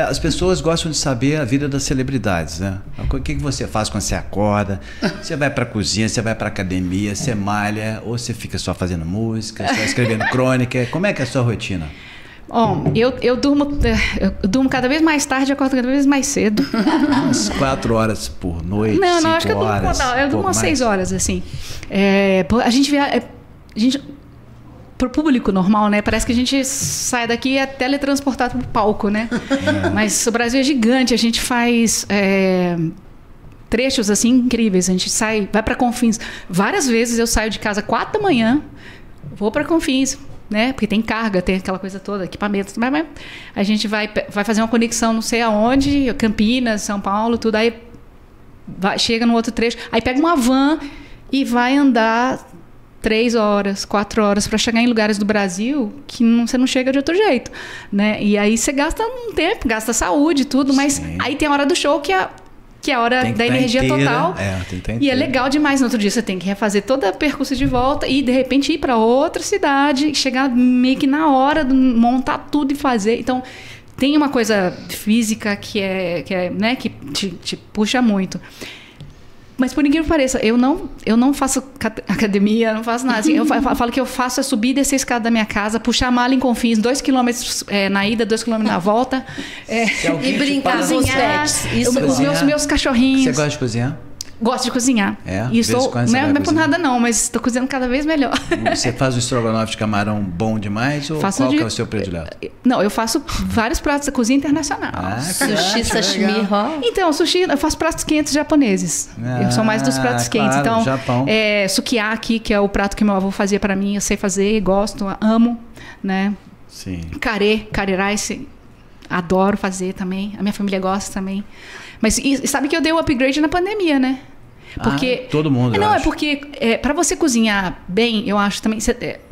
As pessoas gostam de saber a vida das celebridades, né? O que você faz quando você acorda? Você vai pra cozinha, você vai pra academia, você malha, ou você fica só fazendo música, só escrevendo crônica? Como é que é a sua rotina? Eu durmo cada vez mais tarde e acordo cada vez mais cedo. Umas 4 horas por noite, Não, acho que eu durmo umas 6 horas, assim. A gente pro público normal, né? Parece que a gente sai daqui e é teletransportado pro palco, né? Mas o Brasil é gigante, a gente faz trechos assim incríveis. A gente vai para Confins. Várias vezes eu saio de casa 4 da manhã, vou para Confins, né? Porque tem carga, tem aquela coisa toda, equipamento. Mas a gente vai fazer uma conexão não sei aonde, Campinas, São Paulo, tudo. Aí chega no outro trecho, aí pega uma van e vai andar 3 horas, 4 horas para chegar em lugares do Brasil que você não chega de outro jeito, né? E aí você gasta um tempo, gasta saúde, tudo, mas aí tem a hora do show que é a hora da energia total. E é legal demais. No outro dia você tem que refazer todo o percurso de volta e de repente ir para outra cidade, chegar meio que na hora de montar tudo e fazer. Então tem uma coisa física que né, que te puxa muito. Mas por ninguém que pareça, eu não faço academia, não faço nada. Assim, eu falo que eu faço subir e descer a escada da minha casa, puxar a mala em Confins, 2 quilômetros na ida, 2 quilômetros na volta. E brincar com os pets. Os meus cachorrinhos. Você gosta de cozinhar? Gosto de cozinhar. E estou, não é por nada não, mas estou cozinhando cada vez melhor. Você faz o estrogonofe de camarão bom demais ou qual que é o seu predileto? Não, eu faço vários pratos da cozinha internacional. Sushi, sashimi, Então, sushi, eu faço pratos quentes japoneses. Eu sou mais dos pratos quentes. Então, Japão. Sukiyaki, que é o prato que meu avô fazia para mim, eu sei fazer, gosto, amo, né? Sim. Curry rice, adoro fazer também. A minha família gosta também. Mas sabe que eu dei um upgrade na pandemia, né? Porque todo mundo é porque para você cozinhar bem, eu acho também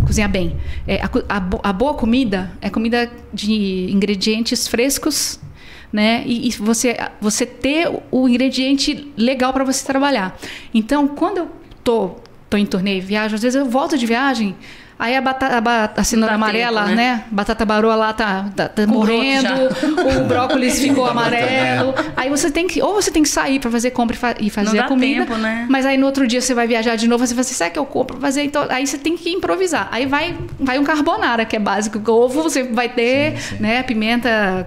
cozinhar bem, a boa comida é comida de ingredientes frescos, né? E você ter o ingrediente legal para você trabalhar. Então, quando eu tô em turnê, viajo, às vezes eu volto de viagem. Aí a cenoura amarela, tempo, né? Batata baroa lá tá morrendo, o brócolis ficou amarelo. Aí você tem que sair para fazer compra e fazer não a comida. Tempo, né? Mas aí no outro dia você vai viajar de novo, você fala assim, sabe que eu compro pra fazer? Então, aí você tem que improvisar. Aí vai um carbonara, que é básico. Ovo você vai ter, né? Pimenta,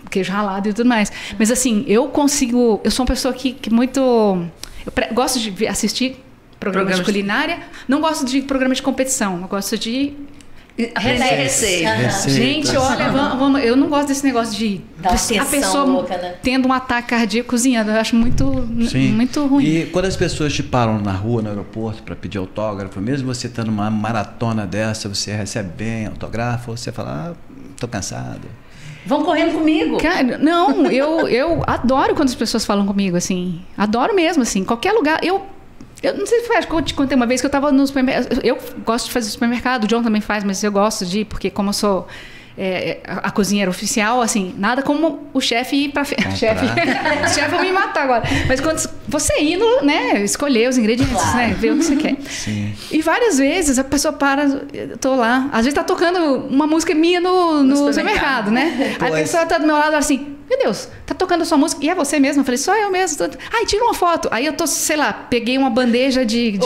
queijo ralado e tudo mais. Mas assim, eu sou uma pessoa que muito... gosto de assistir programas de culinária, não gosto de programa de competição, eu gosto de... Receita. Gente, olha, eu não gosto desse negócio de a pessoa louca, né? Tendo um ataque cardíaco cozinhando. Eu acho muito ruim. E quando as pessoas te param na rua, no aeroporto, para pedir autógrafo, mesmo você estando numa maratona dessa, você recebe bem autógrafo, ou você fala, tô cansado. Vão correndo comigo. Cara, não, eu adoro quando as pessoas falam comigo, assim. Adoro mesmo, assim. Qualquer lugar. Eu não sei se acho que eu te contei uma vez que eu estava no supermercado. Eu gosto de fazer supermercado, o John também faz, mas eu gosto de ir, porque como eu sou a cozinheira oficial, assim, nada como o chefe ir pra chefe vai me matar agora. Mas quando você indo, né, escolher os ingredientes, claro, né, ver o que você quer. Sim. E várias vezes a pessoa para, eu tô lá, às vezes tá tocando uma música minha no supermercado, né? Aí a pessoa tá do meu lado assim, meu Deus, tá tocando a sua música, e é você mesmo? Eu falei, só eu mesmo. Ai, tira uma foto. Aí eu tô, sei lá, peguei uma bandeja de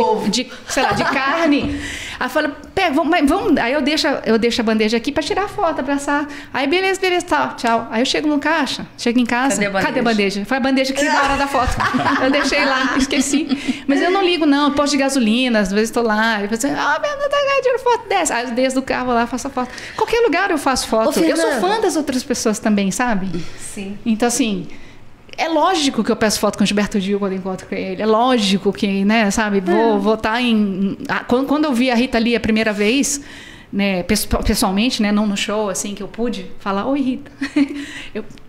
carne. Aí eu falei, pega, vamos. Aí eu deixo a bandeja aqui pra tirar a foto, abraçar. Aí beleza, tá, tchau. Aí eu chego no caixa, chego em casa, cadê a bandeja? Foi a bandeja que na hora da foto. Eu deixei lá, esqueci. Mas eu não ligo, não, posto de gasolina, às vezes tô lá, e você, tira foto dessa. Aí eu desço do carro lá, faço a foto. Qualquer lugar eu faço foto. Eu sou fã das outras pessoas também, sabe? Sim. Então, assim, é lógico que eu peço foto com o Gilberto Gil quando encontro com ele. É lógico que, né, sabe, vou estar em... Quando eu vi a Rita Lee a primeira vez, né, pessoalmente, né, não no show, assim, que eu pude falar, oi, Rita.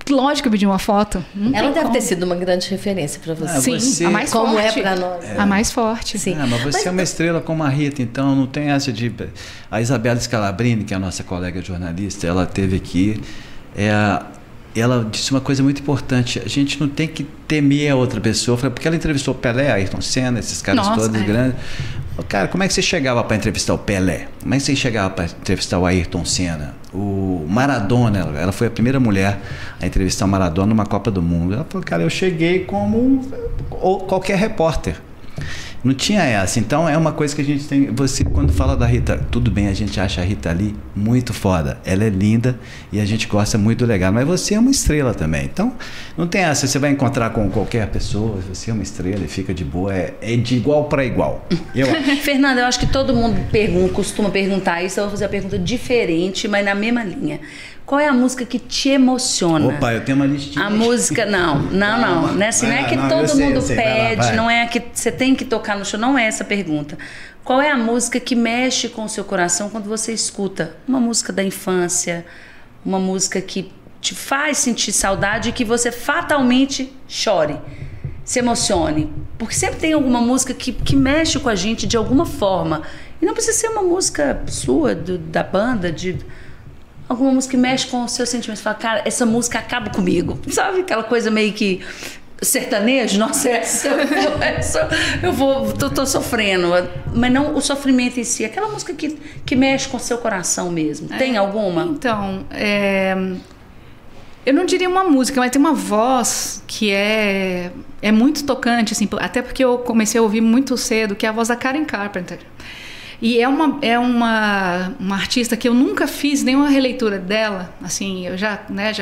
Lógico que eu pedi uma foto. Ela deve ter sido uma grande referência para você. Sim, a mais como forte. É para nós. A mais forte. Sim. Mas você é uma estrela como a Rita, então não tem essa de... A Isabela Scalabrini, que é a nossa colega jornalista, ela esteve aqui, ela disse uma coisa muito importante, a gente não tem que temer a outra pessoa, porque ela entrevistou o Pelé, Ayrton Senna, esses caras todos grandes. Cara, como é que você chegava para entrevistar o Pelé? Como é que você chegava para entrevistar o Ayrton Senna? O Maradona, ela foi a primeira mulher a entrevistar o Maradona numa Copa do Mundo. Ela falou, cara, eu cheguei como qualquer repórter. Não tinha essa. Então é uma coisa que a gente tem. Você, quando fala da Rita, tudo bem, a gente acha a Rita Lee muito foda. Ela é linda e a gente gosta muito do legado. Mas você é uma estrela também. Então não tem essa. Você vai encontrar com qualquer pessoa, você é uma estrela e fica de boa. É de igual para igual. Fernanda, eu acho que todo mundo costuma perguntar isso. Eu vou fazer a pergunta diferente, mas na mesma linha. Qual é a música que te emociona? Opa, eu tenho uma listinha. A música, não. Não é que todo mundo pede, não é a que você tem que tocar no show, não é essa a pergunta. Qual é a música que mexe com o seu coração quando você escuta uma música da infância, uma música que te faz sentir saudade e que você fatalmente chore, se emocione? Porque sempre tem alguma música que mexe com a gente de alguma forma. E não precisa ser uma música sua, da banda, alguma música que mexe com os seus sentimentos. Fala, cara, essa música acaba comigo. Sabe aquela coisa meio que sertanejo? Nossa, tô sofrendo. Mas não o sofrimento em si. Aquela música que mexe com o seu coração mesmo. Tem alguma? Então, eu não diria uma música, mas tem uma voz que é muito tocante, assim, até porque eu comecei a ouvir muito cedo, que é a voz da Karen Carpenter. E é uma artista que eu nunca fiz nenhuma releitura dela. Assim, eu já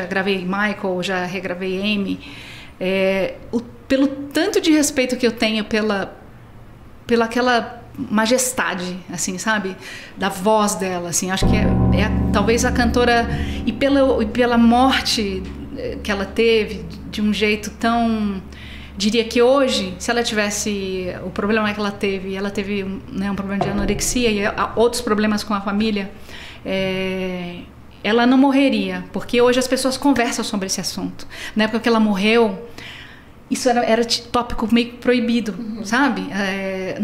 gravei Michael, já regravei Amy. Pelo tanto de respeito que eu tenho pela aquela majestade, assim, sabe? Da voz dela, assim. Acho que talvez a cantora... E pela morte que ela teve, de um jeito tão... Diria que hoje, se ela tivesse o problema que ela teve, né, um problema de anorexia e outros problemas com a família, ela não morreria, porque hoje as pessoas conversam sobre esse assunto. Na época que ela morreu, isso era tópico meio proibido, sabe?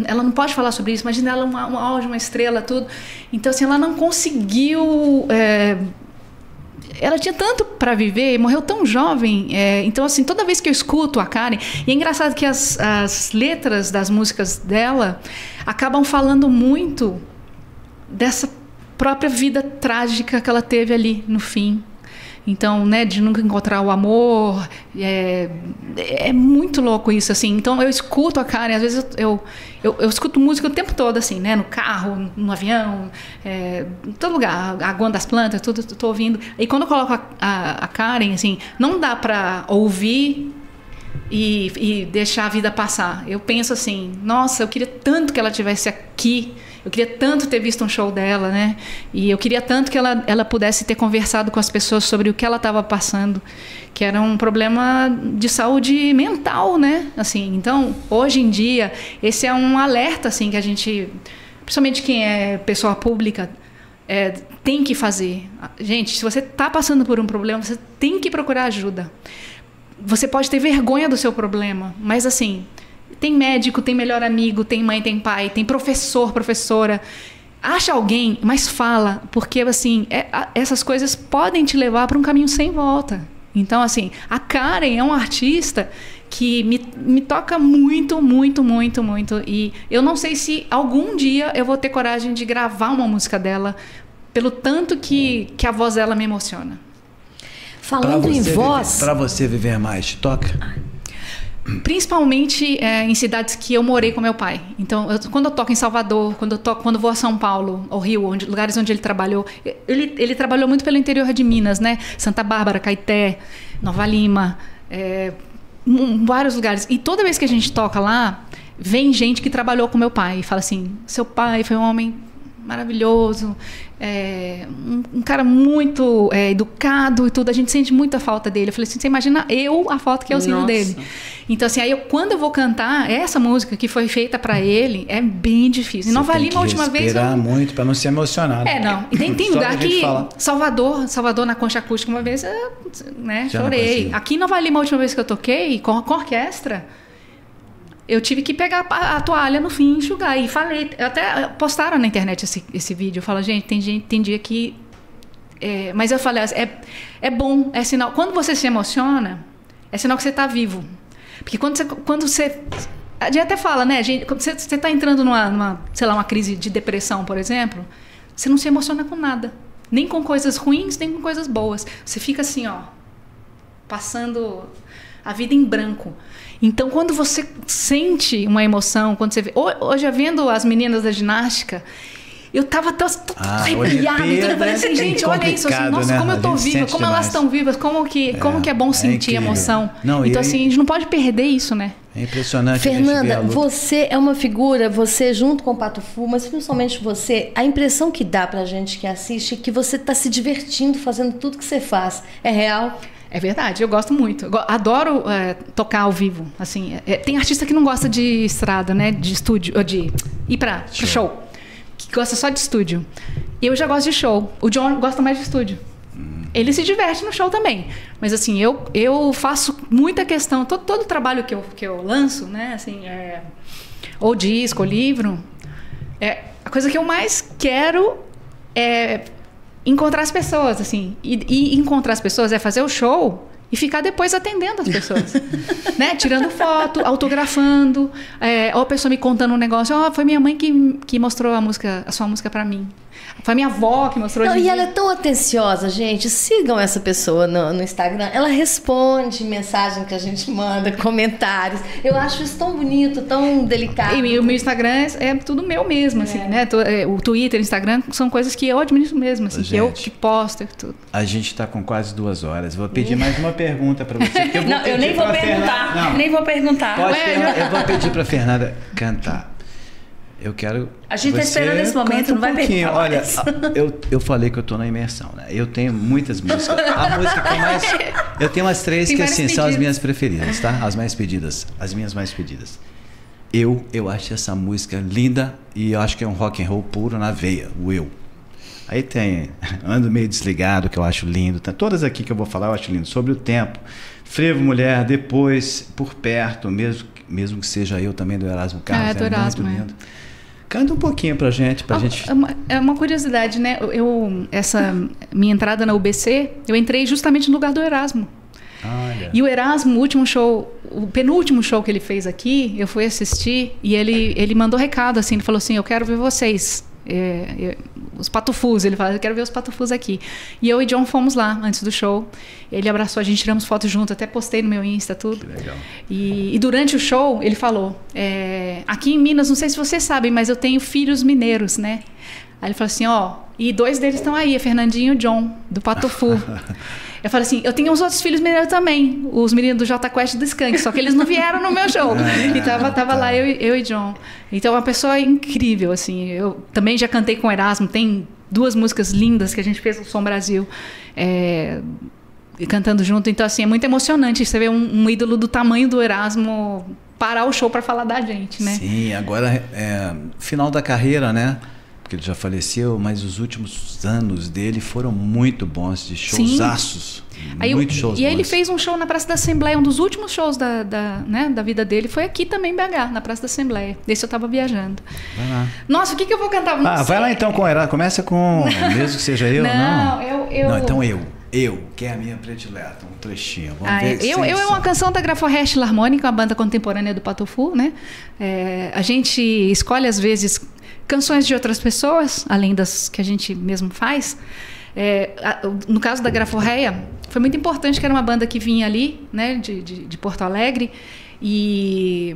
Ela não pode falar sobre isso. Imagina ela um auge, uma estrela, tudo. Então, assim, ela não conseguiu... ela tinha tanto para viver, morreu tão jovem. Então, assim, toda vez que eu escuto a Karen... E é engraçado que as letras das músicas dela acabam falando muito dessa própria vida trágica que ela teve ali no fim. Então, né, de nunca encontrar o amor. É muito louco isso, assim. Então, eu escuto a Karen, às vezes eu escuto música o tempo todo, assim, né? No carro, no avião, em todo lugar, aguando as plantas, tudo, eu tô ouvindo. E quando eu coloco a Karen, assim, não dá para ouvir e deixar a vida passar. Eu penso assim, nossa, eu queria tanto que ela estivesse aqui, eu queria tanto ter visto um show dela, né? E eu queria tanto que ela pudesse ter conversado com as pessoas sobre o que ela estava passando, que era um problema de saúde mental, né? Assim, então, hoje em dia, esse é um alerta, assim, que a gente, principalmente quem é pessoa pública, tem que fazer. Gente, se você está passando por um problema, você tem que procurar ajuda. Você pode ter vergonha do seu problema, mas assim, tem médico, tem melhor amigo, tem mãe, tem pai, tem professor, professora. Acha alguém, mas fala, porque assim, essas coisas podem te levar para um caminho sem volta. Então, assim, a Karen é uma artista que me toca muito, muito, muito, muito. E eu não sei se algum dia eu vou ter coragem de gravar uma música dela, pelo tanto que a voz dela me emociona. Falando em voz... Para você viver mais, toca? Principalmente em cidades que eu morei com meu pai. Então, quando eu toco em Salvador, quando vou a São Paulo, ou Rio, lugares onde ele trabalhou... Ele trabalhou muito pelo interior de Minas, né? Santa Bárbara, Caeté, Nova Lima, vários lugares. E toda vez que a gente toca lá, vem gente que trabalhou com meu pai e fala assim, seu pai foi um homem maravilhoso, um cara muito educado e tudo, a gente sente muita falta dele. Eu falei assim, você imagina a falta que eu sinto dele. Então assim, quando eu vou cantar essa música que foi feita para ele, é bem difícil. Em Nova Lima, a última vez... Você tem que respirar muito para não se emocionar. Não. E tem lugar que... Salvador, na Concha Acústica, uma vez, chorei. Aqui em Nova Lima, a última vez que eu toquei, com orquestra, eu tive que pegar a toalha no fim e enxugar. E falei, até postaram na internet esse vídeo. Eu falo, gente, tem dia que... mas eu falei, é bom, é sinal. Quando você se emociona, é sinal que você está vivo. Porque quando você... A gente até fala, né, gente, quando você está entrando numa, sei lá, uma crise de depressão, por exemplo, você não se emociona com nada. Nem com coisas ruins, nem com coisas boas. Você fica assim, passando a vida em branco. Então, quando você sente uma emoção, quando você vê... Hoje, vendo as meninas da ginástica, eu tava tão arrepiada. Então, eu falei assim, gente, olha isso. Assim, nossa, né? Como eu tô viva, como elas estão vivas, como que é bom sentir emoção. Então, assim, a gente não pode perder isso, né? É impressionante. Fernanda, você é uma figura, você junto com o Pato Fu, mas principalmente você, a impressão que dá pra gente que assiste é que você tá se divertindo fazendo tudo que você faz. É real? É verdade, eu gosto muito. Adoro tocar ao vivo. Assim, tem artista que não gosta de estrada, né? De estúdio, de ir para show. Que gosta só de estúdio. Eu já gosto de show. O John gosta mais de estúdio. Ele se diverte no show também. Mas assim, eu faço muita questão. Todo trabalho que eu lanço, né? Assim, ou disco, ou livro, a coisa que eu mais quero é encontrar as pessoas, assim. E encontrar as pessoas é fazer o show e ficar depois atendendo as pessoas. Né? Tirando foto, autografando. Ou a pessoa me contando um negócio. Foi minha mãe que mostrou a sua música pra mim. Foi minha avó que mostrou. Não, e ela é tão atenciosa, gente. Sigam essa pessoa no Instagram. Ela responde mensagem que a gente manda, comentários. Eu acho isso tão bonito, tão delicado. E o meu Instagram é tudo meu mesmo, assim, né? O Twitter, o Instagram são coisas que eu administro mesmo, assim, que eu que posto e tudo. A gente tá com quase 2 horas. Vou pedir mais uma pergunta pra você. Eu nem vou perguntar. Nem vou perguntar. Eu vou pedir pra Fernanda cantar. Eu quero... A gente está esperando esse momento, não vai perguntar. Olha, eu falei que eu tô na imersão, né? Eu tenho muitas músicas. A música que eu mais... Eu tenho umas 3 que, assim, são as minhas preferidas, tá? As mais pedidas. As minhas mais pedidas. Eu acho essa música linda e eu acho que é um rock and roll puro na veia, o Eu. Aí tem Ando Meio Desligado, que eu acho lindo. Tem todas aqui que eu vou falar, eu acho lindo. Sobre o Tempo, Frevo Mulher, Depois, Por Perto, mesmo que seja eu também, do Erasmo Carlos. Do Erasmo, muito lindo. Canta um pouquinho pra gente, gente... É uma curiosidade, né? Essa minha entrada na UBC, eu entrei justamente no lugar do Erasmo. Olha. E o Erasmo, o penúltimo show que ele fez aqui, eu fui assistir e ele mandou recado, assim, ele falou assim, eu quero ver vocês. os patufus. Ele fala, eu quero ver os patufus aqui. E eu e John fomos lá antes do show. Ele abraçou a gente, tiramos fotos junto, até postei no meu Insta, tudo. Que legal. E durante o show, ele falou, aqui em Minas, não sei se vocês sabem, mas eu tenho filhos mineiros, né? Aí ele falou assim, e 2 deles estão aí, a Fernandinho e o John, do Patofu. Eu falei assim, eu tenho uns outros filhos mineiros também, os meninos do Jota Quest e do Skank, só que eles não vieram no meu show. E tava lá eu e John. Então, é uma pessoa incrível, assim. Eu também já cantei com o Erasmo, tem 2 músicas lindas que a gente fez no Som Brasil, cantando junto. Então, assim, é muito emocionante você ver um ídolo do tamanho do Erasmo parar o show para falar da gente, né? Sim, agora final da carreira, né? Porque ele já faleceu, mas os últimos anos dele foram muito bons, de showzaços. Muitos shows bons. E ele fez um show na Praça da Assembleia, um dos últimos shows da vida dele foi aqui também em BH, na Praça da Assembleia. Desse eu tava viajando. Vai lá. Nossa, o que eu vou cantar? Vai lá então com o Erasmo. Começa com, mesmo que seja eu, não? Não, então eu, que é a minha predileta, um trechinho. Vamos ver. Eu é uma canção da Graforrest Larmônica, uma banda contemporânea do Patofu, né? A gente escolhe às vezes canções de outras pessoas, além das que a gente mesmo faz. No caso da Graforreia, foi muito importante que era uma banda que vinha ali, né, de Porto Alegre, e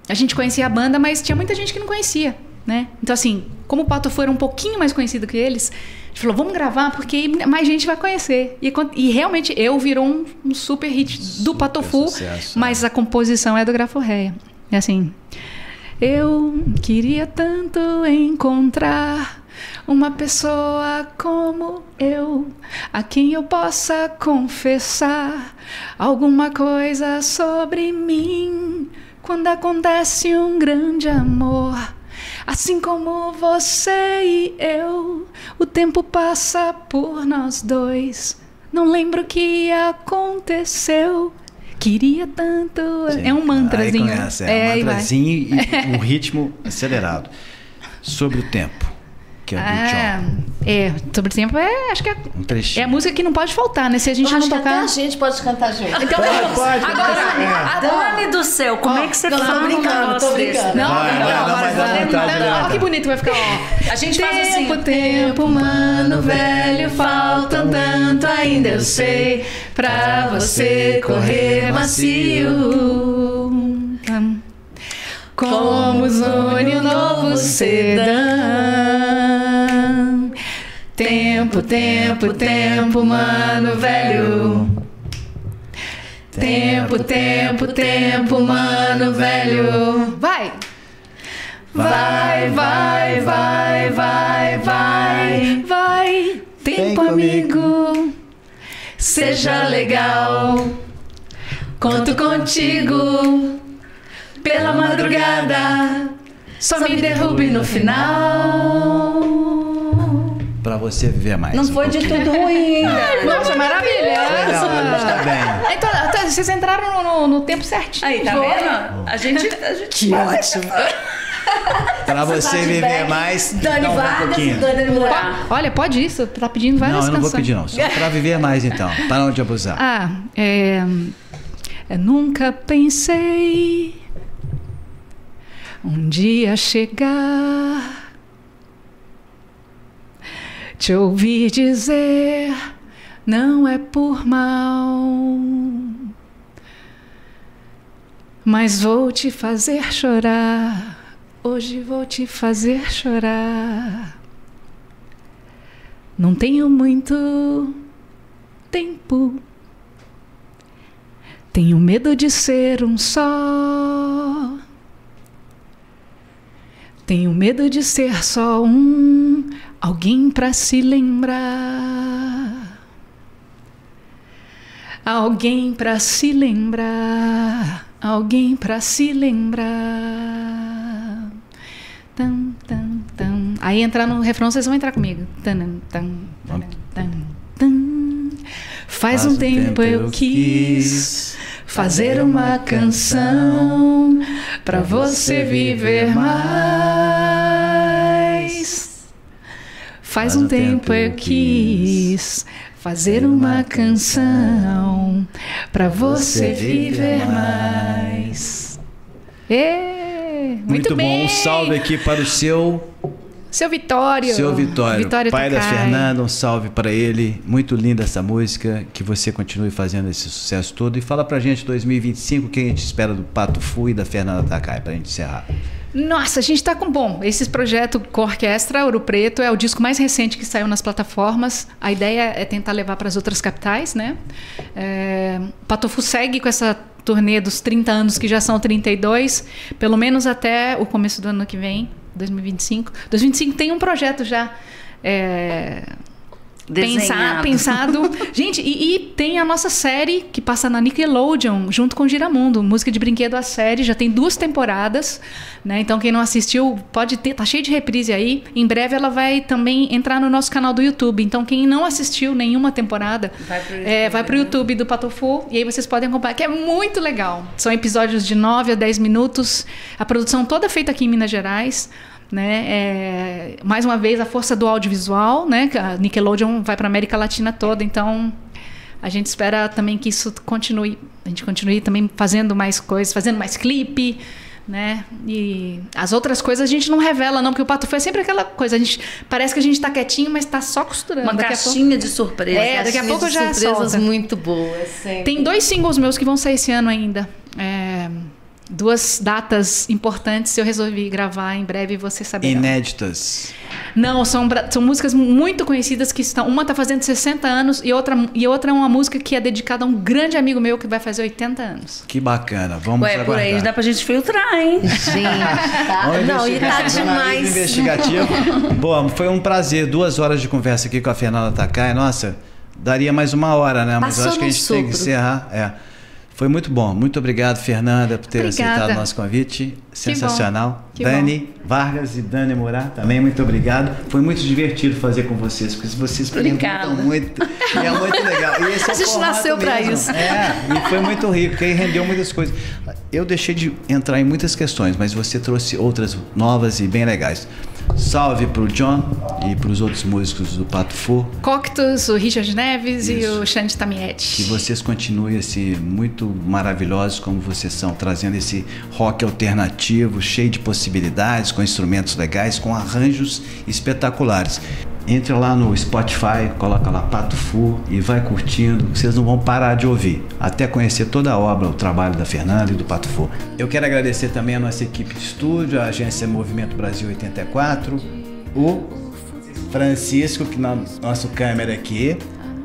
a gente conhecia a banda, mas tinha muita gente que não conhecia, né? Então, assim, como o Patofu era um pouquinho mais conhecido que eles, a gente falou, vamos gravar porque mais gente vai conhecer. E realmente virou um super hit do Patofu, mas a composição é do Graforreia. É assim... Eu queria tanto encontrar uma pessoa como eu, a quem eu possa confessar alguma coisa sobre mim. Quando acontece um grande amor, assim como você e eu, o tempo passa por nós dois. Não lembro o que aconteceu. Queria tanto... Sim. É um mantrazinho. Um mantrazinho e um ritmo acelerado. Sobre o tempo, que é do John. Sobre o tempo acho que um trechinho. É a música que não pode faltar, né? Se a gente não tocar... até a gente pode cantar junto. Então, pode. Agora, Dani do céu, como é que você fala? Tô brincando. Não, Olha que bonito vai ficar, A gente faz assim. Tempo, mano, velho, falta tanto ainda eu sei pra você correr macio. Como une o novo sedã. Tempo, tempo, tempo, mano, velho. Tempo, tempo, tempo, mano, velho. Vai! Vai, vai, vai, vai, vai, vai. Tempo, amigo, seja legal. Conto contigo pela madrugada. Só me derrube no final. Pra você viver mais. Não foi de tudo ruim ainda. Nossa, maravilhosa. Tá bem. Então, vocês entraram no tempo certinho. Aí, tá vendo? A gente Que ótimo. Pra você viver mais, Dani Vargas, Dani Murá. Olha, pode isso. Tá pedindo várias Não, eu não vou canções. pedir não. Só pra viver mais então. Para não te abusar. Nunca pensei um dia chegar, te ouvir dizer não é por mal, mas vou te fazer chorar. Hoje vou te fazer chorar. Não tenho muito tempo. Tenho medo de ser um só. Tenho medo de ser só alguém para se lembrar. Alguém para se lembrar. Alguém para se lembrar. Tam, tam, tam. Aí entrar no refrão, vocês vão entrar comigo. Tam, tam, tam, tam, tam. Faz um tempo eu quis fazer uma canção pra você viver mais. Faz um tempo eu quis fazer uma canção pra você viver mais. Muito bom. bem. Um salve aqui para o seu Seu Vitório. Seu Vitório, pai da Takai. Fernanda, um salve para ele. Muito linda essa música, que você continue fazendo esse sucesso todo. E fala pra gente 2025, o que a gente espera do Pato Fu e da Fernanda Takai, pra gente encerrar. Nossa, a gente tá com... Bom, esse projeto com a orquestra Ouro Preto é o disco mais recente que saiu nas plataformas. A ideia é tentar levar para as outras capitais, né? Pato Fu segue com essa turnê dos 30 anos, que já são 32, pelo menos até o começo do ano que vem, 2025. 2025 tem um projeto já pensado. Gente, e tem a nossa série que passa na Nickelodeon, junto com Giramundo, música de brinquedo, a série, já tem 2 temporadas, né? Então quem não assistiu pode ter, tá cheio de reprise aí. Em breve ela vai também entrar no nosso canal do YouTube. Então quem não assistiu nenhuma temporada, vai pro YouTube do Pato Fu, e aí vocês podem acompanhar, que é muito legal. São episódios de 9 a 10 minutos, a produção toda feita aqui em Minas Gerais. Né? Mais uma vez a força do audiovisual, né? A Nickelodeon vai para a América Latina toda, então a gente espera também que isso continue, a gente continue também fazendo mais coisas, fazendo mais clipe, né? E as outras coisas a gente não revela não, porque o Pato Fu é sempre aquela coisa, parece que a gente está quietinho, mas está só costurando. Uma caixinha de surpresa. Daqui a pouco já surpresas muito boas. Sempre. Tem 2 singles meus que vão sair esse ano ainda. 2 datas importantes, eu resolvi gravar em breve, você saberá. Inéditas. Não, são músicas muito conhecidas que estão... Uma está fazendo 60 anos e outra é uma música que é dedicada a um grande amigo meu que vai fazer 80 anos. Que bacana, vamos aguardar. Por aí dá pra gente filtrar, hein? Gente, tá... Não, e tá demais. Investigativo. Bom, foi um prazer, 2 horas de conversa aqui com a Fernanda Takai. Nossa, daria mais 1 hora, né? Mas eu acho que a gente tem que encerrar. Foi muito bom. Muito obrigado, Fernanda, por ter aceitado o nosso convite. Sensacional. Dani Vargas e Dani Moura também, muito obrigado. Foi muito divertido fazer com vocês, porque vocês perguntam muito. E é muito legal. E esse a gente nasceu para isso. E foi muito rico, que aí rendeu muitas coisas. Eu deixei de entrar em muitas questões, mas você trouxe outras novas e bem legais. Salve pro John e pros outros músicos do Pato Fu. Coctus, o Richard Neves e o Xande Tamietti. Que vocês continuem assim, muito maravilhosos como vocês são, trazendo esse rock alternativo, cheio de possibilidades, com instrumentos legais, com arranjos espetaculares. Entre lá no Spotify, coloca lá Pato Fu e vai curtindo, vocês não vão parar de ouvir, até conhecer toda a obra, o trabalho da Fernanda e do Pato Fu. Eu quero agradecer também a nossa equipe de estúdio, a agência Movimento Brasil 84, o Francisco, que na nossa câmera aqui,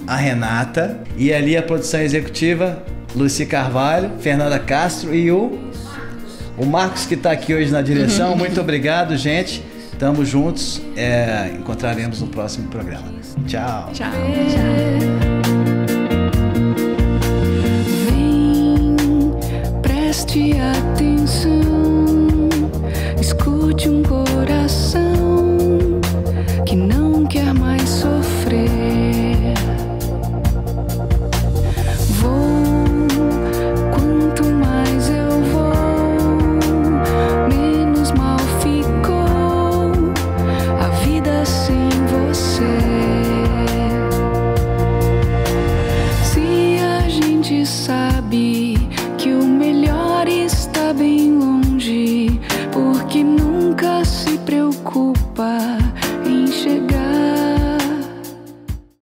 a Renata, e ali a produção executiva, Luci Carvalho, Fernanda Castro e o Marcos, que está aqui hoje na direção. Muito obrigado, gente. Tamo juntos. Encontraremos no próximo programa. Tchau. Tchau. Vem, preste atenção.